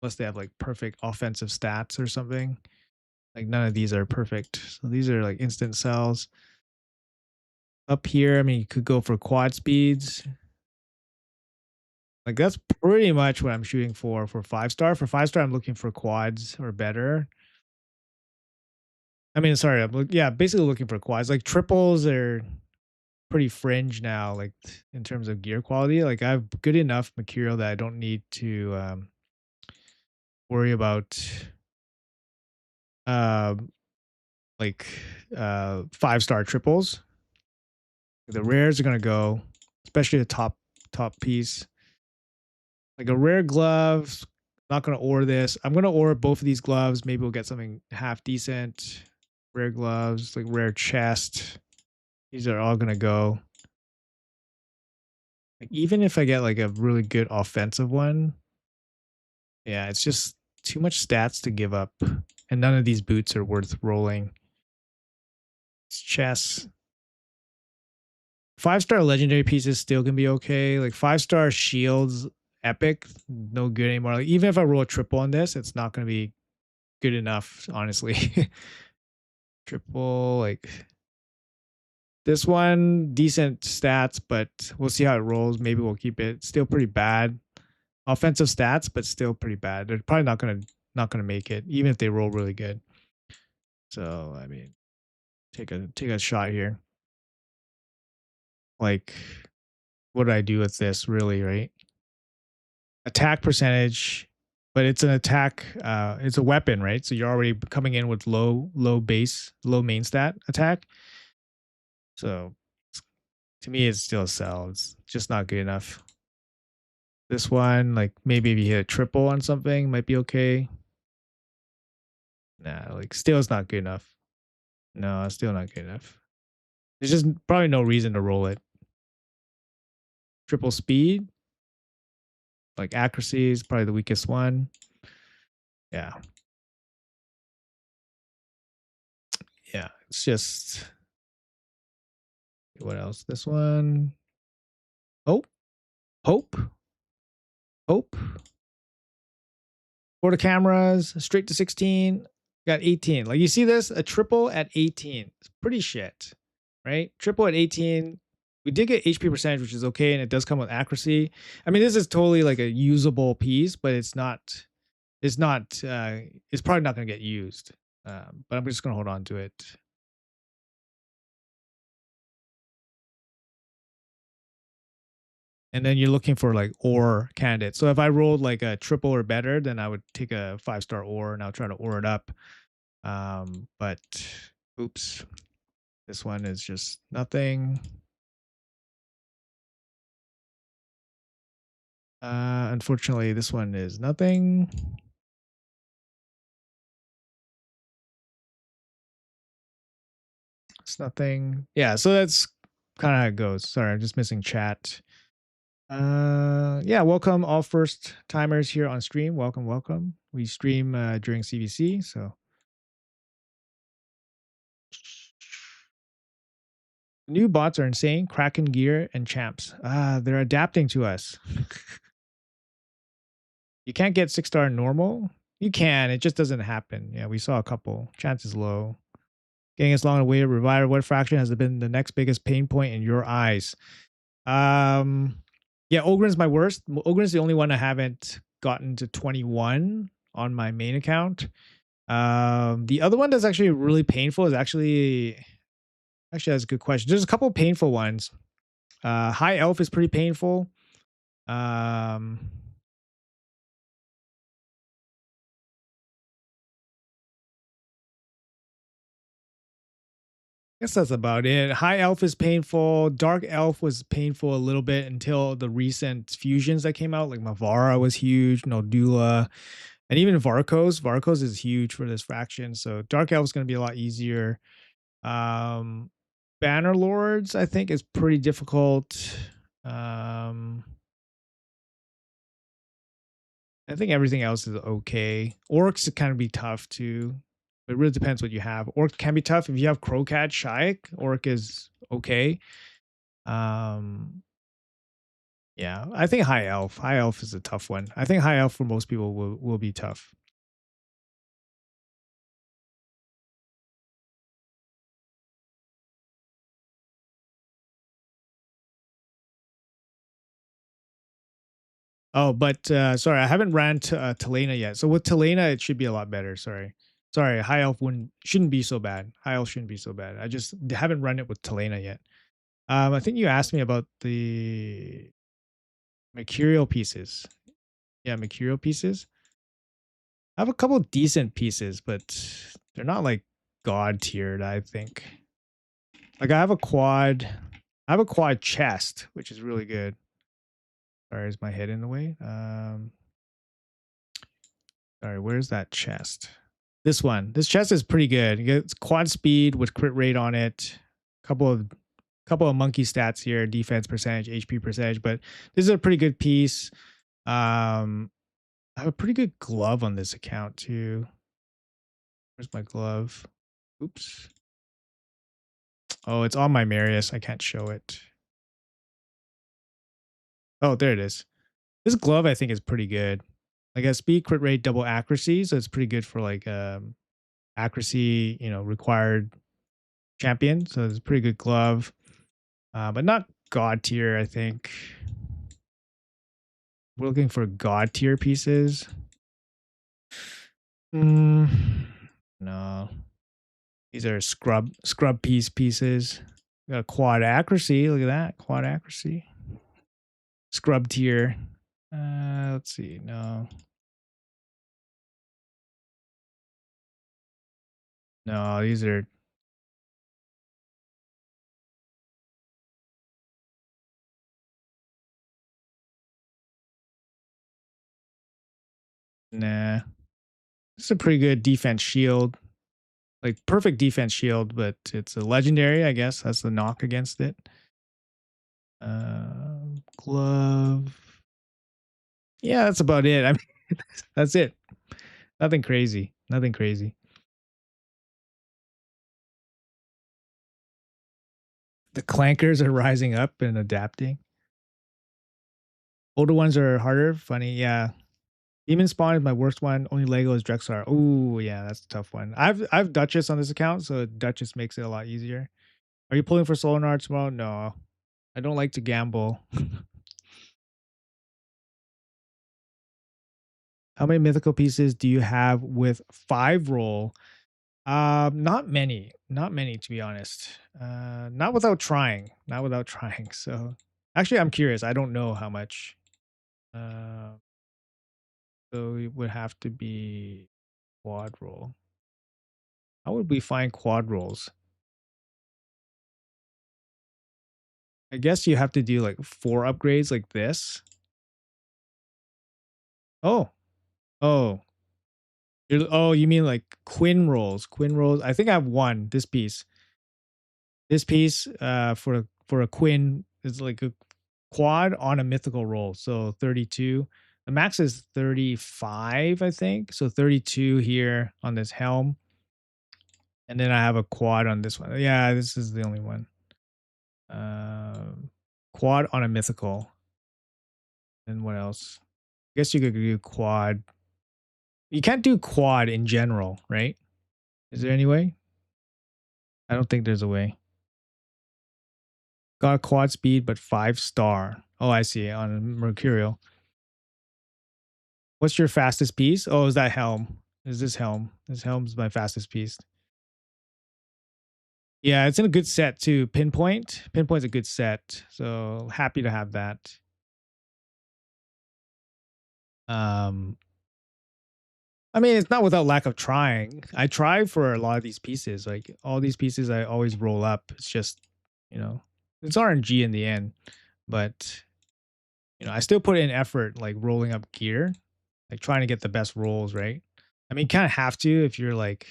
unless they have like perfect offensive stats or something. Like none of these are perfect. So these are like instant sells. Up here, I mean, you could go for quad speeds. Like that's pretty much what I'm shooting for 5-star. For 5-star, I'm looking for quads or better. I mean, sorry, yeah, basically looking for quads. Like triples are pretty fringe now, like in terms of gear quality. Like I have good enough material that I don't need to worry about um like 5-star triples. The rares are gonna go, especially the top piece. Like a rare glove. Not gonna order this. I'm gonna order both of these gloves. Maybe we'll get something half decent. Rare gloves, like rare chest. These are all gonna go. Like even if I get like a really good offensive one, yeah, it's just too much stats to give up. And none of these boots are worth rolling. It's chest. 5-star legendary pieces still can be okay. Like 5-star shields, epic, no good anymore. Like even if I roll a triple on this, it's not gonna be good enough, honestly. Triple, like this one, decent stats, but we'll see how it rolls. Maybe we'll keep it. Still pretty bad. Offensive stats, but still pretty bad. They're probably not gonna make it, even if they roll really good. So I mean, take a shot here. Like, what do I do with this really, right? Attack percentage, but it's an attack, it's a weapon, right? So you're already coming in with low base, low main stat attack. So to me, it's still a sell. It's just not good enough. This one, like maybe if you hit a triple on something, might be okay. Nah, like still it's not good enough. No, it's still not good enough. There's just probably no reason to roll it. Triple speed, like accuracy is probably the weakest one. Yeah. Yeah. It's just what else? This one. Hope. Hope. Hope. Quarter cameras, straight to 16. Got 18. Like you see this? A triple at 18. It's pretty shit. Right? Triple at 18. We did get HP percentage, which is okay, and it does come with accuracy. I mean, this is totally like a usable piece, but it's not it's probably not gonna get used. But I'm just gonna hold on to it. And then you're looking for like ore candidates. So if I rolled like a triple or better, then I would take a 5-star ore and I'll try to ore it up. But oops, this one is just nothing. Unfortunately, this one is nothing. It's nothing. Yeah, so that's kind of how it goes. Sorry, I'm just missing chat. Yeah, welcome all first timers here on stream. Welcome, welcome. We stream during CVC, so new bots are insane. Kraken gear and champs. They're adapting to us. You can't get 6-star normal. You can, it just doesn't happen. Yeah, we saw a couple. Chance is low. Getting as long away to revive. What fraction has been the next biggest pain point in your eyes? Yeah, Ogren's my worst. Ogren's the only one I haven't gotten to 21 on my main account. The other one that's actually really painful is actually that's a good question. There's a couple of painful ones. High Elf is pretty painful. I guess that's about it. High Elf is painful. Dark Elf was painful a little bit until the recent fusions that came out. Like Mavara was huge, Nodula, and even Varkos. Varkos is huge for this faction. So Dark Elf is going to be a lot easier. Um, Banner Lords, I think, is pretty difficult. I think everything else is okay. Orcs can be tough too. It really depends what you have. Orc can be tough if you have Crowcat, Shaik. Orc is okay. Um, yeah, I think High Elf. High Elf is a tough one. I think High Elf for most people will be tough. Oh, but sorry, I haven't ran to Talena yet. So with Talena, it should be a lot better. Sorry, High Elf shouldn't be so bad. High Elf shouldn't be so bad. I just haven't run it with Talena yet. I think you asked me about the mercurial pieces. Yeah, mercurial pieces. I have a couple decent pieces, but they're not like god tiered, I think. Like I have a quad. I have a quad chest, which is really good. Sorry, is my head in the way? Sorry, where's that chest? This one. This chest is pretty good. You get quad speed with crit rate on it. Couple of monkey stats here, defense percentage, HP percentage, but this is a pretty good piece. I have a pretty good glove on this account too. Where's my glove? Oops. Oh, it's on my Marius. I can't show it. Oh, there it is. This glove I think is pretty good. Like a speed, crit rate, double accuracy, so it's pretty good for like accuracy, required champion. So it's a pretty good glove. But not god tier, I think. We're looking for god tier pieces. No. These are scrub pieces. Got a quad accuracy. Look at that. Quad accuracy. Scrub tier. Let's see. No. No, these are Nah. It's a pretty good defense shield. Like perfect defense shield, but it's a legendary, I guess. That's the knock against it. Glove. Yeah, that's about it. I mean, that's it. Nothing crazy. Nothing crazy. The clankers are rising up and adapting. Older ones are harder. Funny, yeah. Demon Spawn is my worst one. Only Lego is Drexar. Oh yeah, that's a tough one. I've Duchess on this account, so Duchess makes it a lot easier. Are you pulling for Solinar tomorrow? No, I don't like to gamble. How many mythical pieces do you have with 5 roll? Not many. Not many, to be honest. Not without trying. Not without trying. So actually, I'm curious. I don't know how much. Uh, so it would have to be quad roll. How would we find quad rolls? I guess you have to do like 4 upgrades like this. Oh, oh, oh, you mean like Quinn rolls? Quinn rolls. I think I have one. This piece. This piece, for a Quinn is like a quad on a mythical roll. So 32. The max is 35, I think. So 32 here on this helm. And then I have a quad on this one. Yeah, this is the only one. Quad on a mythical. And what else? I guess you could do quad. You can't do quad in general, right? Is there any way? I don't think there's a way. Got quad speed, but 5-star. Oh, I see. On Mercurial. What's your fastest piece? Oh, is that helm? Is this helm? This helm's my fastest piece. Yeah, it's in a good set too. Pinpoint. Pinpoint's a good set. So happy to have that. Um I mean, it's not without lack of trying. I try for a lot of these pieces. Like all these pieces I always roll up. It's just, you know, it's RNG in the end. But I still put in effort like rolling up gear, like trying to get the best rolls, right? I mean, kind of have to if you're like,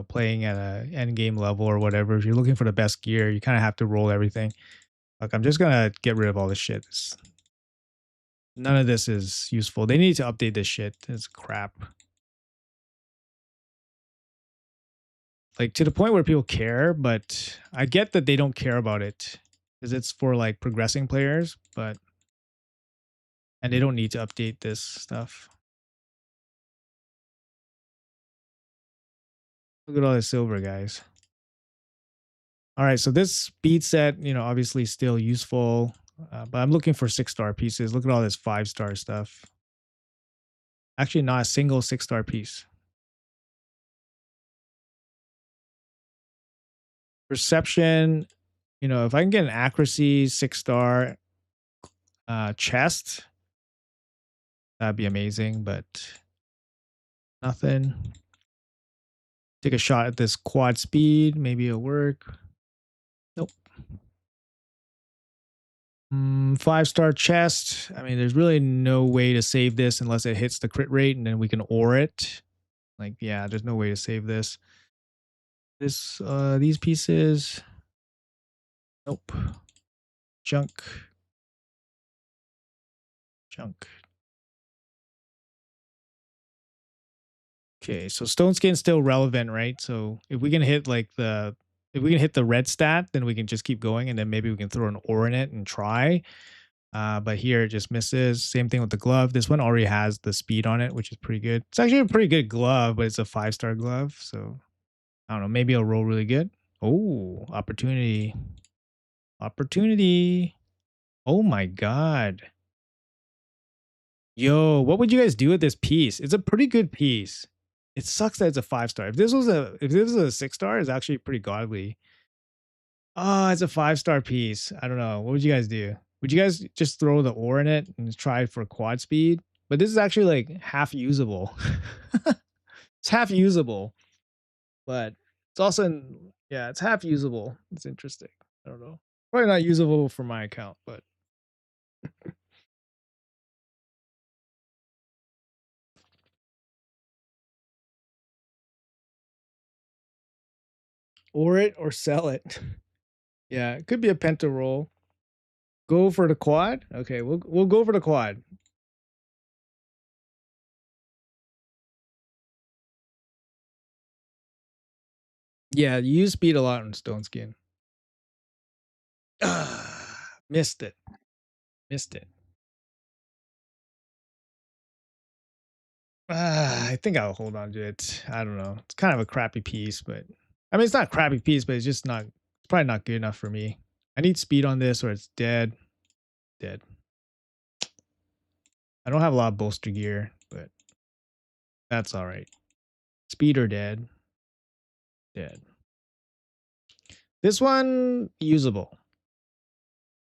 playing at a end game level or whatever. If you're looking for the best gear, you kind of have to roll everything. Like I'm just gonna get rid of all this shit. None of this is useful. They need to update this shit. It's crap. Like to the point where people care, but I get that they don't care about it because it's for like progressing players, and they don't need to update this stuff. Look at all the silver, guys. All right, so this speed set, obviously still useful, but I'm looking for 6-star pieces. Look at all this 5-star stuff. Actually, not a single 6-star piece. Perception, if I can get an accuracy 6-star chest, that'd be amazing, but nothing. Take a shot at this quad speed. Maybe it'll work. Nope. 5-star chest. I mean, there's really no way to save this unless it hits the crit rate and then we can ore it. Like, yeah, there's no way to save this. These pieces. Nope. Junk. Junk. Okay, so stone skin's still relevant, right? So if we can hit the red stat, then we can just keep going, and then maybe we can throw an ore in it and try. But here it just misses. Same thing with the glove. This one already has the speed on it, which is pretty good. It's actually a pretty good glove, but it's a 5-star glove. So I don't know. Maybe it'll roll really good. Oh, opportunity. Opportunity. Oh my God. Yo, what would you guys do with this piece? It's a pretty good piece. It sucks that it's a 5-star. If this was a 6-star, it's actually pretty godly. Oh, it's a 5-star piece. I don't know. What would you guys do? Would you guys just throw the ore in it and try for quad speed? But this is actually like half usable. It's half usable, but it's also yeah, it's half usable. It's interesting. I don't know. Probably not usable for my account, but Or it or sell it. Yeah, it could be a penta roll. Go for the quad. Okay, we'll go for the quad. Yeah, you use speed a lot on Stone Skin. Missed it. Missed it. I think I'll hold on to it. I don't know. It's kind of a crappy piece, but I mean, it's not a crappy piece, but it's just not. It's probably not good enough for me. I need speed on this, or it's dead. Dead. I don't have a lot of bolster gear, but that's all right. Speed or dead. Dead. This one usable.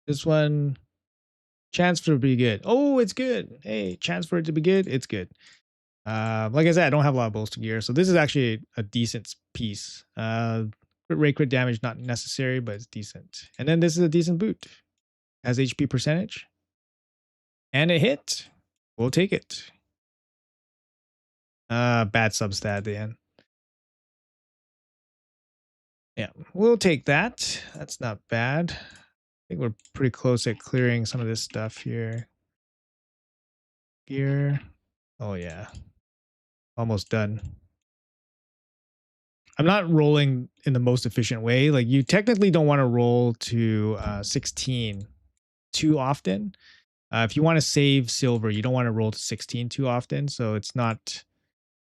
This one chance for it to be good. Oh, it's good. Hey, chance for it to be good. It's good. Like I said, I don't have a lot of bolster gear, so this is actually a decent piece. Crit rate, crit damage not necessary, but it's decent. And then this is a decent boot. Has HP percentage. And a hit. We'll take it. Bad substat at the end. Yeah, we'll take that. That's not bad. I think we're pretty close at clearing some of this stuff here. Gear. Oh yeah. Almost done. I'm not rolling in the most efficient way. Like you technically don't want to roll to 16 too often. If you want to save silver, you don't want to roll to 16 too often. So it's not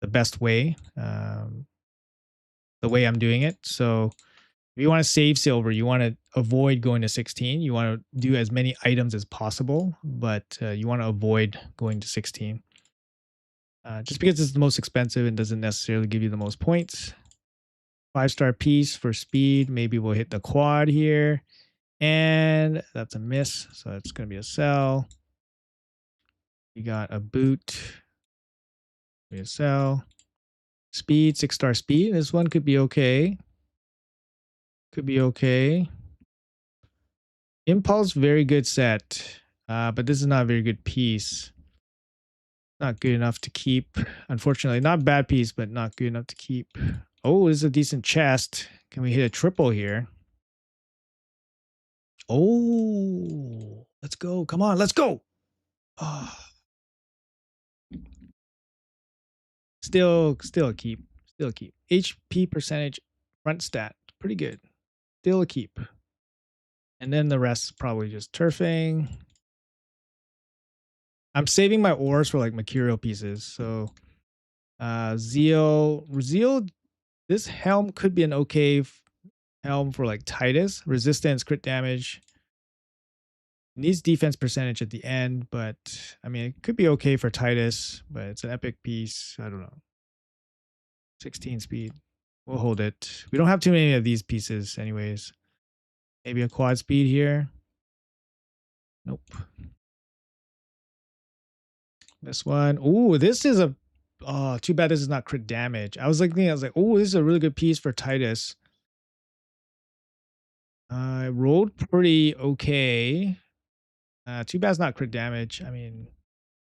the best way, the way I'm doing it. So if you want to save silver, you want to avoid going to 16. You want to do as many items as possible, but you want to avoid going to 16. Just because it's the most expensive and doesn't necessarily give you the most points. 5-star piece for speed. Maybe we'll hit the quad here. And that's a miss. So it's going to be a sell. We got a boot. We a sell. Speed, 6-star speed. This one could be okay. Could be okay. Impulse, very good set. But this is not a very good piece. Not good enough to keep. Unfortunately, not a bad piece, but not good enough to keep. Oh, this is a decent chest. Can we hit a triple here? Oh, let's go. Come on, let's go. Oh. Still a keep. Still a keep. HP percentage front stat. Pretty good. Still a keep. And then the rest probably just turfing. I'm saving my ores for like material pieces. So Zeal, this helm could be an okay helm for like Titus. Resistance, crit damage. Needs defense percentage at the end, but I mean, it could be okay for Titus, but it's an epic piece. I don't know. 16 speed. We'll hold it. We don't have too many of these pieces anyways. Maybe a quad speed here. Nope. This one. Ooh, this is a... Oh, too bad this is not crit damage. I was like, oh, this is a really good piece for Titus. I rolled pretty okay. Too bad it's not crit damage. I mean,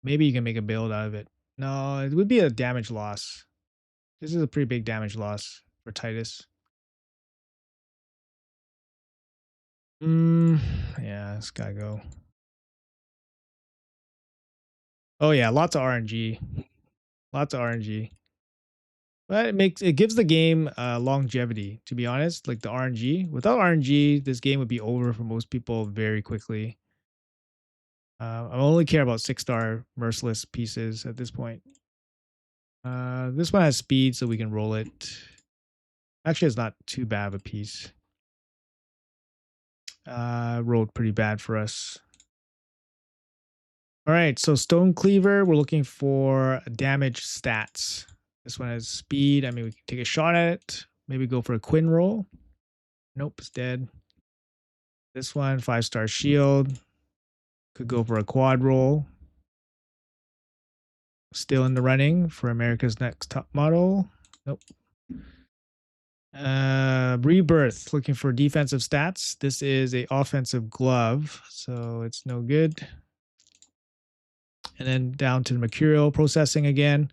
maybe you can make a build out of it. No, it would be a damage loss. This is a pretty big damage loss for Titus. Yeah, it's gotta go. Oh yeah, lots of RNG. Lots of RNG. But it gives the game longevity, to be honest. Like the RNG. Without RNG, this game would be over for most people very quickly. I only care about 6-star merciless pieces at this point. This one has speed, so we can roll it. Actually, it's not too bad of a piece. Rolled pretty bad for us. All right, so Stone Cleaver, we're looking for damage stats. This one has speed. I mean, we can take a shot at it. Maybe go for a Quinn roll. Nope, it's dead. This one, 5-star shield. Could go for a quad roll. Still in the running for America's Next Top Model. Nope. Rebirth, looking for defensive stats. This is a offensive glove, so it's no good. And then down to the mercurial processing again.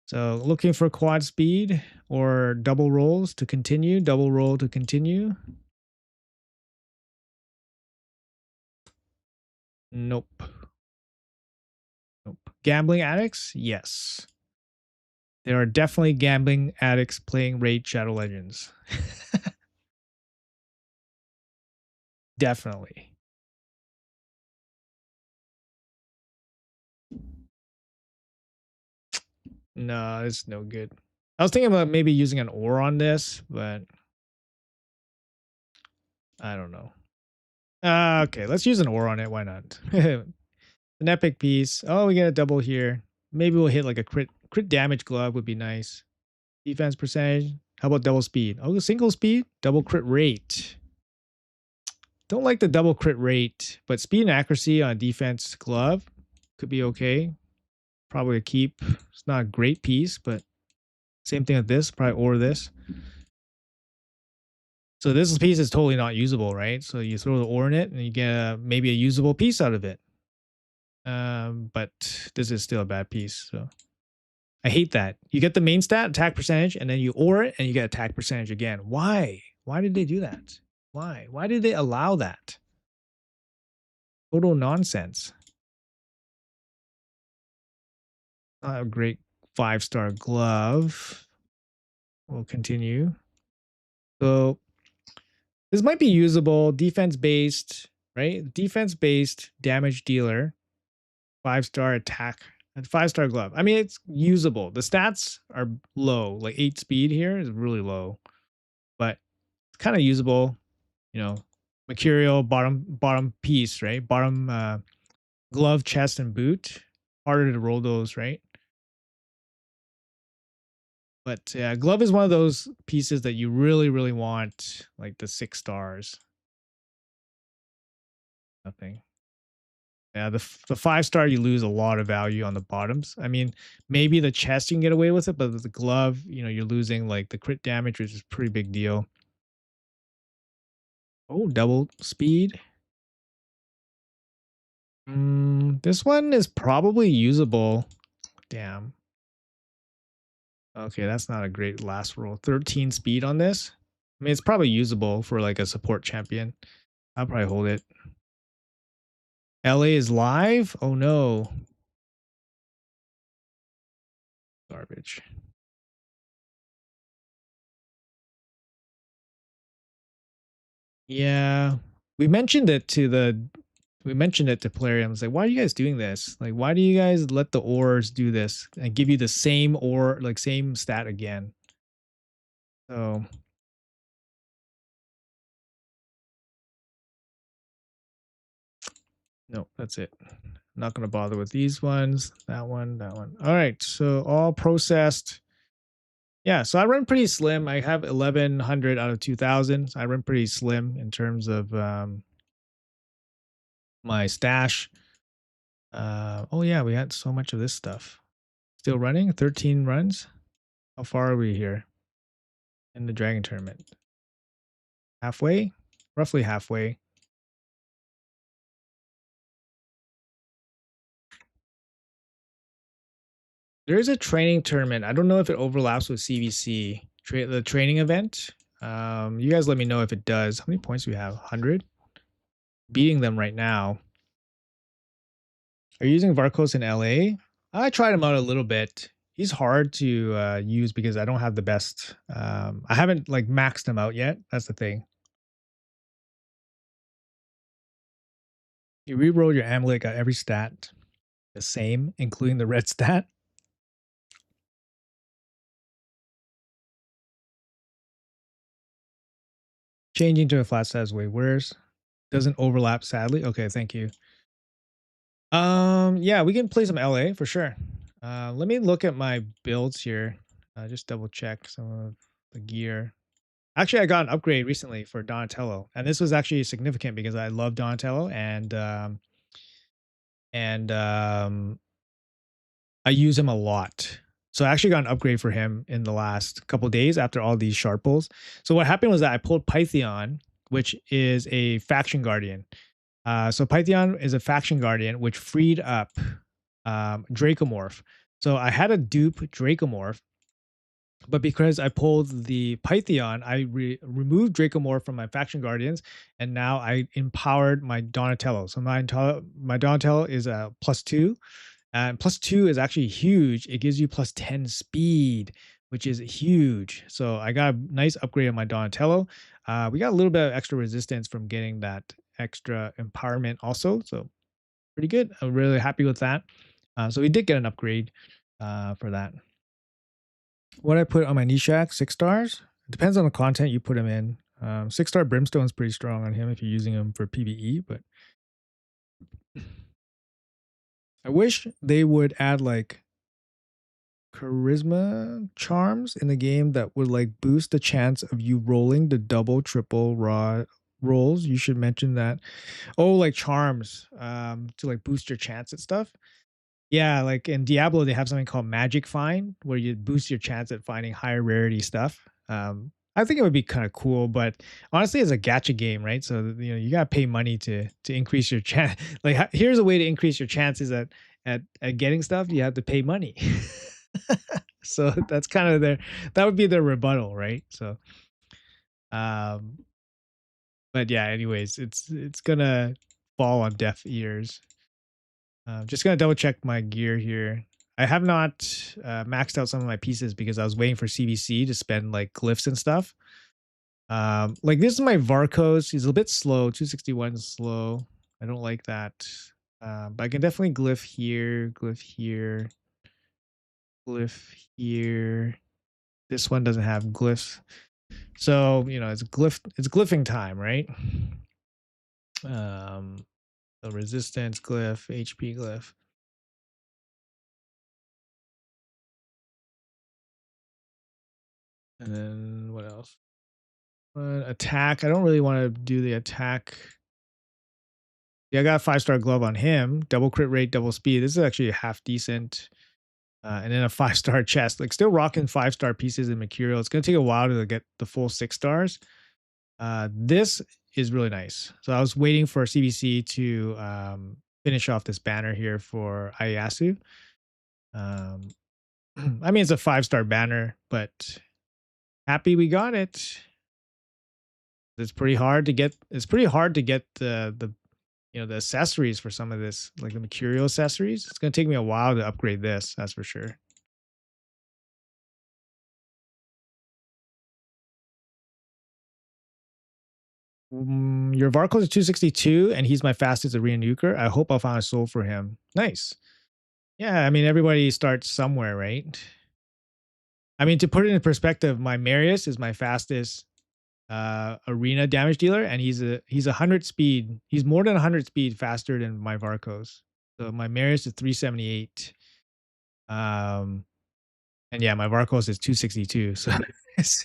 So looking for quad speed or double rolls to continue, double roll to continue. Nope. Nope. Gambling addicts? Yes. There are definitely gambling addicts playing Raid Shadow Legends. Definitely. No, it's no good. I was thinking about maybe using an ore on this, but I don't know. Okay, let's use an ore on it. Why not? An epic piece. Oh, we get a double here. Maybe we'll hit like a crit damage glove would be nice. Defense percentage. How about double speed? Oh, single speed, double crit rate. Don't like the double crit rate, but speed and accuracy on defense glove could be okay. Probably a keep. It's not a great piece, but same thing with this. Probably or this. So this piece is totally not usable, right? So you throw the ore in it and you get maybe a usable piece out of it. But this is still a bad piece. So I hate that. You get the main stat, attack percentage, and then you ore it and you get attack percentage again. Why? Why did they do that? Why? Why did they allow that? Total nonsense. Not a great 5-star glove. We'll continue. So this might be usable. Defense based, right? Defense based damage dealer. 5-star attack. And 5-star glove. I mean, it's usable. The stats are low. Like 8 speed here is really low. But it's kind of usable. You know, mercurial bottom piece, right? Bottom glove, chest, and boot. Harder to roll those, right? But yeah, glove is one of those pieces that you really, really want, like the 6 stars. Nothing. Yeah, the 5-star you lose a lot of value on the bottoms. I mean, maybe the chest you can get away with it, but the glove, you know, you're losing like the crit damage, which is a pretty big deal. Oh, double speed. This one is probably usable. Damn. Okay, that's not a great last roll. 13 speed on this. I mean, it's probably usable for like a support champion. I'll probably hold it. LA is live? Oh no. Garbage. Yeah. We mentioned it to Plarium. It's like, why are you guys doing this? Like, why do you guys let the ores do this and give you the same ore, like same stat again? So no, that's it. Not gonna bother with these ones. That one, that one. All right. So all processed. Yeah, so I run pretty slim. I have 1100 out of 2000. So I run pretty slim in terms of my stash. Oh yeah, we had so much of this stuff. Still running 13 runs. How far are we here in the dragon tournament? Halfway, roughly halfway. There is a training tournament. I don't know if it overlaps with CVC, the training event. You guys let me know if it does. How many points do we have? 100. Beating them right now. Are you using Varkos in LA? I tried him out a little bit. He's hard to use because I don't have the best. I haven't like maxed him out yet. That's the thing. You reroll your amulet, got every stat the same, including the red stat. Changing to a flat stat is way worse. Doesn't overlap, sadly. Okay, thank you. Yeah, we can play some LA for sure. Let me look at my builds here. Just double check some of the gear. Actually, I got an upgrade recently for Donatello, and this was actually significant because I love Donatello, and I use him a lot. So I actually got an upgrade for him in the last couple days after all these shard pulls. So what happened was that I pulled Pythion, which is a faction guardian. So Pythion is a faction guardian which freed up Dracomorph. So I had a dupe Dracomorph, but because I pulled the Pythion, I removed Dracomorph from my faction guardians, and now I empowered my Donatello. So my Donatello is a +2, and +2 is actually huge. It gives you +10 speed, which is huge. So I got a nice upgrade on my Donatello. We got a little bit of extra resistance from getting that extra empowerment also. So pretty good. I'm really happy with that. So we did get an upgrade for that. What I put on my Nishak, 6 stars. It depends on the content you put him in. 6-star Brimstone's pretty strong on him if you're using him for PvE, but I wish they would add like charisma charms in the game that would like boost the chance of you rolling the double, triple raw rolls. You should mention that. Oh, like charms to like boost your chance at stuff. Yeah, like in Diablo, they have something called Magic Find, where you boost your chance at finding higher rarity stuff. I think it would be kind of cool, but honestly, it's a gacha game, right? So you gotta pay money to increase your chance. Like, here's a way to increase your chances at getting stuff. You have to pay money. So that's kind of that would be their rebuttal, right? So, um, but yeah, anyways, it's gonna fall on deaf ears. Just gonna double check my gear here. I have not maxed out some of my pieces because I was waiting for CBC to spend like glyphs and stuff. Like this is my Varkos. He's a bit slow. 261 is slow. I don't like that. But I can definitely glyph here, glyph here, glyph here. This one doesn't have glyphs. So, it's glyphing time, right? The resistance glyph, HP glyph. And then what else? Attack. I don't really want to do the attack. Yeah, I got a 5-star glove on him. Double crit rate, double speed. This is actually half decent. And then a 5-star chest. Like still rocking 5-star pieces in Mercurial. It's gonna take a while to get the full 6 stars. This is really nice. So I was waiting for CBC to finish off this banner here for Ieyasu. I mean, it's a 5-star banner, but happy we got it. It's pretty hard to get. It's pretty hard to get the accessories for some of this, like the Mercurial accessories. It's gonna take me a while to upgrade this. That's for sure. Your Varkos is 262, and he's my fastest arena nuker. I hope I'll find a soul for him. Nice. Yeah, I mean everybody starts somewhere, right? I mean, to put it in perspective, my Marius is my fastest arena damage dealer, and he's 100 speed. He's more than 100 speed faster than my Varkos. So my Marius is 378. Um, and yeah, my Varkos is 262. So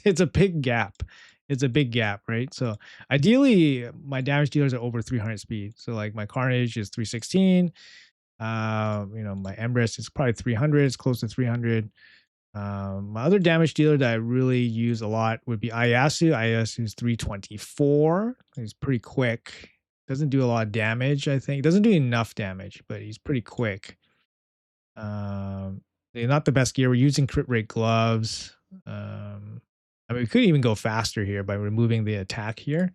it's a big gap. It's a big gap, right? So ideally, my damage dealers are over 300 speed. So like my Carnage is 316. My Empress is probably 300. It's close to 300. My other damage dealer that I really use a lot would be Ieyasu. Ieyasu is 324. He's pretty quick. Doesn't do a lot of damage, I think. Doesn't do enough damage, but he's pretty quick. Not the best gear. We're using crit rate gloves. I mean, we could even go faster here by removing the attack here.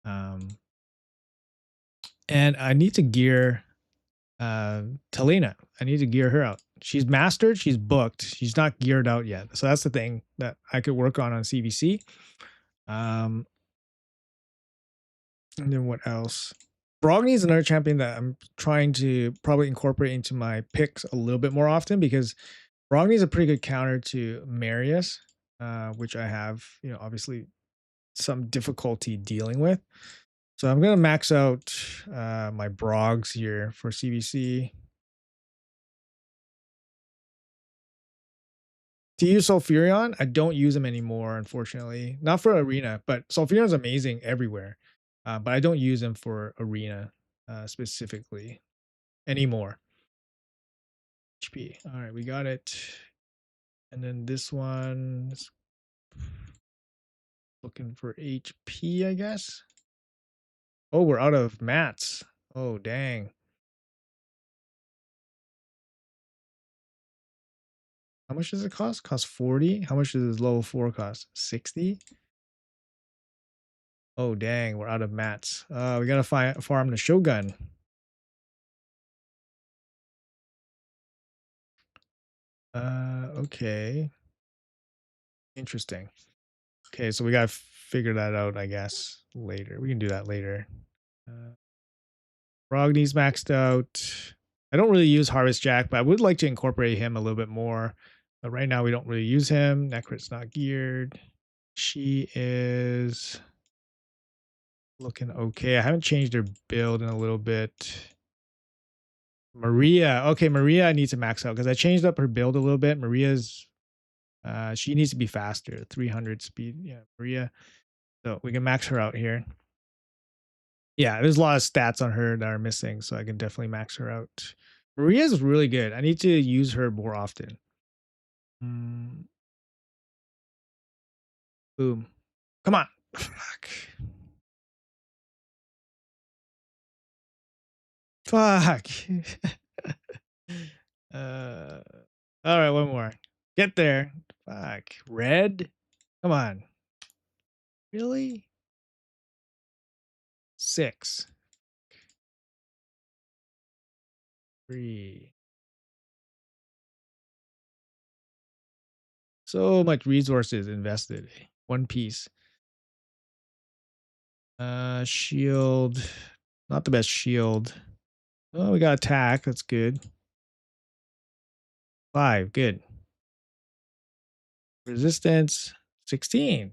And I need to gear Talina. I need to gear her out. She's mastered. She's booked. She's not geared out yet. So that's the thing that I could work on CVC. And then what else? Brogni is another champion that I'm trying to probably incorporate into my picks a little bit more often because Brogni is a pretty good counter to Marius, which I have, obviously some difficulty dealing with. So I'm gonna max out my Brogs here for CVC. To use Sulfurion, I don't use him anymore, unfortunately. Not for Arena, but Sulfurion's amazing everywhere. But I don't use him for Arena specifically anymore. HP. All right, we got it. And then this one is looking for HP, I guess. Oh, we're out of mats. Oh, dang. How much does it cost? Cost 40? How much does this level 4 cost? 60? Oh dang, we're out of mats. We gotta farm the Shogun. Okay. Interesting. Okay, so we gotta figure that out, I guess, later. We can do that later. Uh, Rogni's maxed out. I don't really use Harvest Jack, but I would like to incorporate him a little bit more. But right now we don't really use him. Necrit's not geared. She is looking okay. I haven't changed her build in a little bit. Maria. Okay, Maria needs to max out because I changed up her build a little bit. Maria's she needs to be faster. 300 speed. Yeah, Maria. So we can max her out here. Yeah, there's a lot of stats on her that are missing, so I can definitely max her out. Maria's really good. I need to use her more often. Mm, boom. Come on. Fuck. Fuck. uh, all right, one more. Get there. Fuck. Red. Come on. Really? 6. 3. So much resources invested. One piece. Shield. Not the best shield. Oh, we got attack. That's good. 5. Good. Resistance. 16.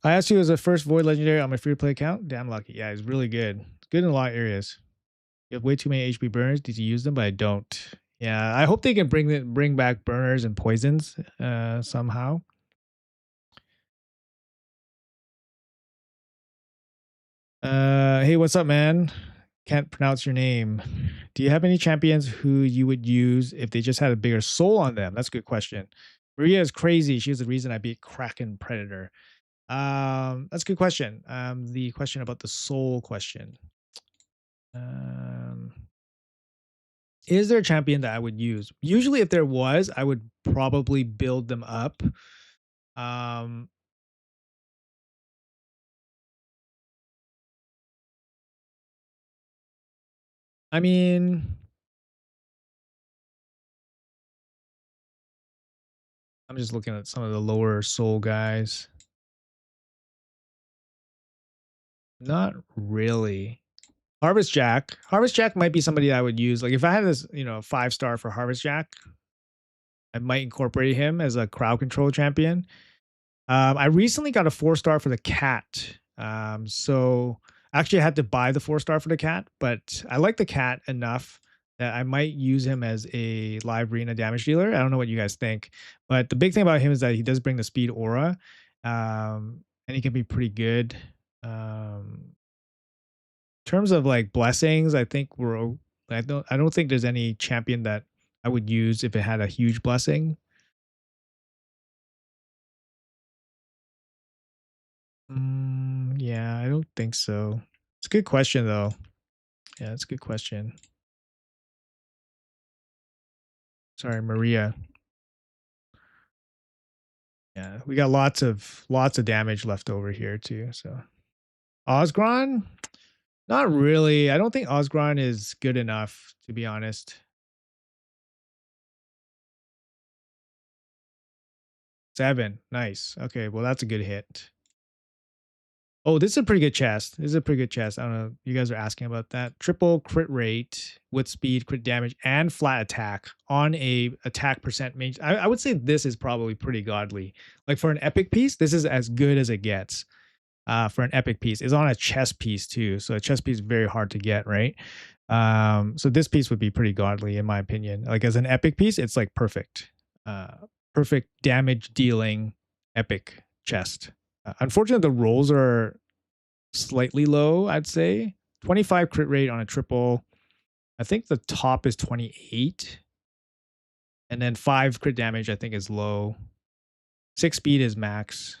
I asked you as a first Void Legendary on my free to play account. Damn lucky. Yeah, he's really good. Good in a lot of areas. You have way too many HP burners. Did you use them? But I don't. Yeah, I hope they can bring back burners and poisons somehow. Hey, what's up, man? Can't pronounce your name. Do you have any champions who you would use if they just had a bigger soul on them? That's a good question. Maria is crazy. She's the reason I beat Kraken Predator. That's a good question. The question about the soul question. Um, is there a champion that I would use? Usually, if there was, I would probably build them up. Um, I mean, I'm just looking at some of the lower soul guys. Not really. Harvest Jack. Harvest Jack might be somebody I would use. Like if I had this, 5-star for Harvest Jack, I might incorporate him as a crowd control champion. I recently got a 4-star for the cat. So actually I had to buy the 4-star for the cat, but I like the cat enough that I might use him as a live arena damage dealer. I don't know what you guys think, but the big thing about him is that he does bring the speed aura, and he can be pretty good. In terms of like blessings, I think I don't think there's any champion that I would use if it had a huge blessing. Yeah, I don't think so. It's a good question though. Yeah, it's a good question. Sorry, Maria. Yeah, we got lots of damage left over here too. So Osgron, not really. I don't think Osgron is good enough to be honest. 7, nice. Okay, well that's a good hit. Oh, this is a pretty good chest. This is a pretty good chest. I don't know. You guys are asking about that. Triple crit rate with speed, crit damage, and flat attack on a attack percent range. I would say this is probably pretty godly. Like for an epic piece, this is as good as it gets. For an epic piece, it's on a chess piece too. So a chess piece is very hard to get, right? So this piece would be pretty godly in my opinion. Like as an epic piece, it's like perfect. Perfect damage dealing epic chest. Unfortunately, the rolls are slightly low, I'd say. 25 crit rate on a triple. I think the top is 28. And then 5 crit damage, I think, is low. 6 speed is max.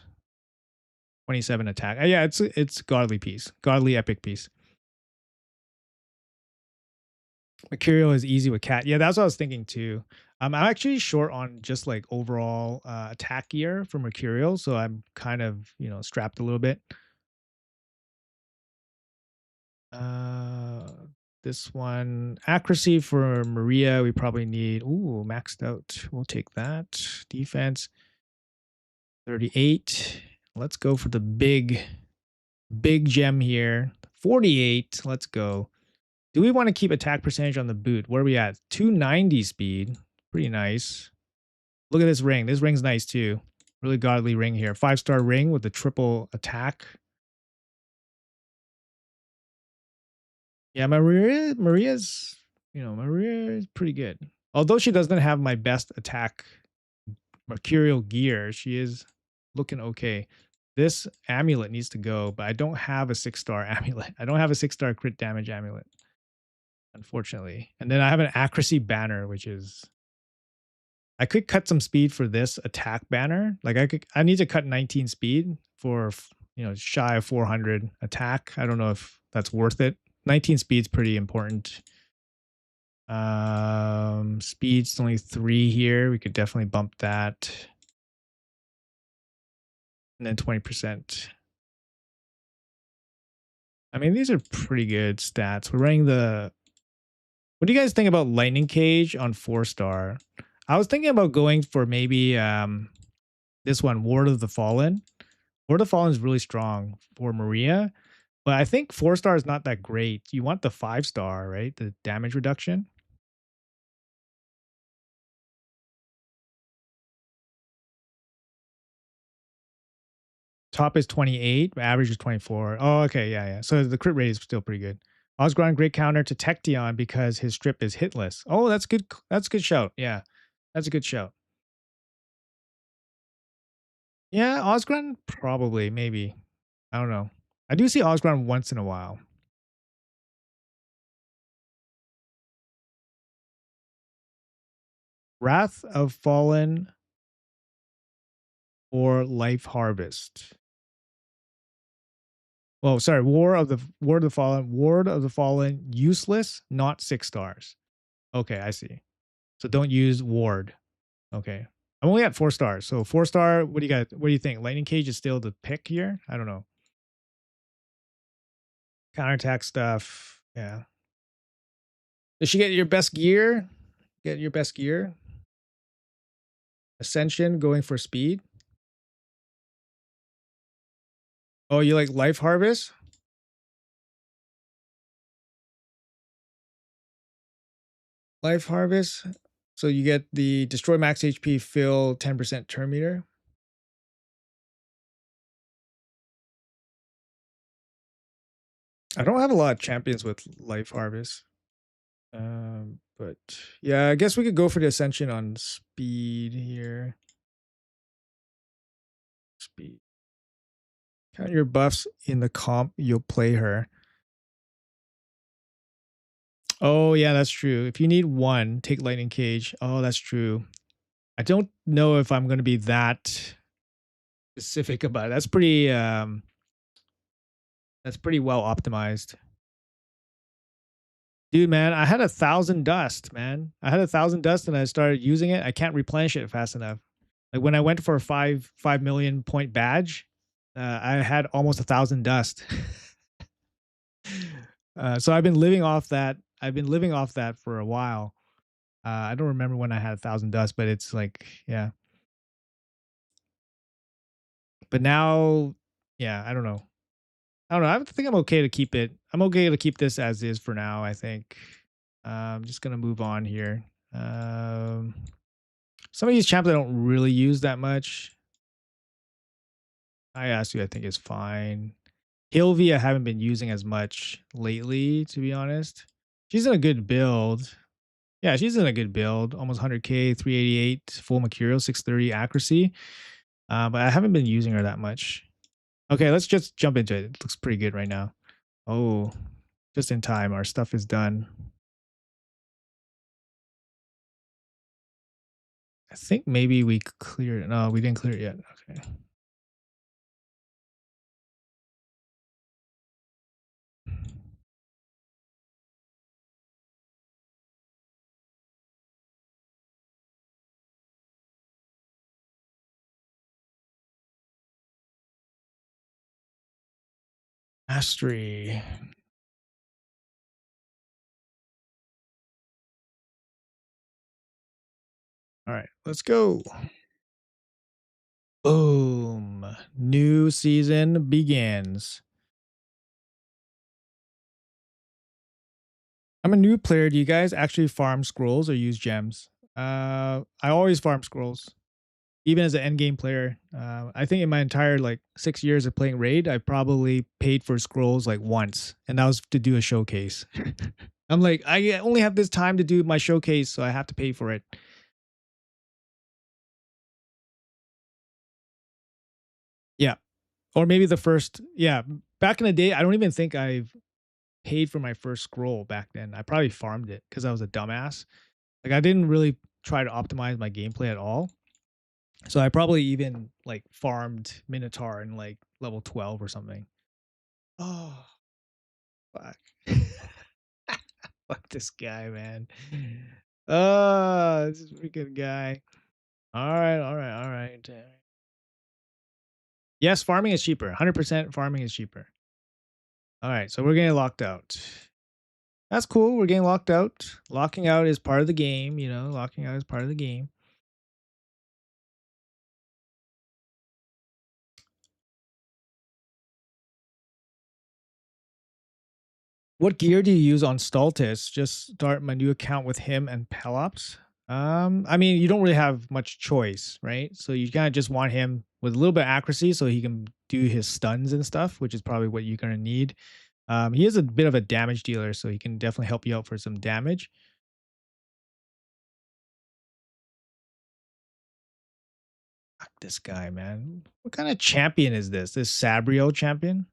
27 attack. Yeah, it's godly piece. Godly epic piece. Mercurial is easy with cat. Yeah, that's what I was thinking too. I'm actually short on just like overall attack gear for Mercurial, so I'm kind of strapped a little bit. Uh, this one accuracy for Maria, we probably need. Ooh, maxed out. We'll take that. Defense 38. Let's go for the big gem here. 48. Let's go. Do we want to keep attack percentage on the boot? Where are we at? 290 speed. Pretty nice. Look at this ring. This ring's nice too. Really godly ring here. 5-star ring with the triple attack. Yeah, Maria is pretty good. Although she doesn't have my best attack mercurial gear, she is looking okay. This amulet needs to go, but I don't have a 6-star amulet. I don't have a 6-star crit damage amulet, unfortunately. And then I have an accuracy banner, which is I could cut some speed for this attack banner. Like I need to cut 19 speed for shy of 400 attack. I don't know if that's worth it. 19 speed's pretty important. Speed's only 3 here. We could definitely bump that. And then 20%. I mean, these are pretty good stats. We're running the. What do you guys think about Lightning Cage on 4-star? I was thinking about going for maybe this one, Ward of the Fallen. Ward of the Fallen is really strong for Maria, but I think 4-star is not that great. You want the 5-star, right? The damage reduction. Top is 28, average is 24. Oh, okay, yeah. So the crit rate is still pretty good. Osgron great counter to Tection because his strip is hitless. Oh, that's good. That's a good shout. Yeah, that's a good shout. Yeah, Osgron probably, maybe. I don't know. I do see Osgron once in a while. Wrath of Fallen or Life Harvest. Oh, sorry. Ward of the Fallen. Ward of the Fallen. Useless, not 6 stars. Okay, I see. So don't use Ward. Okay. I'm only at 4 stars. So 4-star, what do you got? What do you think? Lightning Cage is still the pick here? I don't know. Counterattack stuff. Yeah. Does she get your best gear? Get your best gear? Ascension going for speed. Oh, you like Life Harvest? Life Harvest. So you get the destroy max HP, fill 10% turn meter. I don't have a lot of champions with Life Harvest. But yeah, I guess we could go for the Ascension on speed here. Speed. Count your buffs in the comp, you'll play her. Oh, yeah, that's true. If you need one, take Lightning Cage. Oh, that's true. I don't know if I'm going to be that specific about it. That's pretty well optimized. Dude, man, I had 1,000 dust, man. I had 1,000 dust and I started using it. I can't replenish it fast enough. Like when I went for a 5 million point badge, I had almost 1,000 dust. So I've been living off that. I've been living off that for a while. I don't remember when I had 1,000 dust, but it's like, yeah. But now, yeah, I don't know. I don't know. I think I'm okay to keep it. I'm okay to keep this as is for now. I think. I'm just gonna move on here. Some of these champs I don't really use that much. I asked you, I think is fine. Hilvi I haven't been using as much lately, to be honest. She's in a good build. Yeah, she's in a good build. Almost 100k, 388 full mercurial, 630 accuracy. But I haven't been using her that much. Okay, let's just jump into it. It looks pretty good right now. Oh, just in time. Our stuff is done. I think maybe we cleared it. No, we didn't clear it yet. Okay. Mastery. All right, let's go. Boom. New season begins. I'm a new player. Do you guys actually farm scrolls or use gems? I always farm scrolls, even as an end game player. I think in my entire like 6 years of playing Raid, I probably paid for scrolls like once, and that was to do a showcase. I'm like, I only have this time to do my showcase, so I have to pay for it. Yeah, or maybe the first. Yeah, back in the day, I don't even think I've paid for my first scroll back then. I probably farmed it because I was a dumbass. Like I didn't really try to optimize my gameplay at all. So I probably even like farmed Minotaur in like level 12 or something. Oh, fuck. Fuck this guy, man. This freaking guy. All right, all right, all right. Yes, farming is cheaper. 100% farming is cheaper. All right, so we're getting locked out. That's cool. We're getting locked out. Locking out is part of the game, you know, locking out is part of the game. What gear do you use on Stultus? Just start my new account with him and Pelops. I mean, you don't really have much choice, right? So you kind of just want him with a little bit of accuracy so he can do his stuns and stuff, which is probably what you're gonna need. He is a bit of a damage dealer, so he can definitely help you out for some damage. Fuck this guy, man. What kind of champion is this? This Sabrio champion?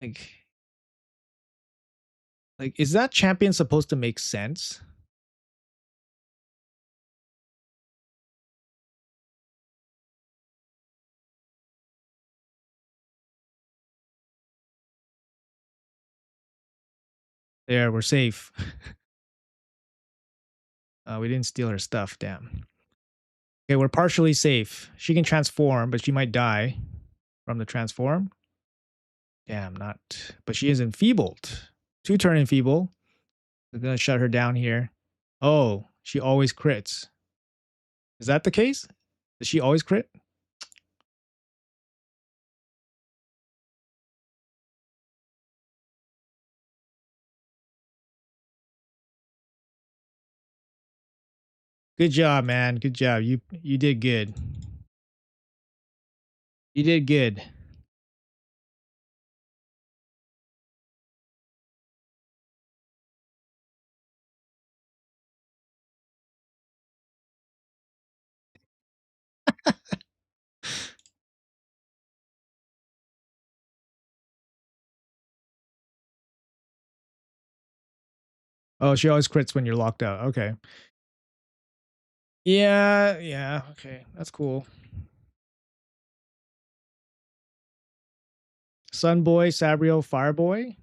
Like, like, is that champion supposed to make sense? There, we're safe. We didn't steal her stuff. Damn. Okay, we're partially safe. She can transform, but she might die from the transform. Damn, not. But she is enfeebled. 2 turn enfeeble. We're gonna shut her down here. Oh, she always crits. Is that the case? Does she always crit? Good job, man. Good job. You did good. You did good. Oh, she always crits when you're locked out. Okay. Yeah, yeah. Okay, that's cool. Sunboy, Sabrio, Fireboy.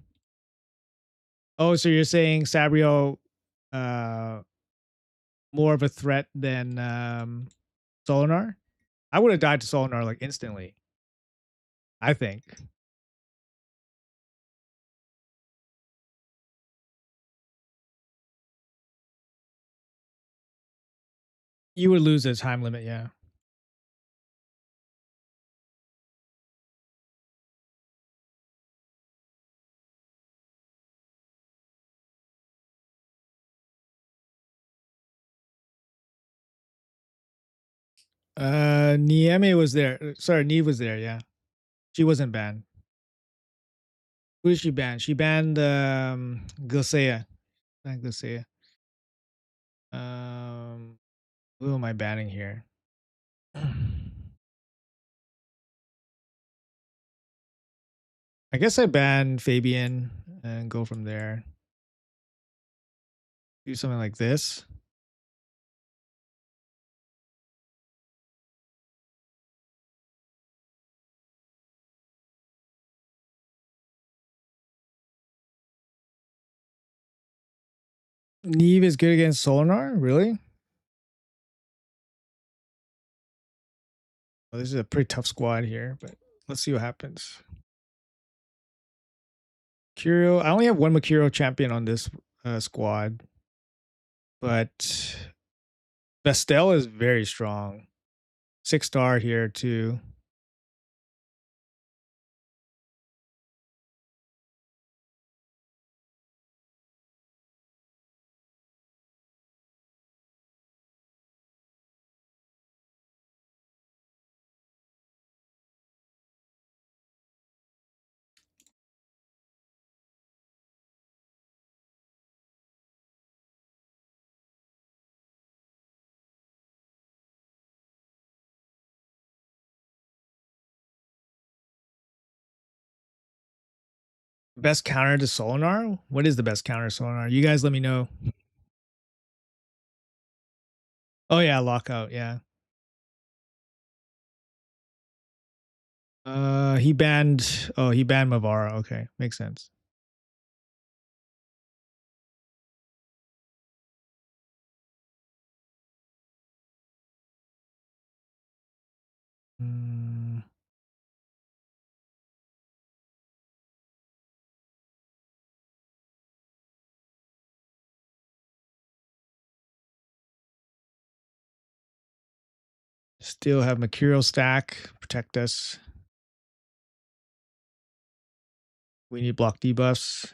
Oh, so you're saying Sabrio uh more of a threat than Solinar? I would have died to Solinar like instantly. I think you would lose a time limit. Yeah. Nieme was there. Sorry, Neve was there. Yeah, she wasn't banned. Who did she ban? She banned Gilsea. Banned Gilsea. Um, who am I banning here? I guess I ban Fabian and go from there. Do something like this. Neve is good against Solinar. Really? Well, this is a pretty tough squad here, but let's see what happens. Mercurial. I only have one Mercurial champion on this squad, but Vestel is very strong. 6-star here too. Best counter to Solinar? What is the best counter to Solinar? You guys let me know. Oh yeah, lockout, yeah. He banned Mavara. Okay, makes sense. Mm, still have Mercurial stack, protect us. We need block debuffs.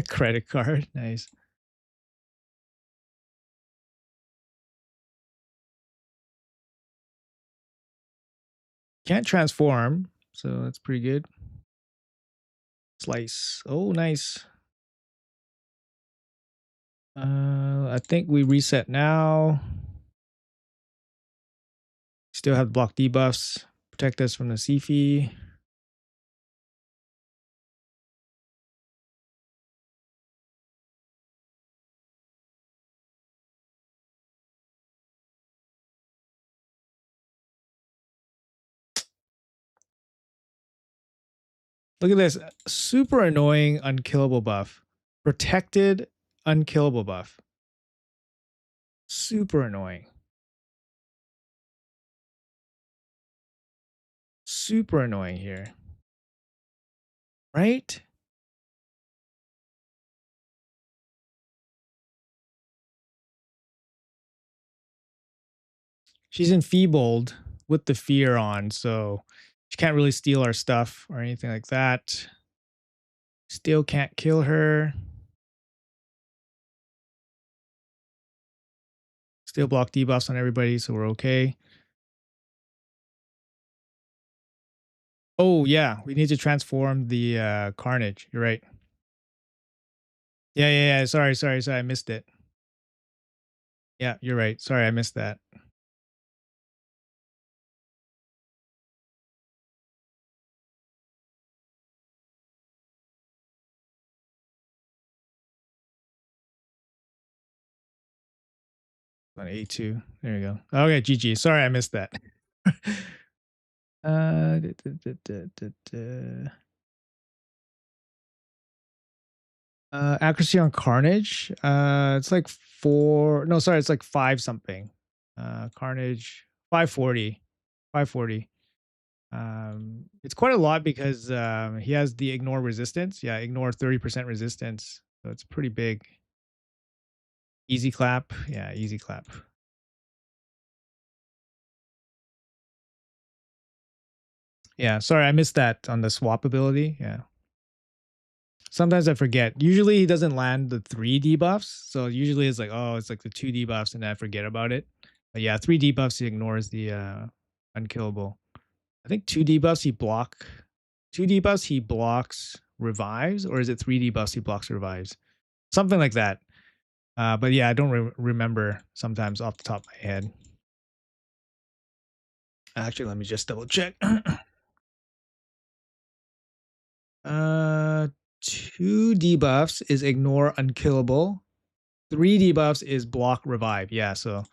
Credit card, nice. Can't transform, so that's pretty good. Slice. Oh, nice. I think we reset now. Still have block debuffs. Protect us from the Sifi. Look at this. Super annoying unkillable buff. Protected unkillable buff. Super annoying. Super annoying here. Right? She's enfeebled with the fear on, so she can't really steal our stuff or anything like that. Still can't kill her. Still block debuffs on everybody, so we're okay. Oh yeah, we need to transform the Carnage. You're right. Yeah. Sorry. I missed it. Yeah, you're right. Sorry, I missed that. On A2. There you go. Okay, GG. Sorry, I missed that. uh, da, da, da, da, da. Accuracy on Carnage. It's like four. No, sorry, it's like five something. Carnage 540. 540. It's quite a lot because he has the ignore resistance. Yeah, ignore 30% resistance. So it's pretty big. Easy clap. Yeah, easy clap. Yeah, sorry, I missed that on the swap ability. Yeah. Sometimes I forget. Usually he doesn't land the 3 debuffs. So usually it's like, oh, it's like the 2 debuffs and then I forget about it. But yeah, 3 debuffs he ignores the unkillable. I think 2 debuffs he block 2 debuffs he blocks revives, or is it 3 debuffs he blocks revives? Something like that. But yeah, I don't remember sometimes off the top of my head. Actually, let me just double check. 2 debuffs is ignore unkillable. 3 debuffs is block revive. Yeah, so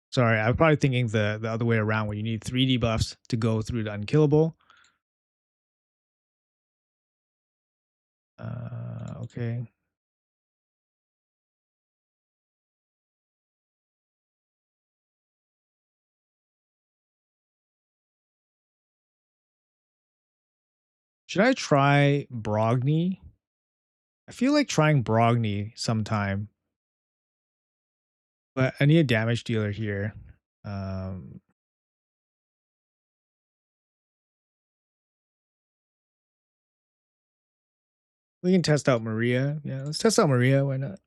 sorry, I'm probably thinking the other way around where you need 3 debuffs to go through the unkillable. Okay. Should I try Brogni? I feel like trying Brogni sometime, but I need a damage dealer here. Um, we can test out Maria. Yeah, let's test out Maria. Why not?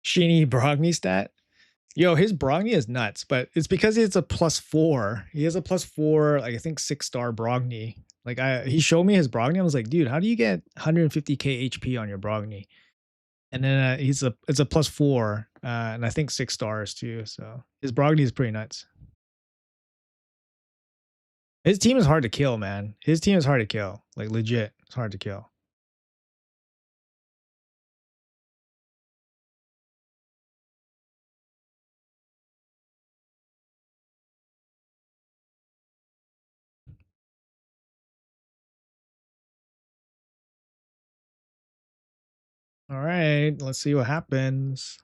Sheeny Brogni stat. Yo, his Brogni is nuts, but it's because it's a +4. He has a +4, like I think 6-star Brogni. Like he showed me his Brogni. I was like, dude, how do you get 150k HP on your Brogni? And then it's a +4, and I think 6 stars too. So his Brogni is pretty nuts. His team is hard to kill, man. His team is hard to kill. Like legit, it's hard to kill. All right, let's see what happens.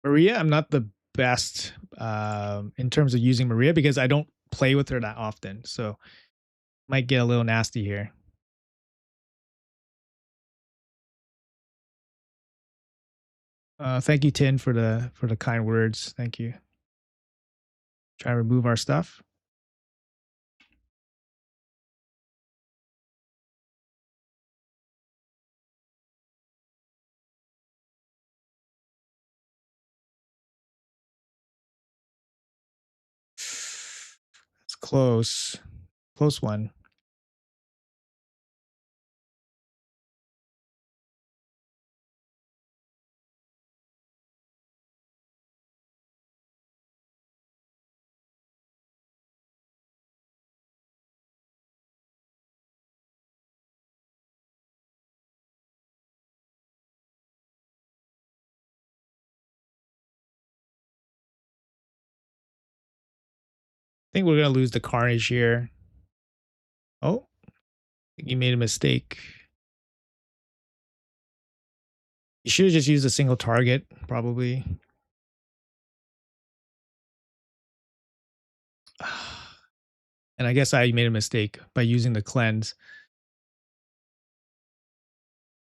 Maria, I'm not the best in terms of using Maria because I don't play with her that often. So might get a little nasty here. Thank you, Tin, for the kind words. Thank you. Try to remove our stuff. It's close. Close one. I think we're gonna lose the Carnage here. Oh, I think you made a mistake. You should have just used a single target, probably. And I guess I made a mistake by using the cleanse.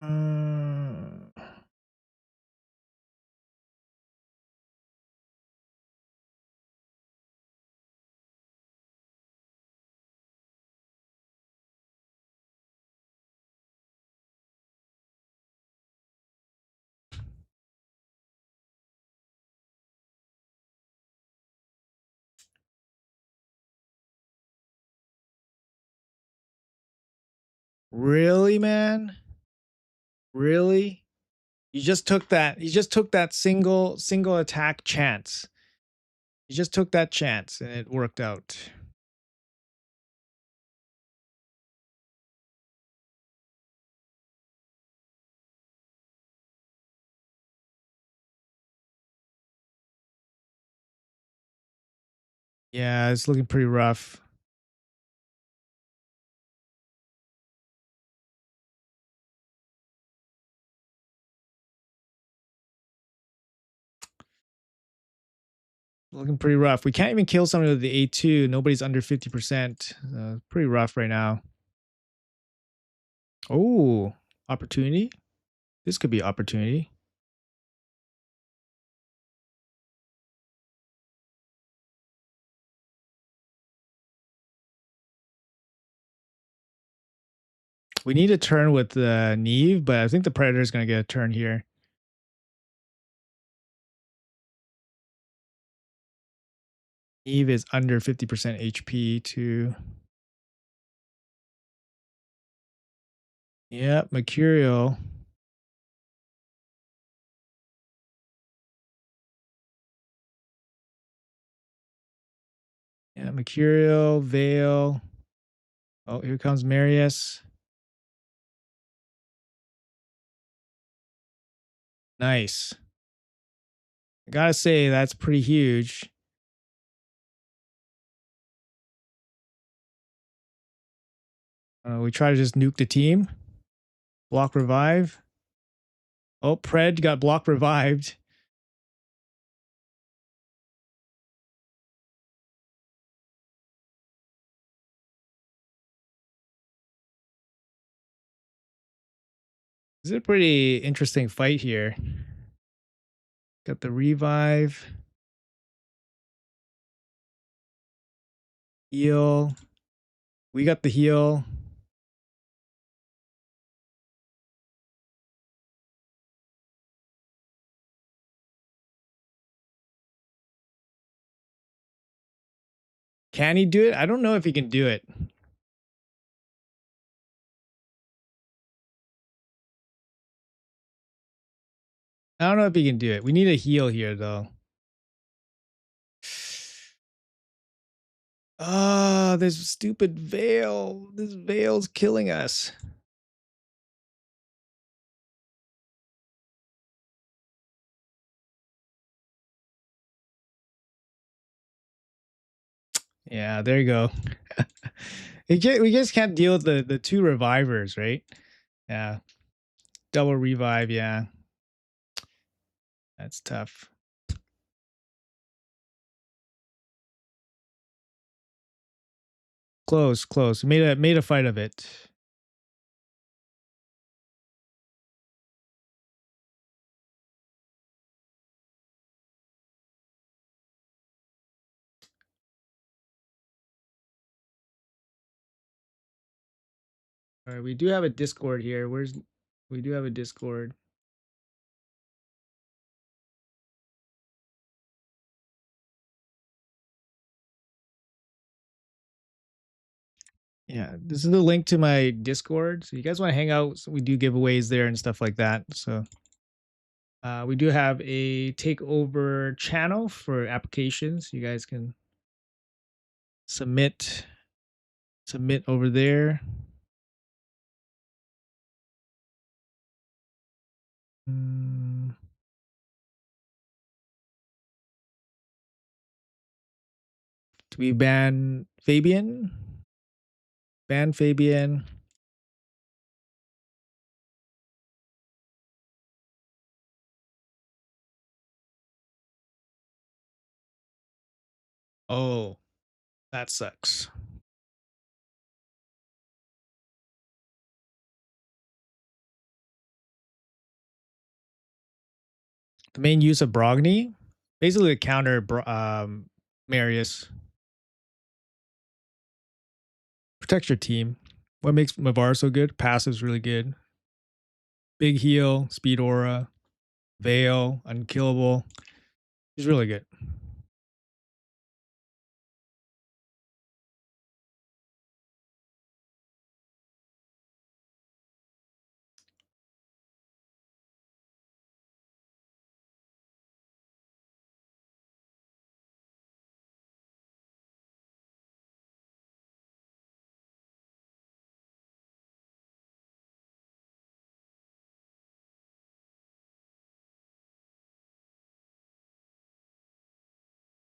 Mm, really, man? Really? You just took that. You just took that single attack chance. You just took that chance, and it worked out. Yeah, it's looking pretty rough. Looking pretty rough. We can't even kill someone with the A2. Nobody's under 50%. Pretty rough right now. Oh, opportunity. This could be opportunity. We need a turn with Neve, but I think the Predator is going to get a turn here. Neve is under 50% HP too. Yeah, Mercurial. Yeah, Mercurial, Veil. Oh, here comes Marius. Nice. I gotta say, that's pretty huge. We try to just nuke the team. Block revive. Oh, Pred got block revived. This is a pretty interesting fight here. Got the revive. Heal. We got the heal. Can he do it? I don't know if he can do it. I don't know if he can do it. We need a heal here, though. Ah, this stupid veil. This veil's killing us. Yeah, there you go. We just can't deal with the two revivers, right? Yeah. Double revive, yeah. That's tough. Close, close. Made a fight of it. All right, we do have a Discord here. We do have a Discord. Yeah, this is the link to my Discord. So you guys want to hang out? So we do giveaways there and stuff like that. So we do have a takeover channel for applications. You guys can submit over there. Mm. Do we ban Fabian? Ban Fabian. Oh, that sucks. The main use of Brogni, basically to counter Marius. Protects your team. What makes Mavar so good? Passive's really good. Big heal, speed aura, veil, unkillable. He's really good.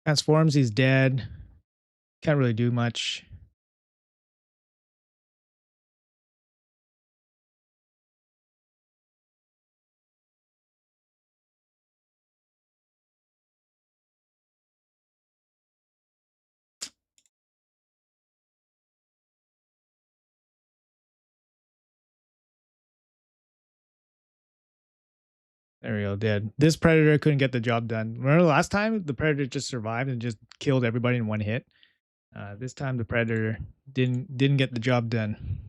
Transforms, he's dead. Can't really do much. There we go, dead. This Predator couldn't get the job done. Remember last time the Predator just survived and just killed everybody in one hit? This time the Predator didn't get the job done.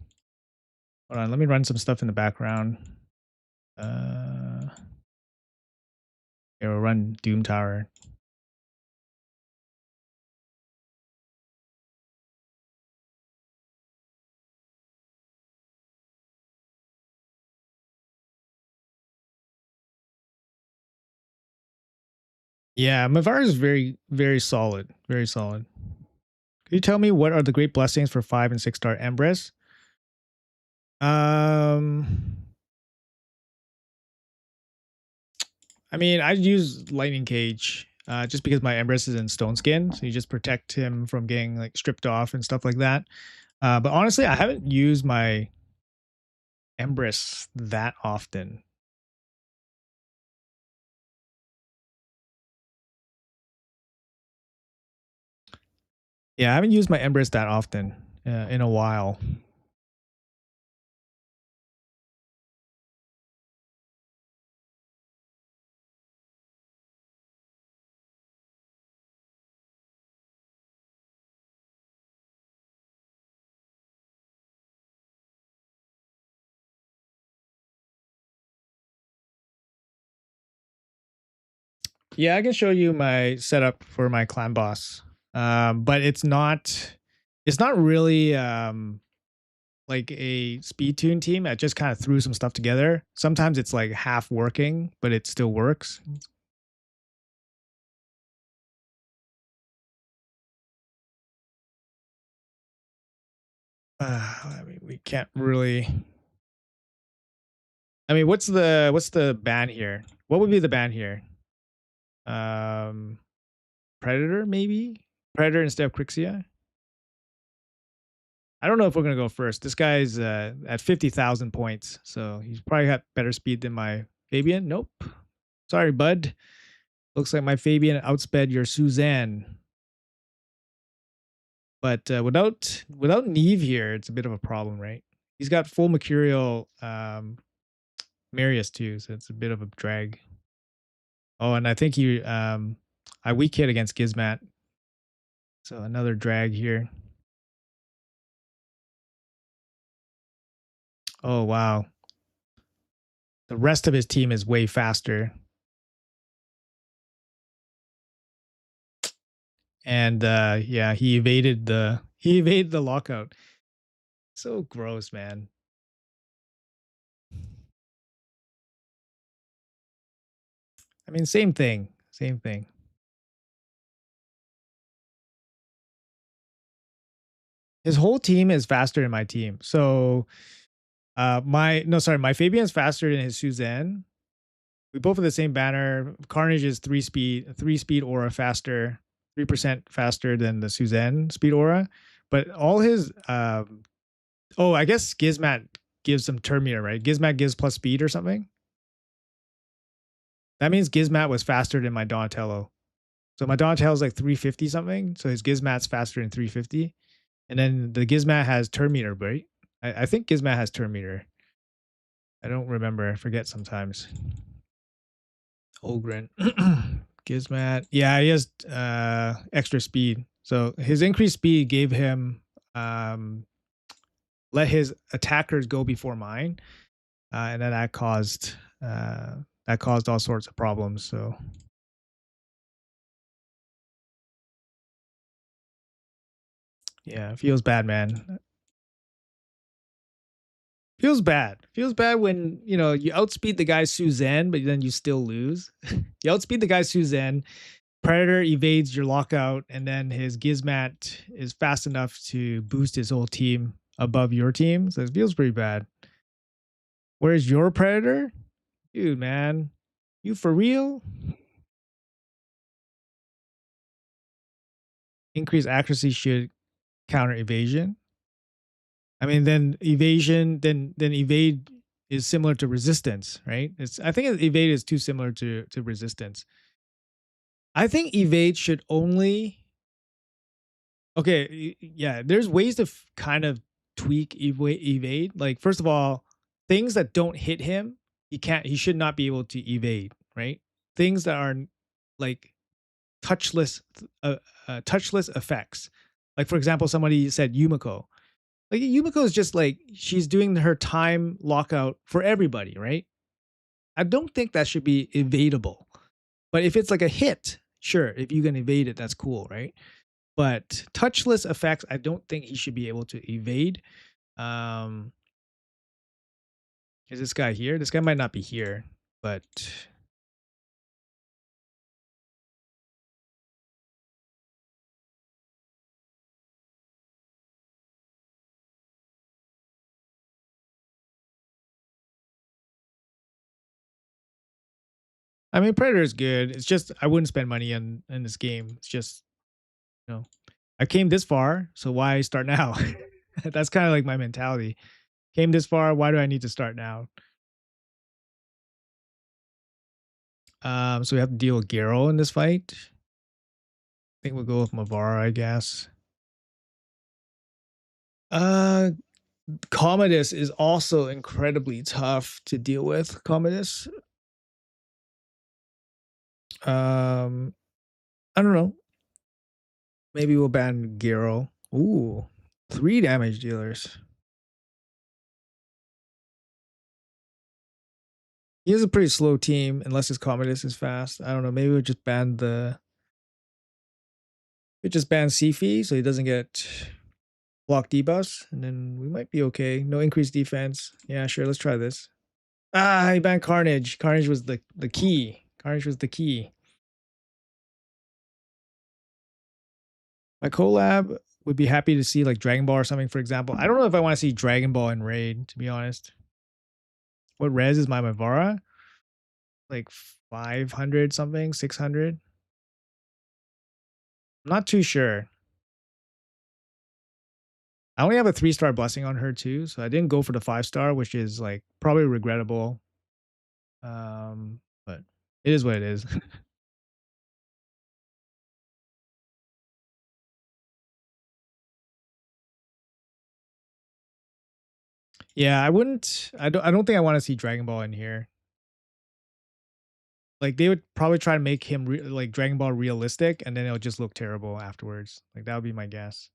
Hold on, let me run some stuff in the background. Here, we'll run Doom Tower. Yeah, Mavar is very, very solid. Very solid. Can you tell me what are the great blessings for 5 and 6-star Empress? Um, I mean, I use Lightning Cage just because my Empress is in Stone Skin, so you just protect him from getting like stripped off and stuff like that. But honestly, I haven't used my Empress that often. Yeah, I haven't used my Empress that often in a while. Yeah, I can show you my setup for my clan boss. But it's not really like a speed tune team. I just kind of threw some stuff together. Sometimes it's like half working, but it still works. I mean, we can't really. I mean, what's the ban here? What would be the ban here? Um, Predator maybe. Predator instead of Crixia. I don't know if we're gonna go first. This guy's at 50,000 points, so he's probably got better speed than my Fabian. Nope. Sorry, bud. Looks like my Fabian outsped your Suzanne. But without Neve here, it's a bit of a problem, right? He's got full Mercurial Marius too, so it's a bit of a drag. Oh, and I think I weak hit against Gizmat, so another drag here. Oh wow, the rest of his team is way faster, and yeah, he evaded the lockout. So gross, man. I mean, same thing, same thing. His whole team is faster than my team. So my no, sorry, my Fabian's faster than his Suzanne. We both have the same banner. Carnage is 3 speed aura faster, 3% faster than the Suzanne speed aura. But all his oh, I guess Gizmat gives some Termina, right? Gizmat gives plus speed or something. That means Gizmat was faster than my Donatello. So my Donatello's like 350 something. So his Gizmat's faster than 350. And then the Gizmat has turn meter, right? I think Gizmat has turn meter. I don't remember. I forget sometimes. Ogren. Gizmat. Yeah, he has extra speed. So his increased speed gave him um let his attackers go before mine. And then that caused all sorts of problems. So yeah, it feels bad, man. Feels bad when you outspeed the guy Suzanne, but then you still lose. You outspeed the guy Suzanne. Predator evades your lockout, and then his Gizmat is fast enough to boost his whole team above your team. So it feels pretty bad. Where's your Predator? Dude, man. You for real? Increased accuracy should counter evasion. I mean, then evasion, then evade is similar to resistance, right? I think evade is too similar to resistance. I think evade should only. Okay, yeah, there's ways to kind of tweak evade. Like first of all, things that don't hit him, he should not be able to evade, right? Things that are like touchless touchless effects. Like for example, somebody said Yumiko. Like Yumiko is just like she's doing her time lockout for everybody, right? I don't think that should be evadable. But if it's like a hit, sure, if you can evade it, that's cool, right? But touchless effects, I don't think he should be able to evade. Um, is this guy here? This guy might not be here, but I mean, Predator is good. It's just I wouldn't spend money in this game. It's just you know I came this far, so why start now? That's kind of like my mentality. Came this far, why do I need to start now? So we have to deal with Garo in this fight. I think we'll go with Mavara, I guess. Uh Commodus is also incredibly tough to deal with. Commodus. Um I don't know. Maybe we'll ban Garo. Ooh. 3 damage dealers. He has a pretty slow team unless his Commodus is fast. I don't know. Maybe we'll just ban the we just ban Sifi so he doesn't get block debuffs, and then we might be okay. No increased defense. Yeah, sure. Let's try this. Ah, he banned Carnage. Carnage was the key. Carnage was the key. My collab would be happy to see like Dragon Ball or something, for example. I don't know if I want to see Dragon Ball in Raid, to be honest. What res is my Mavara? Like 500 something, 600? I'm not too sure. I only have a 3-star blessing on her too, so I didn't go for the 5-star, which is like probably regrettable. But it is what it is. Yeah, I wouldn't. I don't think I want to see Dragon Ball in here. Like they would probably try to make him like Dragon Ball realistic, and then it'll just look terrible afterwards. Like that would be my guess.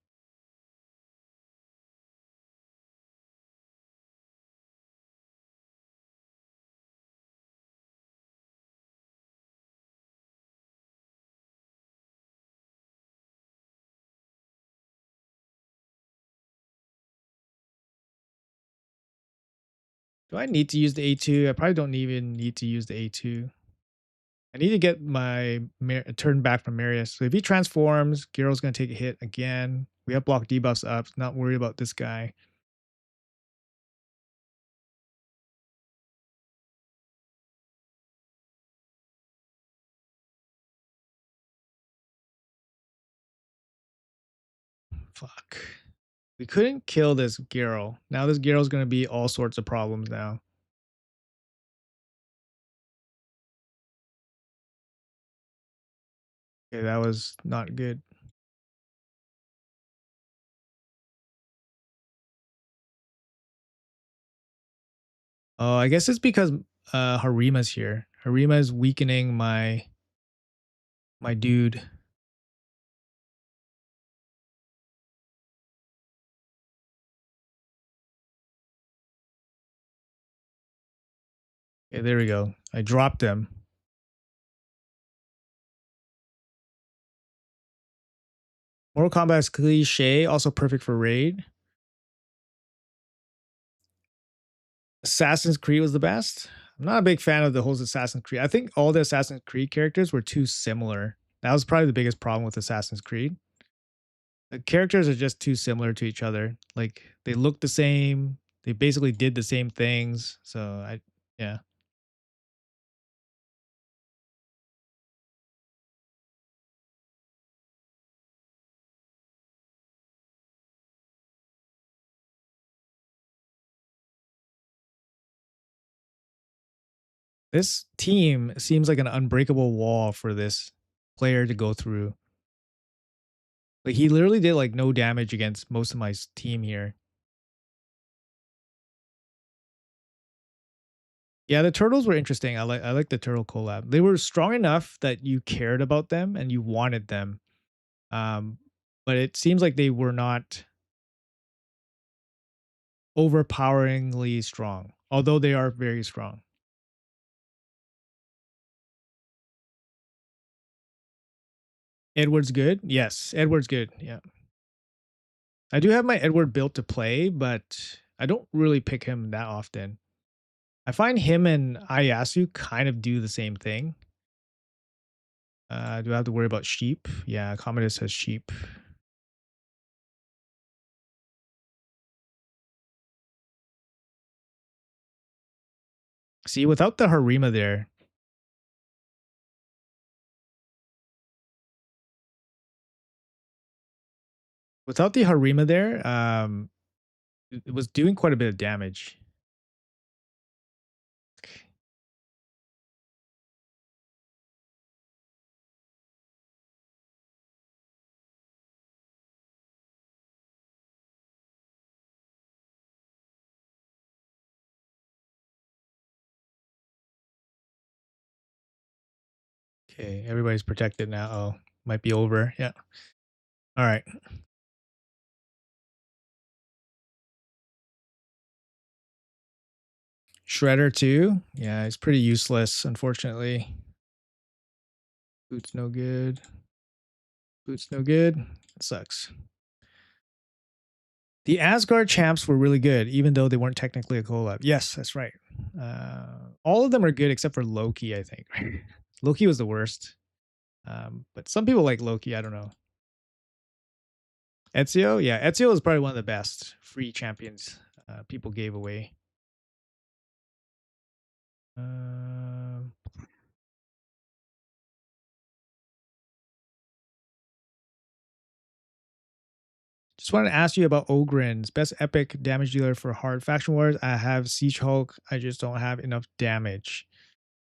Do I need to use the A2? I probably don't even need to use the A2. I need to get my turn back from Marius. So if he transforms, Gyro's gonna take a hit again. We have block debuffs up. Not worried about this guy. Fuck. We couldn't kill this Gyro. Now this Gyro's gonna be all sorts of problems now. Okay, that was not good. I guess it's because Harima's here. Harima is weakening my dude. Okay, there we go. I dropped him. Mortal Kombat's cliche, also perfect for raid. Assassin's Creed was the best. I'm not a big fan of the whole Assassin's Creed. I think all the Assassin's Creed characters were too similar. That was probably the biggest problem with Assassin's Creed. The characters are just too similar to each other. Like they look the same. They basically did the same things. So yeah. This team seems like an unbreakable wall for this player to go through. Like he literally did like no damage against most of my team here. Yeah, the turtles were interesting. I like the turtle collab. They were strong enough that you cared about them and you wanted them. Um, but it seems like they were not overpoweringly strong, although they are very strong. Edward's good. Yes, Edward's good. Yeah. I do have my Edward built to play, but I don't really pick him that often. I find him and Ayasu kind of do the same thing. Do I have to worry about sheep? Yeah, Commodus has sheep. See, without the Harima there, Without the Harima there, it was doing quite a bit of damage. Okay, everybody's protected now. Oh, might be over. Yeah. All right. Shredder too. Yeah, he's pretty useless, unfortunately. Boots no good. Boots no good. It sucks. The Asgard champs were really good, even though they weren't technically a collab. Yes, that's right. All of them are good except for Loki, I think. Loki was the worst. But some people like Loki. I don't know. Ezio, yeah, Ezio is probably one of the best free champions people gave away. Uh, just wanted to ask you about Ogren's best epic damage dealer for hard faction wars. I have Siege Hulk. I just don't have enough damage.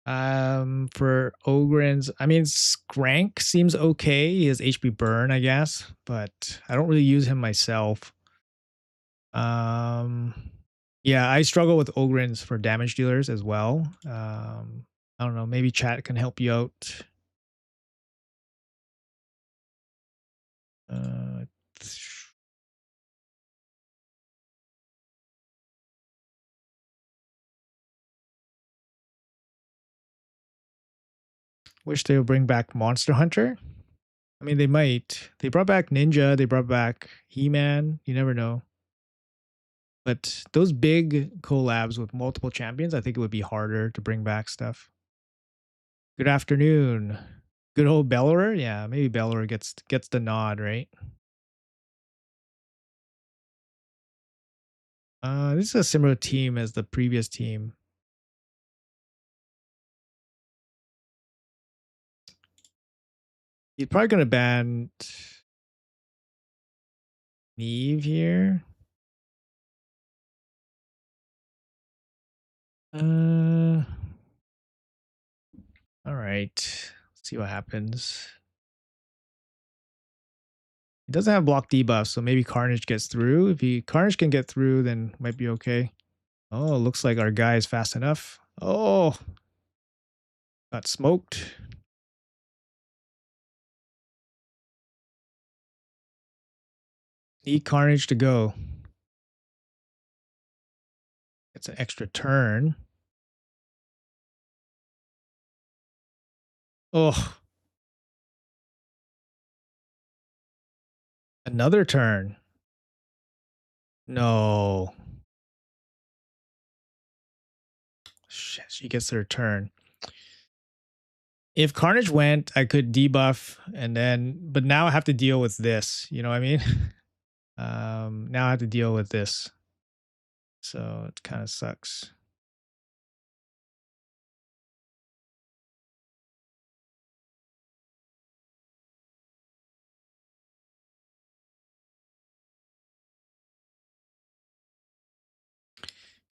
For Ogren's, I mean, Skrank seems okay. He has HP burn, I guess, but I don't really use him myself. Um, yeah, I struggle with Ogren's for damage dealers as well. I don't know. Maybe chat can help you out. Uh, Wish they would bring back Monster Hunter. I mean, they might. They brought back Ninja. They brought back He-Man. You never know. But those big collabs with multiple champions, I think it would be harder to bring back stuff. Good afternoon. Good old Bellorer? Yeah, maybe Bellorer gets the nod, right? This is a similar team as the previous team. He's probably gonna ban Neve here. Uh, all right. Let's see what happens. He doesn't have block debuff, so maybe Carnage gets through. If he Carnage can get through, then might be okay. Oh, looks like our guy is fast enough. Oh, got smoked. Need Carnage to go. It's an extra turn. Oh, another turn. No. Shit, she gets her turn. If Carnage went, I could debuff and then, but now I have to deal with this. You know what I mean? Now I have to deal with this. So it kind of sucks.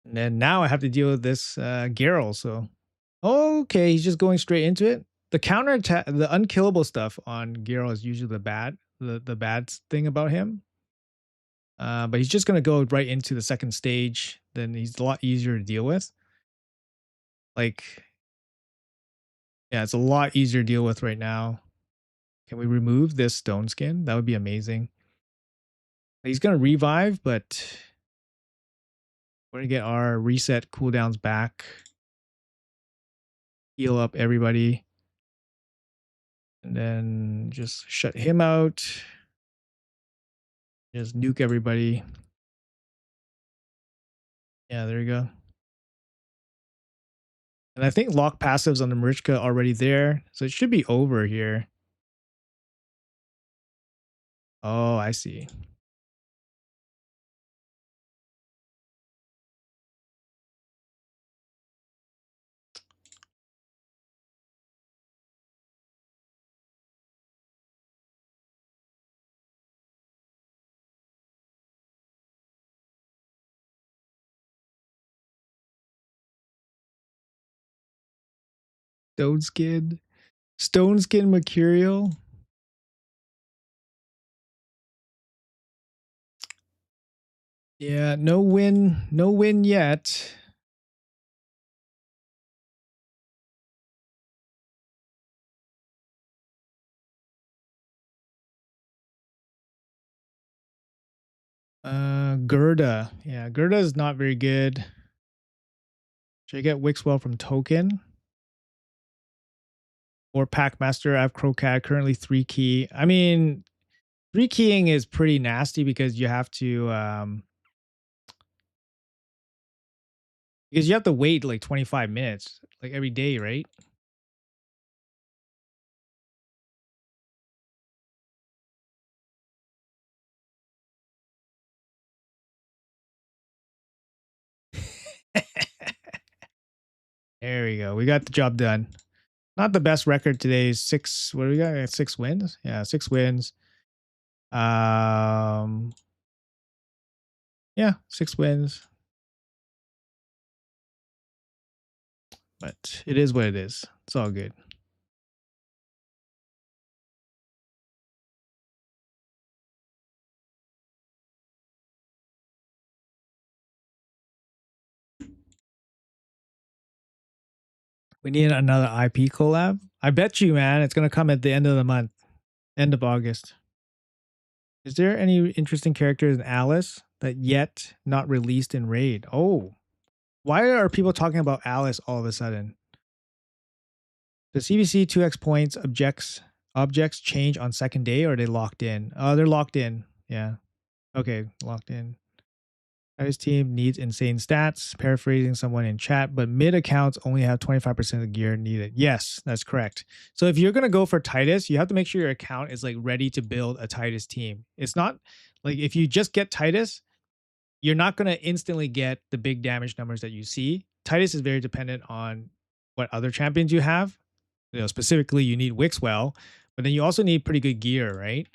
And then now I have to deal with this Geralt. So okay, he's just going straight into it. The counter attack, the unkillable stuff on Geralt is usually the bad thing about him. But he's just gonna go right into the second stage. Then he's a lot easier to deal with. Like, yeah, it's a lot easier to deal with right now. Can we remove this stone skin? That would be amazing. He's gonna revive, but we're gonna get our reset cooldowns back. Heal up everybody. And then just shut him out. Just nuke everybody. Yeah, there you go. And I think lock passives on the Marichka already there. So it should be over here. Oh, I see. Stone skin. Stone skin Mercurial. Yeah, no win. No win yet. Gerda. Yeah, Gerda is not very good. Should I get Wixwell from Token? Or Packmaster? I have Crocat, currently 3 key. I mean, 3 keying is pretty nasty because you have to wait like 25 minutes, like every day, right? There we go. We got the job done. Not the best record today. Six. What do we got? 6 wins. Yeah, 6 wins. Um, yeah, 6 wins. But it is what it is. It's all good. We need another IP collab. I bet you, man, it's gonna come at the end of the month, end of August. Is there any interesting characters in Alice that yet not released in Raid? Oh, why are people talking about Alice all of a sudden? The CVC 2x points objects change on second day, or are they locked in? Oh, they're locked in. Yeah. Okay, locked in. His team needs insane stats. Paraphrasing someone in chat, but mid accounts only have 25% of the gear needed. Yes, that's correct. So if you're gonna go for Titus, you have to make sure your account is like ready to build a Titus team. It's not like if you just get Titus, you're not gonna instantly get the big damage numbers that you see. Titus is very dependent on what other champions you have. Specifically you need Wixwell, but then you also need pretty good gear, right?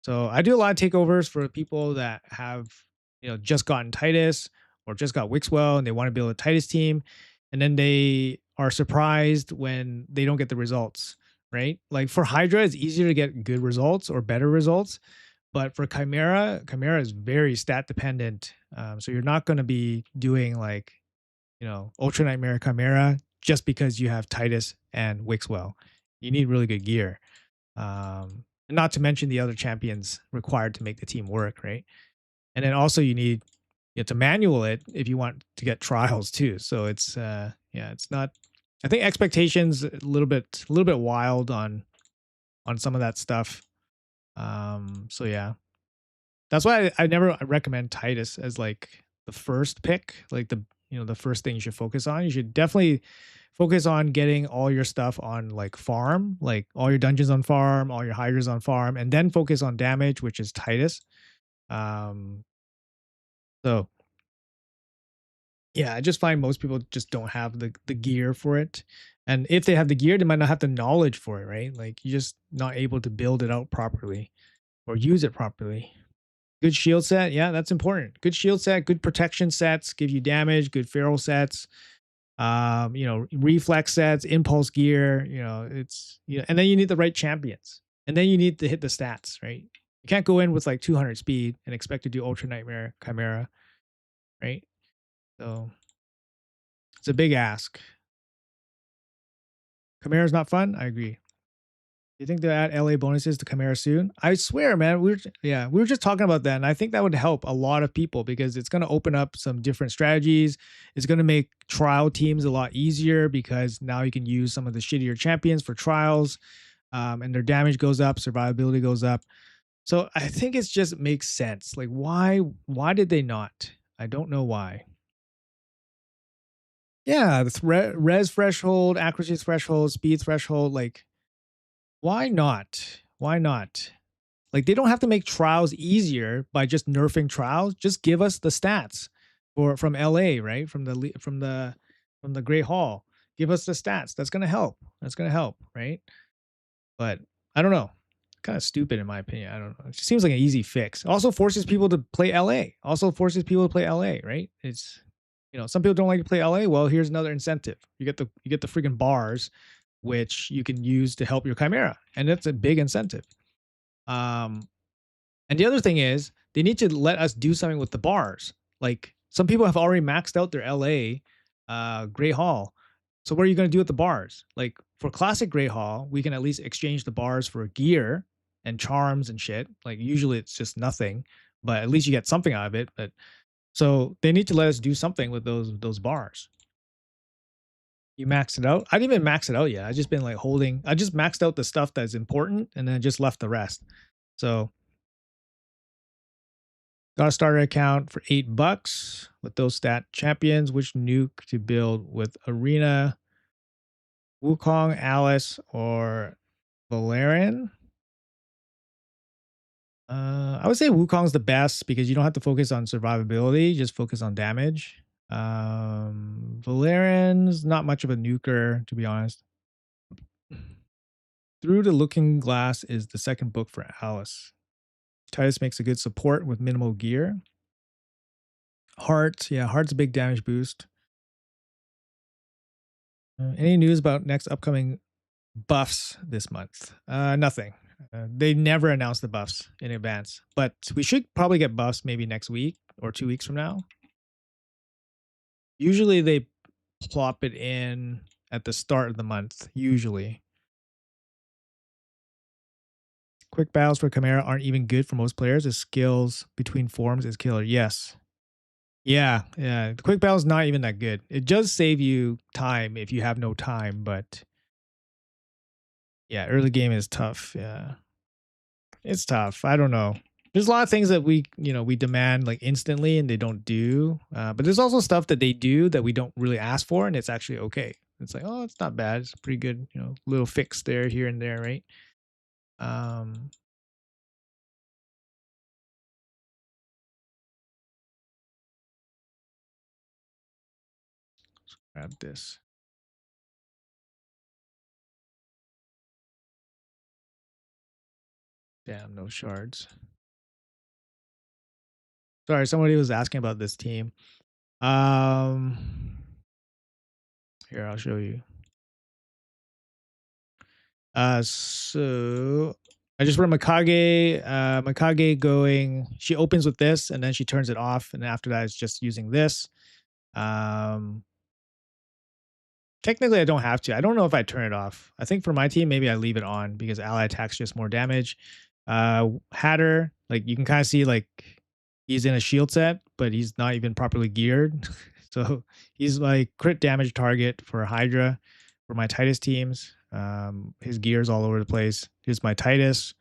So I do a lot of takeovers for people that have just gotten Titus or just got Wixwell and they want to build a Titus team, and then they are surprised when they don't get the results, right? Like for Hydra, it's easier to get good results or better results, but for Chimera is very stat dependent. So you're not going to be doing like Ultra Nightmare Chimera just because you have Titus and Wixwell. You need really good gear. Not to mention the other champions required to make the team work, right? And then also you have to manual it if you want to get trials too. So it's it's not. I think expectations a little bit wild on some of that stuff. So yeah, that's why I never recommend Titus as like the first pick, like the first thing you should focus on. You should definitely focus on getting all your stuff on like farm, like all your dungeons on farm, all your hydras on farm, and then focus on damage, which is Titus. Um, so yeah, I just find most people just don't have the gear for it. And if they have the gear, they might not have the knowledge for it, right? Like you're just not able to build it out properly or use it properly. Good shield set, yeah, that's important. Good shield set, good protection sets, give you damage, good feral sets, reflex sets, impulse gear, it's and then you need the right champions. And then you need to hit the stats, right? You can't go in with like 200 speed and expect to do Ultra Nightmare Chimera, right? So it's a big ask. Chimera's not fun. I agree. You think they'll add LA bonuses to Chimera soon? I swear, man. We were just talking about that, and I think that would help a lot of people because it's going to open up some different strategies. It's going to make trial teams a lot easier because now you can use some of the shittier champions for trials, and their damage goes up, survivability goes up. So I think it just makes sense. Like, why did they not? I don't know why. Yeah, the res threshold, accuracy threshold, speed threshold, like why not? Why not? Like they don't have to make trials easier by just nerfing trials. Just give us the stats from LA, right? From the Great Hall. Give us the stats. That's gonna help. That's gonna help, right? But I don't know. Kind of stupid in my opinion. I don't know. It just seems like an easy fix. Also forces people to play LA. Also forces people to play LA, right? It's some people don't like to play LA. Well, here's another incentive. You get the freaking bars which you can use to help your Chimera, and that's a big incentive. Um, and the other thing is they need to let us do something with the bars. Like some people have already maxed out their LA Great Hall. So what are you going to do with the bars? Like for classic Great Hall, we can at least exchange the bars for gear and charms and shit. Like usually it's just nothing, but at least you get something out of it. But so they need to let us do something with those bars. You maxed it out? I didn't even max it out yet. I just been like holding. I just maxed out the stuff that's important and then just left the rest. So got a starter account for $8 with those stat champions. Which nuke to build with Arena, Wukong, Alice, or Valerian? I would say Wukong's the best because you don't have to focus on survivability, just focus on damage. Valerian's not much of a nuker, to be honest. Through the Looking Glass is the second book for Alice. Titus makes a good support with minimal gear. Heart, yeah, Heart's a big damage boost. Any news about next upcoming buffs this month? Nothing. They never announce the buffs in advance, but we should probably get buffs maybe next week or 2 weeks from now. Usually they plop it in at the start of the month, usually. Quick battles for Chimera aren't even good for most players. The skills between forms is killer. Yes. Yeah, yeah. The quick battle's not even that good. It does save you time if you have no time, but yeah, early game is tough. Yeah. It's tough. I don't know. There's a lot of things that we demand like instantly and they don't do. But there's also stuff that they do that we don't really ask for and it's actually okay. It's like, oh, it's not bad. It's pretty good, little fix there, here and there, right? Um, grab this. Damn, no shards. Sorry, somebody was asking about this team. Um, Here, I'll show you. So I just run Mikage. Mikage going. She opens with this, and then she turns it off, and after that, it's just using this. Um, Technically, I don't have to. I don't know if I turn it off. I think for my team, maybe I leave it on because ally attacks just more damage. Hatter, like you can kind of see, like he's in a shield set, but he's not even properly geared. So he's like crit damage target for Hydra for my Titus teams. His gear's all over the place. Here's my Titus.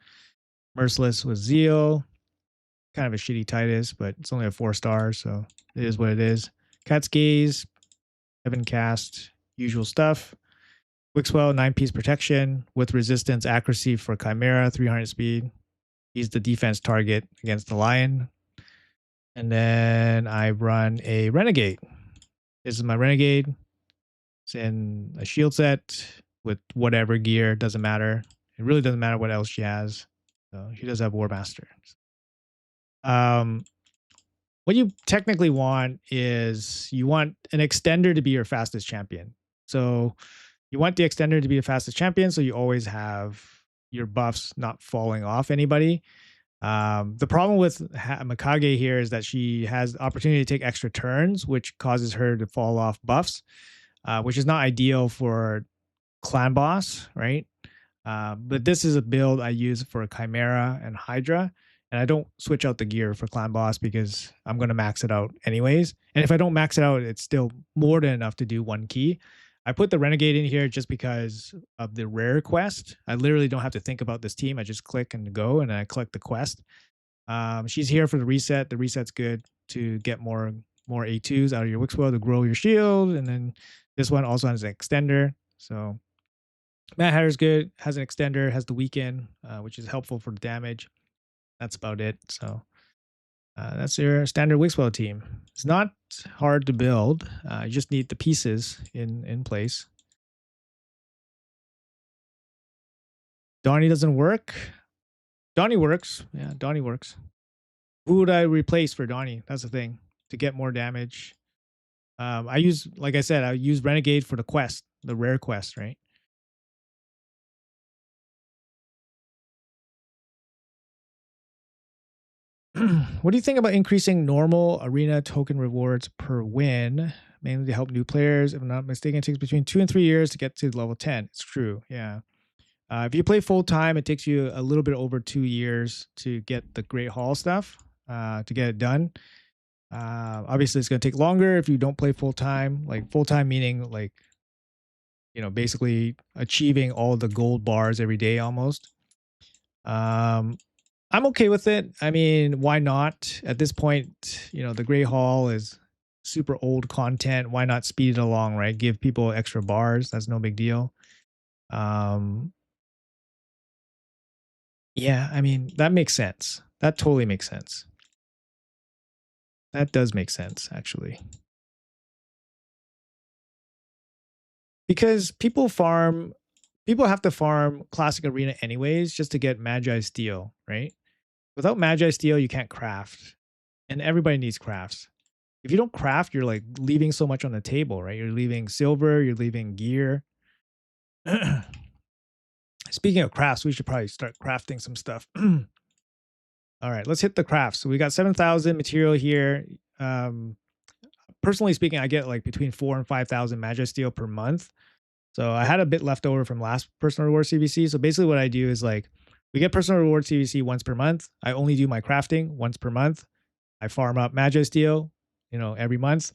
Merciless with Zeal. Kind of a shitty Titus, but it's only a 4-star, so it is what it is. Cat's Gaze, Heaven Cast, usual stuff. Wixwell, 9-piece protection with resistance, accuracy for Chimera, 300 speed. He's the defense target against the Lion. And then I run a Renegade. This is my Renegade. It's in a shield set with whatever gear, doesn't matter. It really doesn't matter what else she has. So she does have War Master. What you technically want is you want an extender to be your fastest champion. So you want the extender to be the fastest champion, so you always have your buffs not falling off anybody. The problem with Mikage here is that she has the opportunity to take extra turns, which causes her to fall off buffs, which is not ideal for clan boss, right? But this is a build I use for Chimera and Hydra, and I don't switch out the gear for clan boss because I'm going to max it out anyways. And if I don't max it out, it's still more than enough to do one key. I put the Renegade in here just because of the rare quest. I literally don't have to think about this team. I just click and go, and I collect the quest. She's here for the reset. The reset's good to get more A2s out of your Wixwell to grow your shield. And then this one also has an extender. So Mad Hatter's good, has an extender, has the weaken, which is helpful for the damage. That's about it. So that's your standard Wixwell team. It's not hard to build. You just need the pieces in place. Donnie doesn't work. Donnie works. Yeah, Donnie works. Who would I replace for Donnie? That's the thing. To get more damage. I use, like I said, I use Renegade for the quest, the rare quest, right? What do you think about increasing normal arena token rewards per win, mainly to help new players? If I'm not mistaken, it takes between 2 and 3 years to get to level 10. It's true. Yeah. If you play full time, it takes you a little bit over 2 years to get the Great Hall stuff, to get it done. Obviously, it's going to take longer if you don't play full time. Like full time meaning like, basically achieving all the gold bars every day almost. Um, I'm okay with it. I mean, why not? At this point, the Great Hall is super old content. Why not speed it along, right? Give people extra bars. That's no big deal. Um, yeah, I mean, that makes sense. That totally makes sense. That does make sense, actually. Because people have to farm Classic Arena anyways just to get Magi Steel, right? Without Magi Steel, you can't craft. And everybody needs crafts. If you don't craft, you're like leaving so much on the table, right? You're leaving silver, you're leaving gear. Speaking of crafts, we should probably start crafting some stuff. All right, let's hit the crafts. So we got 7,000 material here. Um, Personally speaking, I get like between 4 and 5,000 Magi Steel per month. So I had a bit left over from last personal reward CVC. So basically, what I do is like we get personal reward CVC once per month. I only do my crafting once per month. I farm up Magi Steel, every month.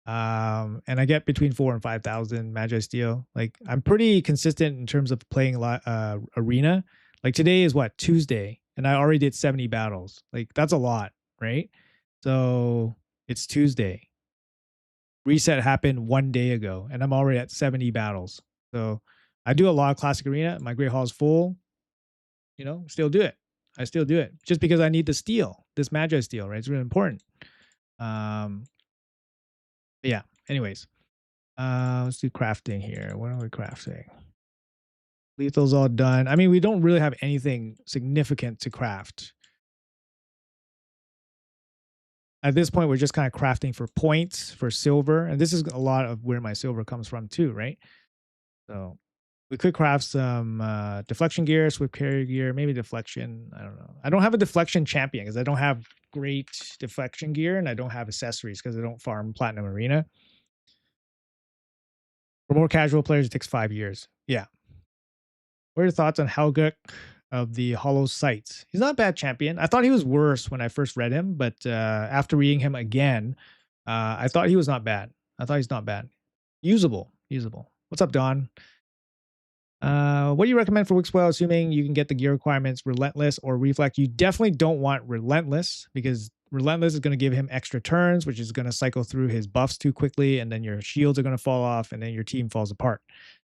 And I get between 4 and 5,000 Magi Steel. Like I'm pretty consistent in terms of playing arena. Like today is what, Tuesday, and I already did 70 battles. Like that's a lot, right? So it's Tuesday. Reset happened 1 day ago, and I'm already at 70 battles. So I do a lot of classic arena. My Great Hall is full. Still do it. I still do it just because I need the steel, this Magi Steel, right? It's really important. Um, yeah. Anyways, let's do crafting here. What are we crafting? Lethal's all done. I mean, we don't really have anything significant to craft. At this point, we're just kind of crafting for points, for silver. And this is a lot of where my silver comes from too, right? So we could craft some deflection gear, swift carrier gear, maybe deflection. I don't know. I don't have a deflection champion because I don't have great deflection gear, and I don't have accessories because I don't farm Platinum Arena. For more casual players, it takes 5 years. Yeah. What are your thoughts on Helguk of the Hollow Sights? He's not a bad champion. I thought he was worse when I first read him, but after reading him again, I thought he was not bad. I thought he's not bad. Usable. Usable. What's up, Don? What do you recommend for Wixwell, assuming you can get the gear requirements Relentless or Reflect? You definitely don't want Relentless because Relentless is going to give him extra turns, which is going to cycle through his buffs too quickly, and then your shields are going to fall off, and then your team falls apart.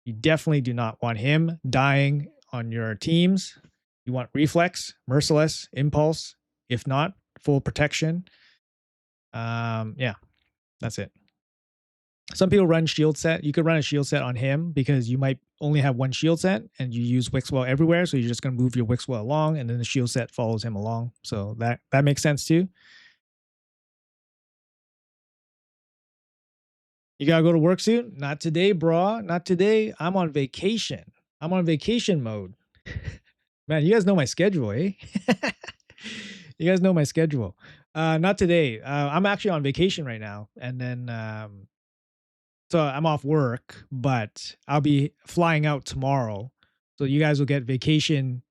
You definitely do not want him dying on your teams. You want Reflex, Merciless, Impulse, if not, full protection. Yeah, that's it. Some people run shield set. You could run a shield set on him because you might only have one shield set and you use Wixwell everywhere. So you're just going to move your Wixwell along and then the shield set follows him along. So that makes sense too. You got to go to work soon? Not today, bro. Not today. I'm on vacation. I'm on vacation mode. Man, you guys know my schedule, eh? You guys know my schedule. Not today. I'm actually on vacation right now. And then so I'm off work, but I'll be flying out tomorrow. So you guys will get vacation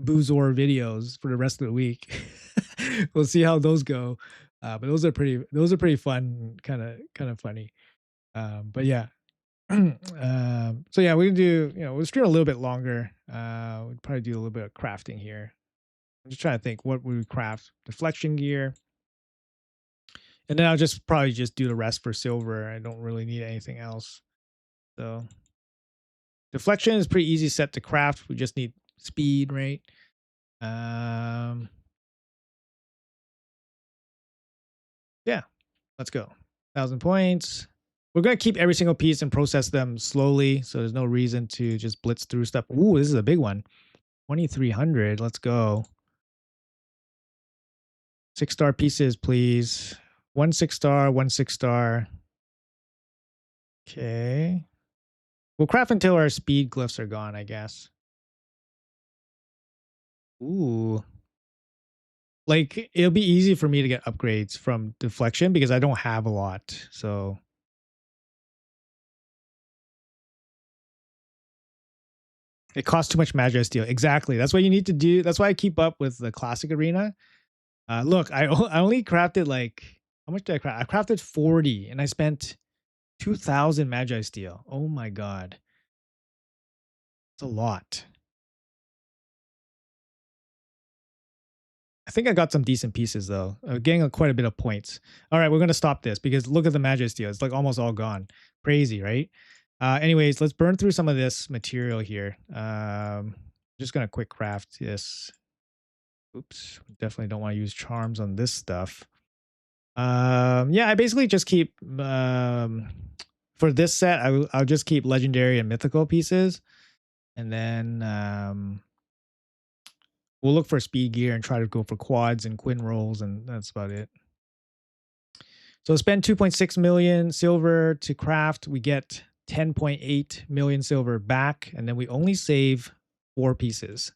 Boozor videos for the rest of the week. We'll see how those go. But those are pretty fun, kind of funny. But yeah. So yeah, we can do, we'll stream a little bit longer. We'd probably do a little bit of crafting here. I'm just trying to think what we would craft. Deflection gear. And then I'll just probably just do the rest for silver. I don't really need anything else. So deflection is pretty easy set to craft. We just need speed, right? Yeah, let's go. 1,000 points. We're gonna keep every single piece and process them slowly, so there's no reason to just blitz through stuff. Ooh, this is a big one. 2,300. Let's go. 6-star pieces, please. 1 6-star, 1 6-star. Okay. We'll craft until our speed glyphs are gone, I guess. Ooh. Like it'll be easy for me to get upgrades from deflection because I don't have a lot. So it costs too much Magi Steel. Exactly. That's what you need to do. That's why I keep up with the classic arena. Look, I only crafted like how much did I craft? I crafted 40 and I spent 2,000 Magi Steel. Oh my god. It's a lot. I think I got some decent pieces though. Getting quite a bit of points. All right, we're gonna stop this because look at the Magi Steel. It's like almost all gone. Crazy, right? Anyways, let's burn through some of this material here. Just gonna quick craft this. Oops, definitely don't want to use charms on this stuff. Yeah, I basically just keep for this set. I'll just keep legendary and mythical pieces, and then we'll look for speed gear and try to go for quads and quin rolls, and that's about it. So spend 2.6 million silver to craft. We get 10.8 million silver back, and then we only save 4 pieces.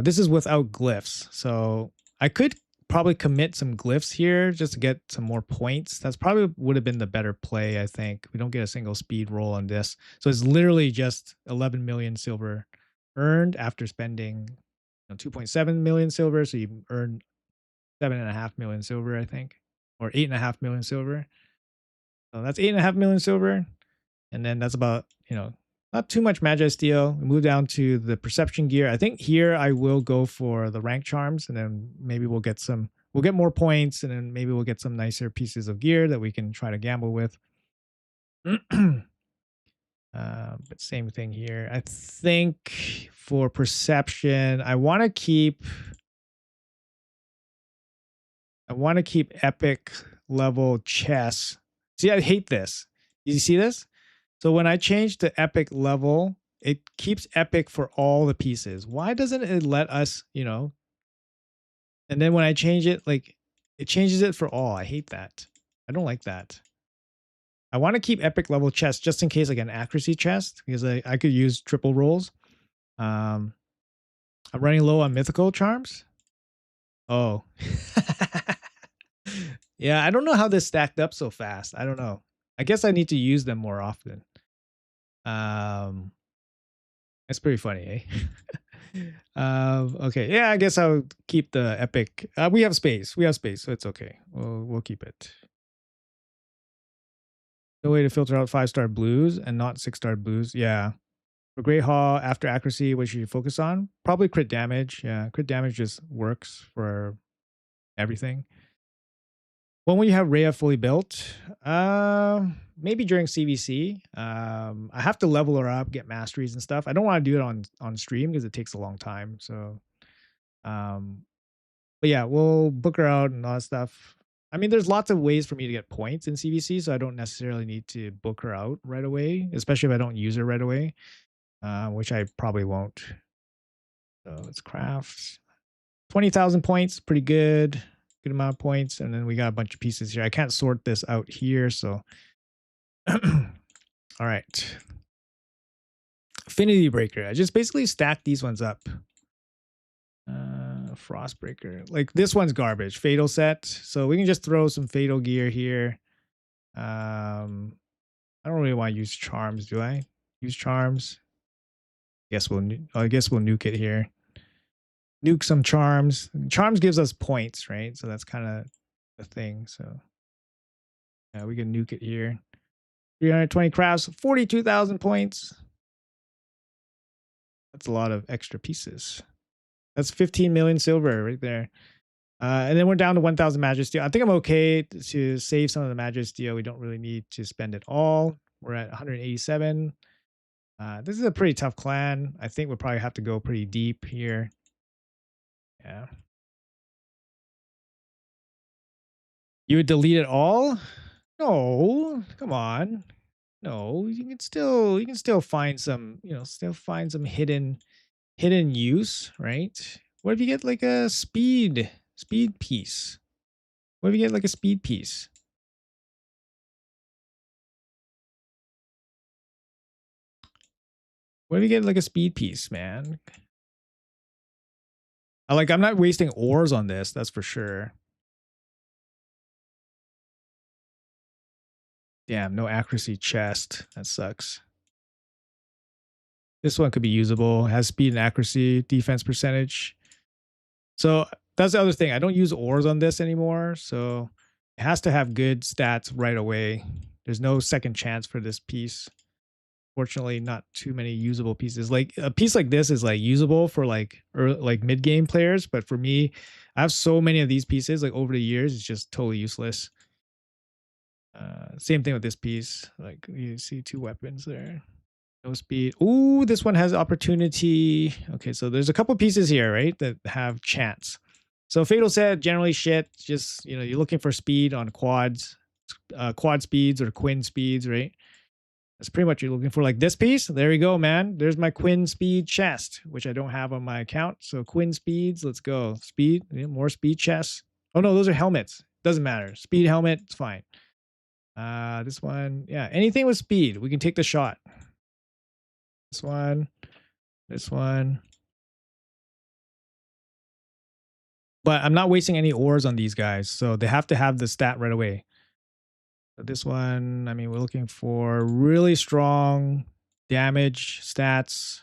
This is without glyphs, so I could probably commit some glyphs here just to get some more points. That's probably would have been the better play, I think. We don't get a single speed roll on this, so it's literally just 11 million silver earned after spending 2.7 million silver. So you earn 7.5 million silver, I think, or 8.5 million silver. So that's 8.5 million silver. And then that's about, not too much Magi Steel. We move down to the perception gear. I think here I will go for the rank charms, and then maybe we'll get more points, and then maybe we'll get some nicer pieces of gear that we can try to gamble with. But same thing here. I think for perception, I want to keep epic level chess. See, I hate this. You see this? So when I change to epic level, it keeps epic for all the pieces. Why doesn't it let us, and then when I change it, like it changes it for all. I hate that. I don't like that. I want to keep epic level chest just in case I get an accuracy chest because I could use triple rolls. I'm running low on mythical charms. Oh. Yeah, I don't know how this stacked up so fast. I don't know. I guess I need to use them more often. It's pretty funny, eh? Okay, yeah, I guess I'll keep the epic. We have space. We have space, so it's okay. We'll keep it. No way to filter out 5-star blues and not 6-star blues. Yeah. For Great Hall, after accuracy, what should you focus on? Probably crit damage. Yeah, crit damage just works for everything. When will you have Rhea fully built? Maybe during CVC. I have to level her up, get masteries and stuff. I don't want to do it on stream because it takes a long time. So, um, but yeah, we'll book her out and all that stuff. I mean, there's lots of ways for me to get points in CVC, so I don't necessarily need to book her out right away, especially if I don't use her right away, which I probably won't. So let's craft 20,000 points, pretty good. Good amount of points. And then we got a bunch of pieces here. I can't sort this out here, so. All right. Affinity Breaker. I just basically stack these ones up. Frostbreaker. Like this one's garbage. Fatal set. So we can just throw some fatal gear here. I don't really want to use charms, do I? Use charms. I guess we'll nuke it here. Nuke some charms. Charms gives us points, right? So that's kind of the thing. So yeah, we can nuke it here. 320 crafts, 42,000 points. That's a lot of extra pieces. That's 15 million silver right there. And then we're down to 1,000 Magic Steel. I think I'm okay to save some of the Magic Steel. We don't really need to spend it all. We're at 187. This is a pretty tough clan. I think we'll probably have to go pretty deep here. Yeah. You would delete it all? No, come on. No, you can still find some, still find some hidden use, right? What if you get like a speed piece? What if you get like a speed piece? What if you get like a speed piece, man? I'm not wasting ores on this, that's for sure. Damn, no accuracy chest. That sucks. This one could be usable. It has speed and accuracy, defense percentage. So that's the other thing. I don't use ores on this anymore. So it has to have good stats right away. There's no second chance for this piece. Fortunately, not too many usable pieces. Like a piece like this is like usable for like like mid game players, but for me, I have so many of these pieces. Like over the years, it's just totally useless. Same thing with this piece. Like you see two weapons there. No speed. Ooh, this one has opportunity. Okay, so there's a couple pieces here, right, that have chance. So Fatal said generally shit. Just you're looking for speed on quads, quad speeds or Quinn speeds, right? That's pretty much what you're looking for. Like this piece. There you go, man. There's my Quinn speed chest, which I don't have on my account. So Quinn speeds. Let's go. Speed. Yeah, more speed chests. Oh no, those are helmets. Doesn't matter. Speed helmet. It's fine. This one. Yeah, anything with speed. We can take the shot. This one. This one. But I'm not wasting any ores on these guys, so they have to have the stat right away. So this one, I mean, we're looking for really strong damage stats.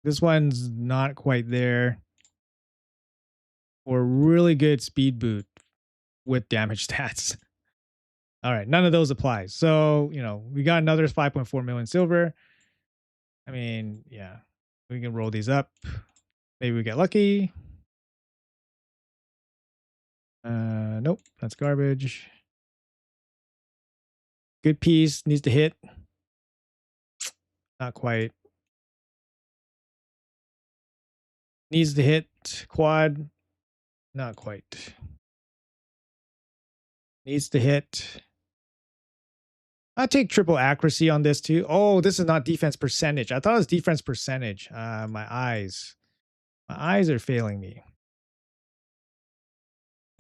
This one's not quite there. Or really good speed boot with damage stats. All right, none of those apply. So, we got another 5.4 million silver. I mean, yeah, we can roll these up. Maybe we get lucky. Nope, that's garbage. Good piece, needs to hit. Not quite. Needs to hit quad. Not quite. Needs to hit. I take triple accuracy on this too. Oh, this is not defense percentage. I thought it was defense percentage. My eyes. My eyes are failing me.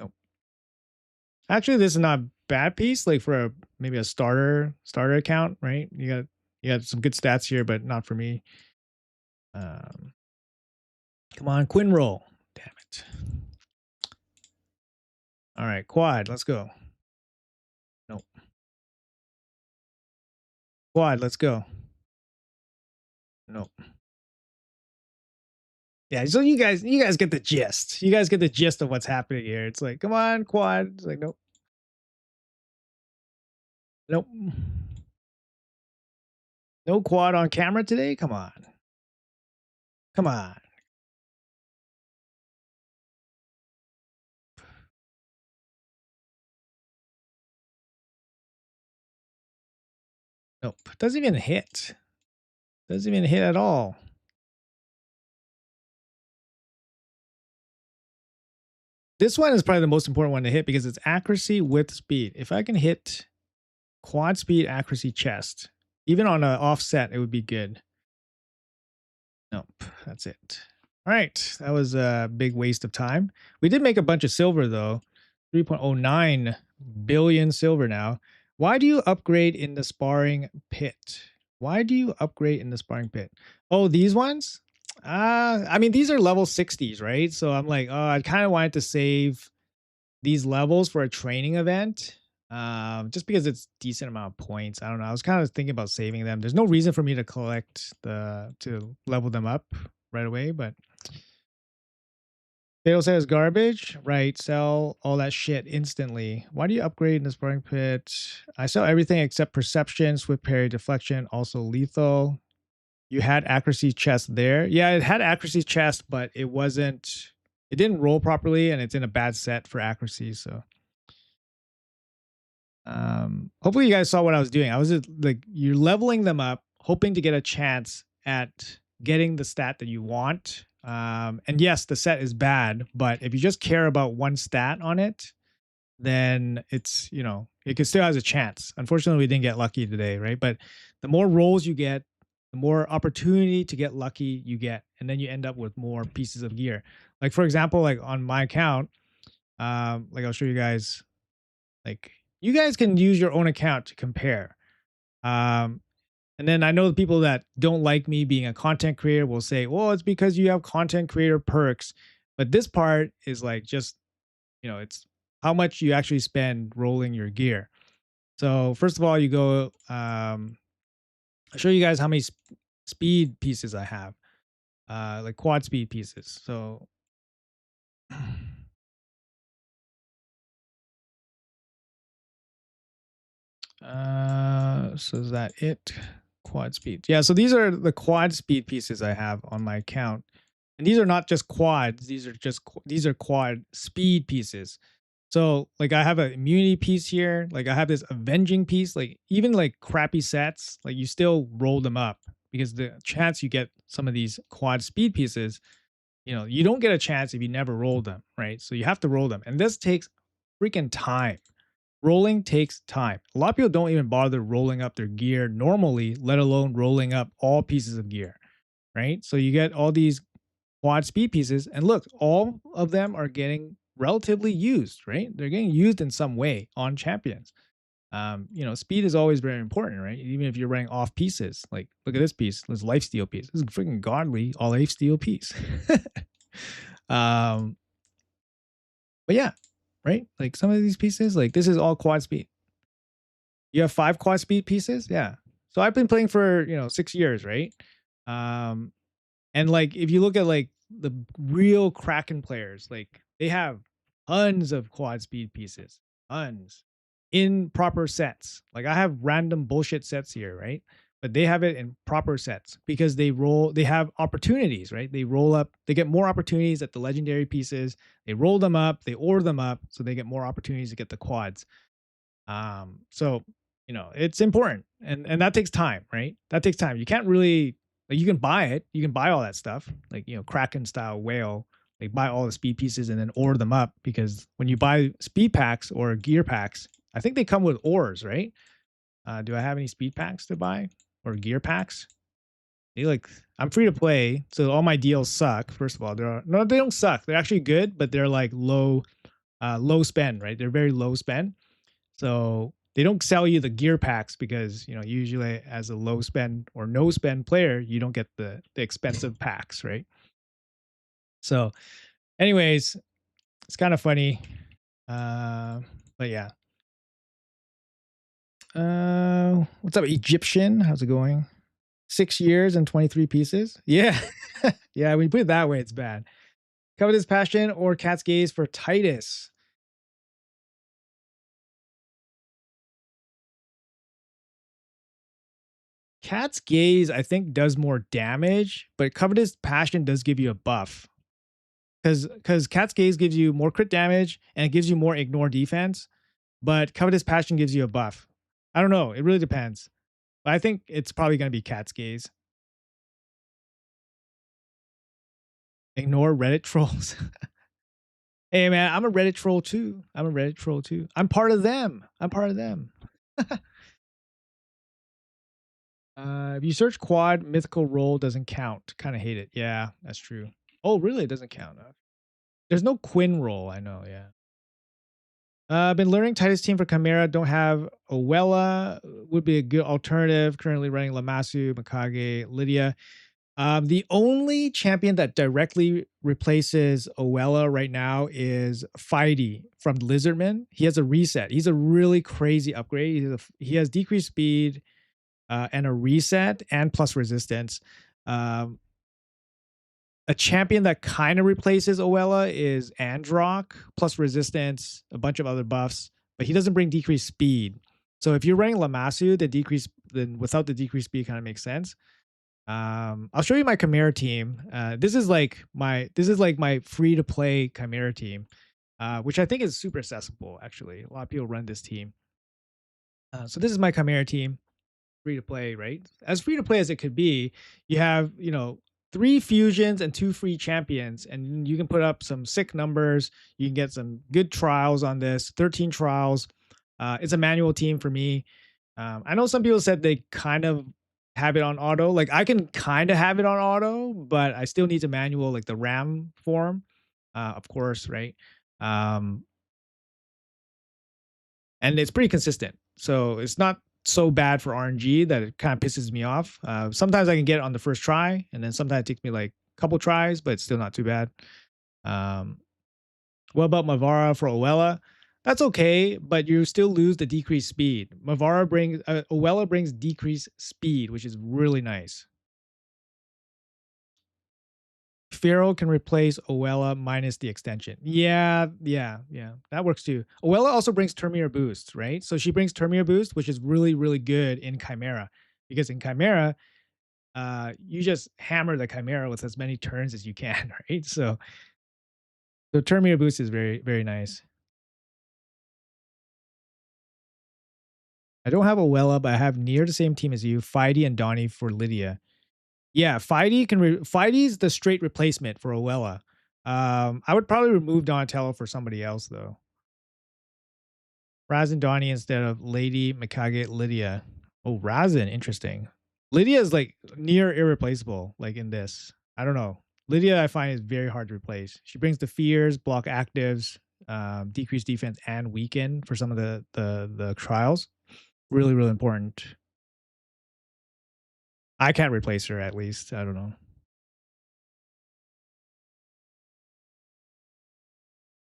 Nope. Actually, this is not a bad piece. Like for maybe a starter account, right? You got some good stats here, but not for me. Come on, Quinn roll. Damn it. All right, quad. Let's go. Nope. Quad. Let's go. Nope. Yeah, so you guys get the gist. You guys get the gist of what's happening here. It's like, come on, quad. It's like, nope. Nope. No quad on camera today? Come on. Come on. Nope. Doesn't even hit. Doesn't even hit at all. This one is probably the most important one to hit because it's accuracy with speed. If I can hit quad speed accuracy chest, even on an offset, it would be good. Nope. That's it. All right. That was a big waste of time. We did make a bunch of silver though. 3.09 billion silver now. Why do you upgrade in the sparring pit? Why do you upgrade in the sparring pit? Oh, these ones? I mean, these are level 60s, right? So I'm like, oh, I kind of wanted to save these levels for a training event. Just because it's decent amount of points. I don't know. I was kind of thinking about saving them. There's no reason for me to to level them up right away, but Fatal says garbage, right? Sell all that shit instantly. Why do you upgrade in the sparring pit? I sell everything except perception, swift parry, deflection, also lethal. You had accuracy chest there. Yeah, it had accuracy chest, but it didn't roll properly and it's in a bad set for accuracy. So hopefully you guys saw what I was doing. I was just, like, you're leveling them up, hoping to get a chance at getting the stat that you want. And yes, the set is bad, but if you just care about one stat on it, then it's, it still has a chance. Unfortunately, we didn't get lucky today, right? But the more rolls you get, the more opportunity to get lucky you get, and then you end up with more pieces of gear. Like for example, like on my account, like I'll show you guys. Like you guys can use your own account to compare. Um, and then I know the people that don't like me being a content creator will say, well, it's because you have content creator perks. But this part is like just, it's how much you actually spend rolling your gear. So first of all, you go. I'll show you guys how many speed pieces I have, like quad speed pieces. So so is that it? Quad speed. Yeah, so these are the quad speed pieces I have on my account. And these are not just quads, these are quad speed pieces. So like I have an immunity piece here, like I have this avenging piece, like even like crappy sets, like you still roll them up because the chance you get some of these quad speed pieces, you don't get a chance if you never roll them, right? So you have to roll them. And this takes freaking time. Rolling takes time. A lot of people don't even bother rolling up their gear normally, let alone rolling up all pieces of gear, right? So you get all these quad speed pieces, and look, all of them are getting relatively used, right? They're getting used in some way on champions. Speed is always very important, right? Even if you're running off pieces, like look at this piece, this lifesteal piece. This is freaking godly all lifesteal piece. um, but yeah, right? Like some of these pieces, like this is all quad speed. You have 5 quad speed pieces? Yeah. So I've been playing for, 6 years, right? Um, and like if you look at like the real Kraken players, like they have tons of quad speed pieces, tons in proper sets. Like I have random bullshit sets here, right? But they have it in proper sets because they have opportunities, right? They roll up, they get more opportunities at the legendary pieces. They roll them up, they order them up, so they get more opportunities to get the quads. So it's important, and that takes time, right? That takes time. You can't really like you can buy it, you can buy all that stuff, like Kraken style whale, like buy all the speed pieces and then order them up because when you buy speed packs or gear packs, I think they come with ores, right? Do I have any speed packs to buy or gear packs? I'm free to play, so all my deals suck. First of all, no, they don't suck. They're actually good, but they're like low spend, right? They're very low spend. So they don't sell you the gear packs because usually as a low spend or no spend player, you don't get the expensive packs, right? So, anyways, it's kind of funny, but yeah. What's up, Egyptian? How's it going? 6 years and 23 pieces. Yeah, yeah. When you put it that way, it's bad. Covetous Passion or Cat's Gaze for Titus. Cat's Gaze, I think, does more damage, but Covetous Passion does give you a buff. Because Cat's Gaze gives you more crit damage and it gives you more ignore defense, but Covetous Passion gives you a buff. I don't know. It really depends. But I think it's probably going to be Cat's Gaze. Ignore Reddit trolls. Hey, man, I'm a Reddit troll too. I'm part of them. If you search quad, mythical roll doesn't count. Kind of hate it. Yeah, that's true. Oh, really? It doesn't count. There's no Quinn roll. I know. Yeah. I've been learning Titus team for Chimera. Don't have Owella. Would be a good alternative. Currently running Lamasu, Mikage, Lydia. The only champion that directly replaces Owella right now is Fighty from Lizardman. He has a reset. He's a really crazy upgrade. He has decreased speed and a reset and plus resistance. Um, a champion that kind of replaces Owella is Androck, plus resistance, a bunch of other buffs, but he doesn't bring decreased speed. So if you're running Lamasu, then without the decreased speed kind of makes sense. I'll show you my Chimera team. This is like my free to play Chimera team, which I think is super accessible. Actually, a lot of people run this team. So this is my Chimera team, free to play, right? As free to play as it could be. You have 3 fusions and 2 free champions, and you can put up some sick numbers. You can get some good trials on this. 13 trials. It's a manual team for me. I know some people said they kind of have it on auto. Like I can kind of have it on auto, but I still need to manual like the RAM form, of course, right? Um, and it's pretty consistent, so it's not so bad for RNG that it kind of pisses me off. Sometimes I can get it on the first try, and then sometimes it takes me like a couple tries, but it's still not too bad. Um, what about Mavara for Owella? That's okay, but you still lose the decreased speed. Owella brings decreased speed, which is really nice. Pharaoh can replace Owella minus the extension. Yeah, yeah, yeah. That works too. Owella also brings Termir Boost, right? So she brings Termir Boost, which is really, really good in Chimera. Because in Chimera, you just hammer the Chimera with as many turns as you can, right? So the Termir Boost is very, very nice. I don't have Owella, but I have near the same team as you, Fidey and Donnie for Lydia. Yeah, Fidey's the straight replacement for Owella. I would probably remove Donatello for somebody else though. Razin Donnie instead of Lady Mikage Lydia. Oh, Razin, interesting. Lydia is like near irreplaceable, like in this. I don't know. Lydia, I find is very hard to replace. She brings the fears, block actives, decrease defense, and weaken for some of the trials. Really, really important. I can't replace her at least. I don't know.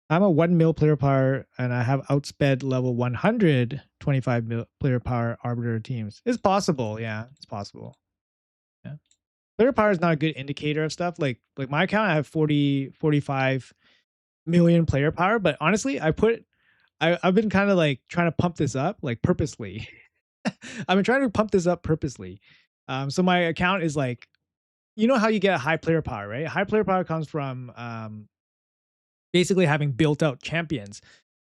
I'm a 1 mil player power and I have outsped level 100 25 mil player power arbiter teams. It's possible. Yeah, it's possible. Yeah. Player power is not a good indicator of stuff. Like my account, I have 45 million player power, but honestly, I've been kind of like trying to pump this up like purposely. I've been trying to pump this up purposely. So my account is like, you know how you get a high player power, right? High player power comes from basically having built out champions.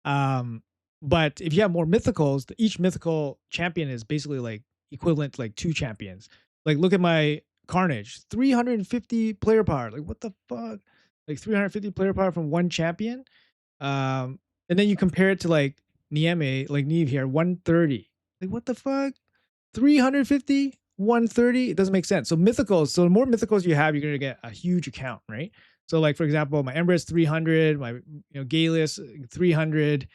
Um, but if you have more mythicals, each mythical champion is basically like equivalent to like two champions. Like look at my Carnage, 350 player power. Like what the fuck? Like 350 player power from one champion. And then you compare it to like Nieme, like Neve here, 130. Like what the fuck? 350, 130. It doesn't make sense. So mythicals, so the more mythicals you have, you're gonna get a huge account, right? So like for example, my Ember is 300, my Galus 300,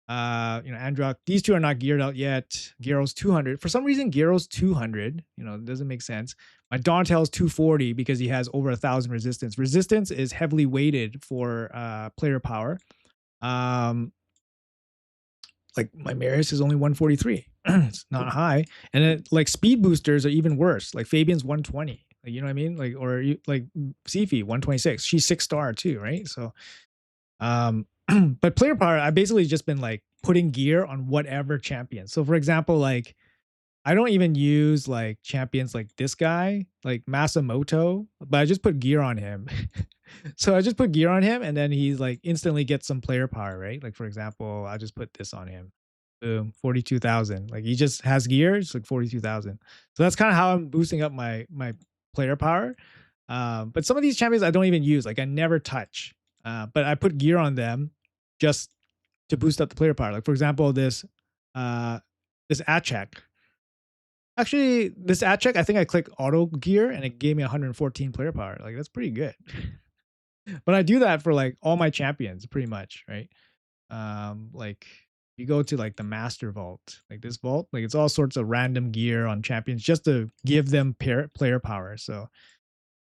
Androck. These two are not geared out yet. Gyro's 200. For some reason, Gyro's 200. It doesn't make sense. My Donatel's 240 because he has over 1,000 resistance. Resistance is heavily weighted for player power. Like my Marius is only 143. It's not high. And then like speed boosters are even worse. Like Fabian's 120. Like, you know what I mean? Like, or like Sifi 126. She's 6-star too, right? So but player power, I basically just been like putting gear on whatever champion. So for example, like I don't even use like champions like this guy, like Masamoto, but I just put gear on him. So I just put gear on him and then he's like instantly gets some player power, right? Like for example, I just put this on him. Boom, 42,000. Like he just has gear, it's like 42,000. So that's kind of how I'm boosting up my player power. But some of these champions I don't even use, like I never touch. But I put gear on them just to boost up the player power. Like for example, this Achek. Actually, this Achek, I think I clicked auto gear and it gave me 114 player power. Like that's pretty good. But I do that for like all my champions pretty much, right? Like you go to like the master vault, like this vault, like it's all sorts of random gear on champions just to give them player power. So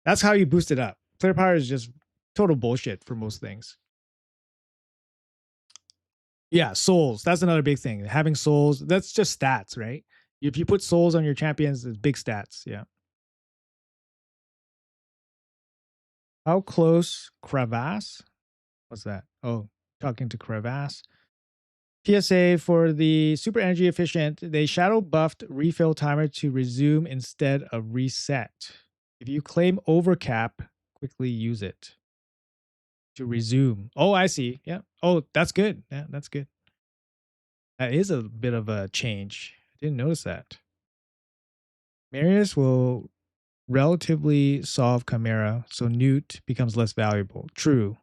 that's how you boost it up. Player power is just total bullshit for most things. Yeah, souls. That's another big thing. Having souls, that's just stats, right? If you put souls on your champions, it's big stats. Yeah. How close crevasse? What's that? Oh, talking to crevasse. PSA for the super energy efficient, they shadow buffed refill timer to resume instead of reset. If you claim overcap, quickly use it to resume. Oh, I see. Yeah. Oh, that's good. Yeah, that's good. That is a bit of a change. I didn't notice that. Marius will relatively solve Chimera, so Newt becomes less valuable. True.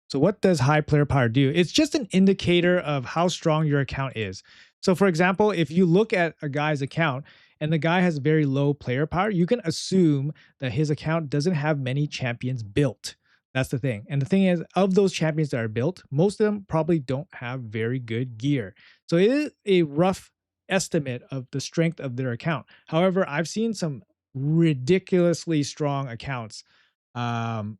So what does high player power do? It's just an indicator of how strong your account is. So for example, if you look at a guy's account and the guy has very low player power, you can assume that his account doesn't have many champions built. That's the thing. And the thing is, of those champions that are built, most of them probably don't have very good gear. So it is a rough estimate of the strength of their account. However, I've seen some ridiculously strong accounts um,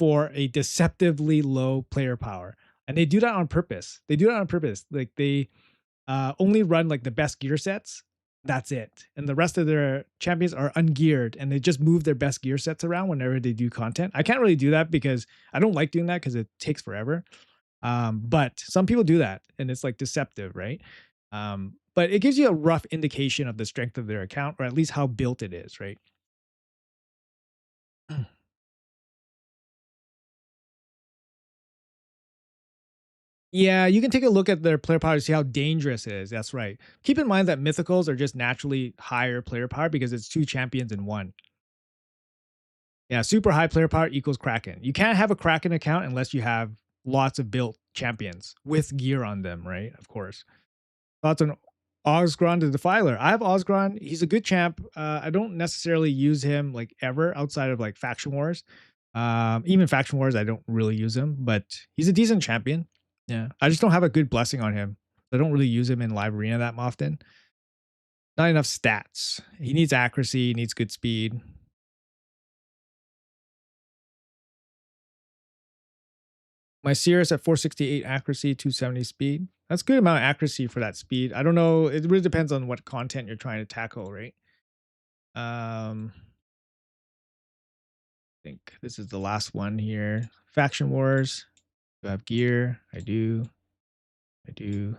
for a deceptively low player power. And they do that on purpose. They do that on purpose. Like they only run like the best gear sets. That's it. And the rest of their champions are ungeared and they just move their best gear sets around whenever they do content. I can't really do that because I don't like doing that because it takes forever. But some people do that and it's like deceptive, right? But it gives you a rough indication of the strength of their account or at least how built it is, right? Yeah, you can take a look at their player power to see how dangerous it is. That's right. Keep in mind that mythicals are just naturally higher player power because it's two champions in one. Yeah, super high player power equals Kraken. You can't have a Kraken account unless you have lots of built champions with gear on them, right? Of course. Thoughts on Osgron the Defiler? I have Osgron. He's a good champ. I don't necessarily use him like ever outside of like Faction Wars. Even Faction Wars, I don't really use him, but he's a decent champion. Yeah, I just don't have a good blessing on him. I don't really use him in live arena that often. Not enough stats. He needs accuracy. He needs good speed. My Cirrus at 468 accuracy, 270 speed. That's good amount of accuracy for that speed. I don't know. It really depends on what content you're trying to tackle, right? I think this is the last one here. Faction Wars. Do I have gear? I do. I do.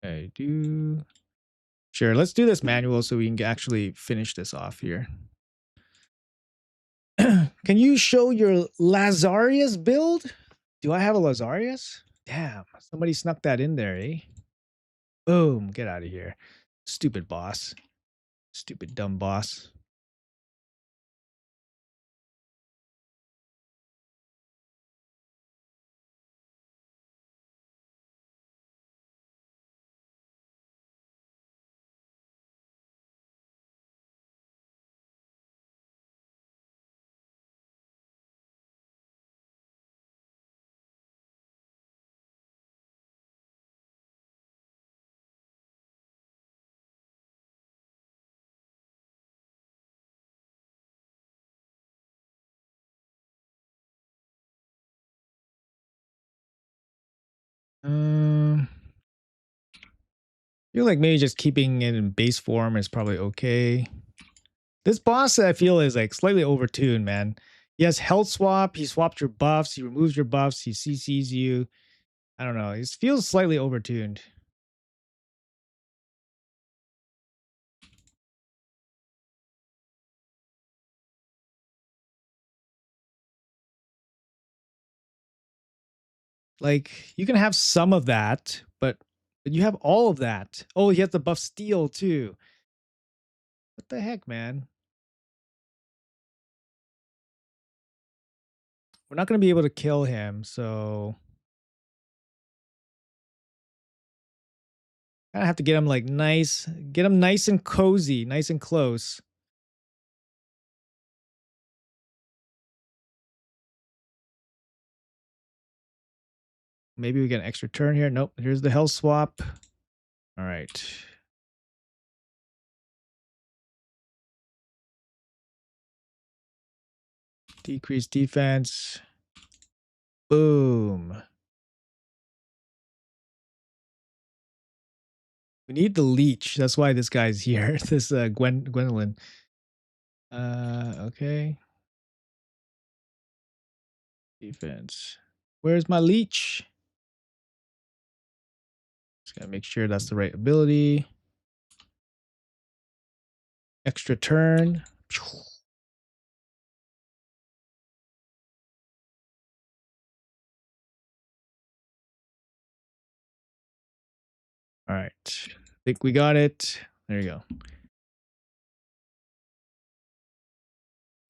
I do. Sure, let's do this manual so we can actually finish this off here. Can you show your Lazarius build? Do I have a Lazarius? Damn, somebody snuck that in there, eh? Boom, get out of here. Stupid boss. Stupid dumb boss. I feel like maybe just keeping it in base form is probably okay. This boss I feel is like slightly overtuned, man. He has health swap. He swapped your buffs. He removes your buffs. He CCs you. I don't know. It feels slightly overtuned. Like you can have some of that, but you have all of that. Oh, he has the buff steel too. What the heck, man? We're not going to be able to kill him, so I have to get him like nice, get him nice and cozy, nice and close. Maybe we get an extra turn here. Nope. Here's the health swap. All right. Decrease defense. Boom. We need the leech. That's why this guy's here. This Gwendolyn. Okay. Defense. Where's my leech? Just gotta make sure that's the right ability. Extra turn. All right. I think we got it. There you go.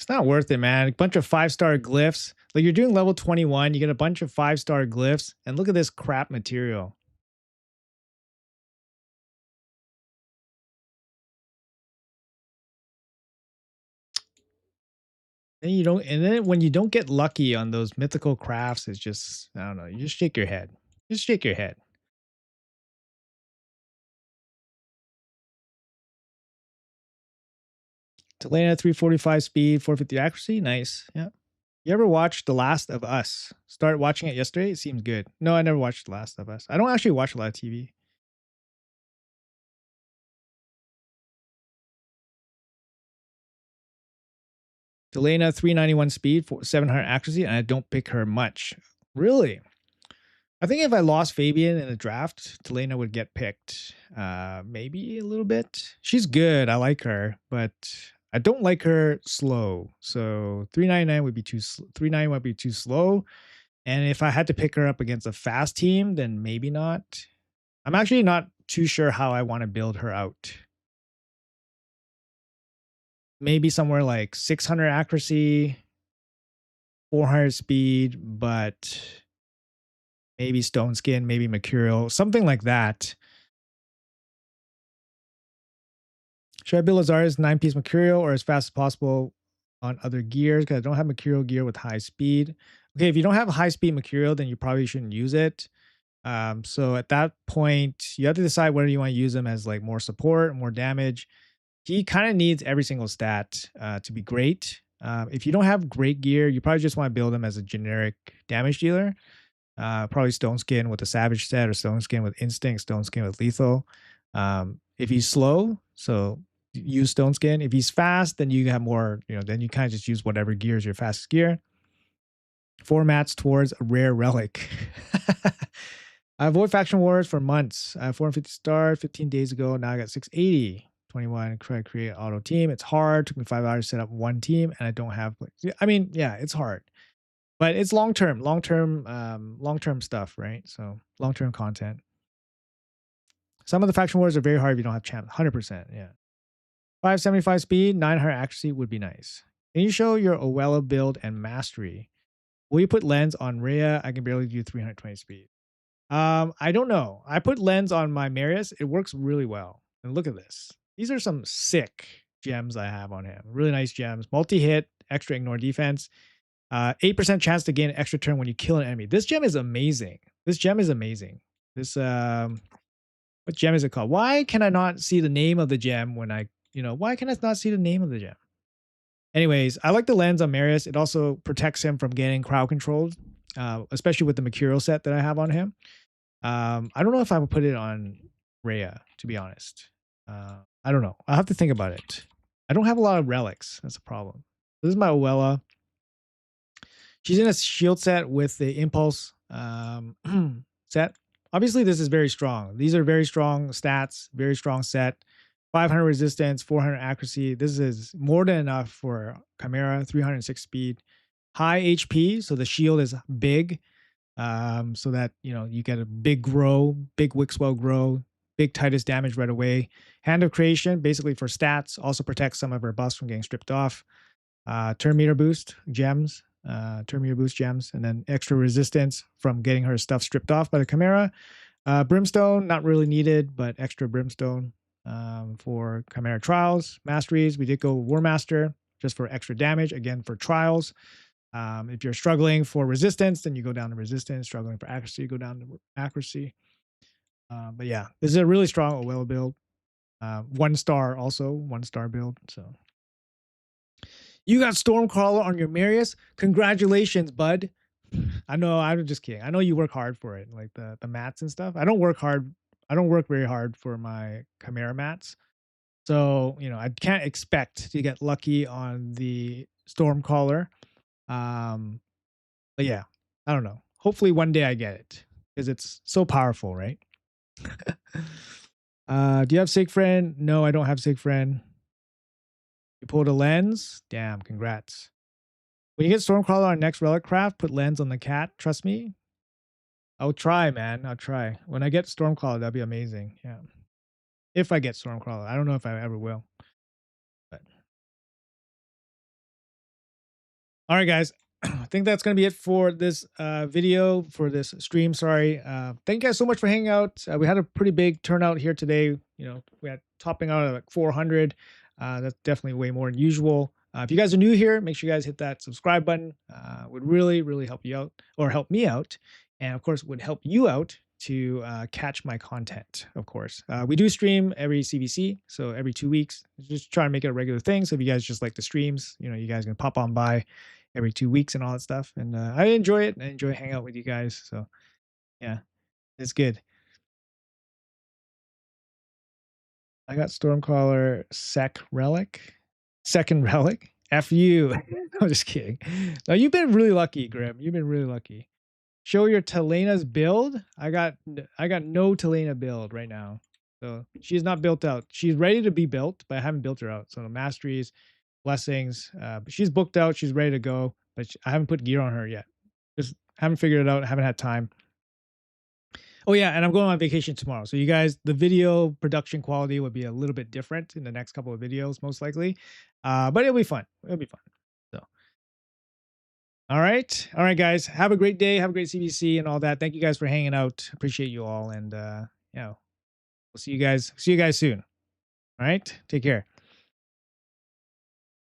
It's not worth it, man. A bunch of 5-star glyphs. Like you're doing level 21, you get a bunch of 5-star glyphs, and look at this crap material. Then you don't, and then when you don't get lucky on those mythical crafts, it's just, I don't know, you just shake your head. Just shake your head. Telena 345 speed, 450 accuracy. Nice. Yeah. You ever watched The Last of Us? Start watching it yesterday. It seems good. No, I never watched The Last of Us. I don't actually watch a lot of TV. Delana 391 speed, 700 accuracy, and I don't pick her much. Really? I think if I lost Fabian in a draft, Delana would get picked. Maybe a little bit. She's good. I like her, but I don't like her slow. So 399 would be 390 might be too slow. And if I had to pick her up against a fast team, then maybe not. I'm actually not too sure how I want to build her out. Maybe somewhere like 600 accuracy, 400 speed, but maybe stone skin, maybe mercurial, something like that. Should I build Lazarus 9-piece mercurial or as fast as possible on other gears? Because I don't have mercurial gear with high speed. Okay, if you don't have high speed mercurial, then you probably shouldn't use it. So at that point, you have to decide whether you want to use him as like more support, more damage. He kind of needs every single stat to be great. If you don't have great gear, you probably just want to build him as a generic damage dealer. Probably Stone Skin with a Savage set or Stone Skin with Instinct, Stone Skin with Lethal. If he's slow, so use Stone Skin. If he's fast, then you have more, then you kind of just use whatever gear is your fastest gear. Formats towards a rare relic. I avoid faction wars for months. I have 450 stars 15 days ago. Now I got 680. 21, try to create auto team. It's hard. Took me 5 hours to set up one team, and I don't have. I mean, yeah, it's hard, but it's long term stuff, right? So long term content. Some of the faction wars are very hard if you don't have champ. 100%, yeah. 575 speed, 900 accuracy would be nice. Can you show your Owella build and mastery? Will you put lens on Rhea? I can barely do 320 speed. I don't know. I put lens on my Marius. It works really well. And look at this. These are some sick gems I have on him. Really nice gems. Multi-hit, extra ignore defense. 8% chance to gain an extra turn when you kill an enemy. This gem is amazing. This what gem is it called? Why can I not see the name of the gem when why can I not see the name of the gem? Anyways, I like the lens on Marius. It also protects him from getting crowd controlled, especially with the Mercurial set that I have on him. I don't know if I would put it on Rhea, to be honest. I don't know. I'll have to think about it. I don't have a lot of relics. That's a problem. This is my Owella. She's in a shield set with the impulse set. Obviously, this is very strong. These are very strong stats, very strong set. 500 resistance, 400 accuracy. This is more than enough for Chimera, 306 speed. High HP, so the shield is big. So that, you get a big grow, big Wixwell grow, big Titus damage right away. Hand of Creation, basically for stats, also protects some of her buffs from getting stripped off. Turn meter boost, gems, turn meter boost gems, and then extra resistance from getting her stuff stripped off by the Chimera. Brimstone, not really needed, but extra Brimstone for Chimera Trials. Masteries, we did go War Master just for extra damage, again for Trials. If you're struggling for resistance, then you go down to resistance. Struggling for accuracy, go down to accuracy. But yeah, this is a really strong Owella build. 1 star also, 1 star build. So you got Stormcrawler on your Marius. Congratulations, bud. I know, I'm just kidding. I know you work hard for it, like the mats and stuff. I don't work very hard for my Chimera mats. So, I can't expect to get lucky on the Stormcaller. But yeah, I don't know. Hopefully one day I get it because it's so powerful, right? Do you have Sigfriend? No, I don't have Sigfriend. You pulled a lens? Damn, congrats. When you get Stormcrawler on next Relic Craft, put lens on the cat. Trust me. I'll try, man. I'll try. When I get Stormcrawler, that'd be amazing. Yeah. If I get Stormcrawler. I don't know if I ever will. But all right, guys. I think that's going to be it for this video, for this stream. Sorry. Thank you guys so much for hanging out. We had a pretty big turnout here today. We had topping out at like 400. That's definitely way more than usual. If you guys are new here, make sure you guys hit that subscribe button. Would really, really help you out, or help me out. And of course, would help you out to catch my content, of course. We do stream every CVC, so every 2 weeks. Just try to make it a regular thing. So if you guys just like the streams, you guys can pop on by every 2 weeks and all that stuff. And I enjoy it. I enjoy hanging out with you guys. So yeah, it's good. I got Stormcaller second relic. F you. I'm just kidding. No, you've been really lucky, Grim. You've been really lucky. Show your Telena's build. I got no Telena build right now. So she's not built out. She's ready to be built, but I haven't built her out. So the masteries, blessings. But she's booked out. She's ready to go, but I haven't put gear on her yet. Just haven't figured it out. Haven't had time. Oh yeah, and I'm going on vacation tomorrow. So you guys, the video production quality would be a little bit different in the next couple of videos, most likely. But it'll be fun. It'll be fun. So all right. All right, guys. Have a great day. Have a great CVC and all that. Thank you guys for hanging out. Appreciate you all. And yeah, we'll see you guys. See you guys soon. All right. Take care.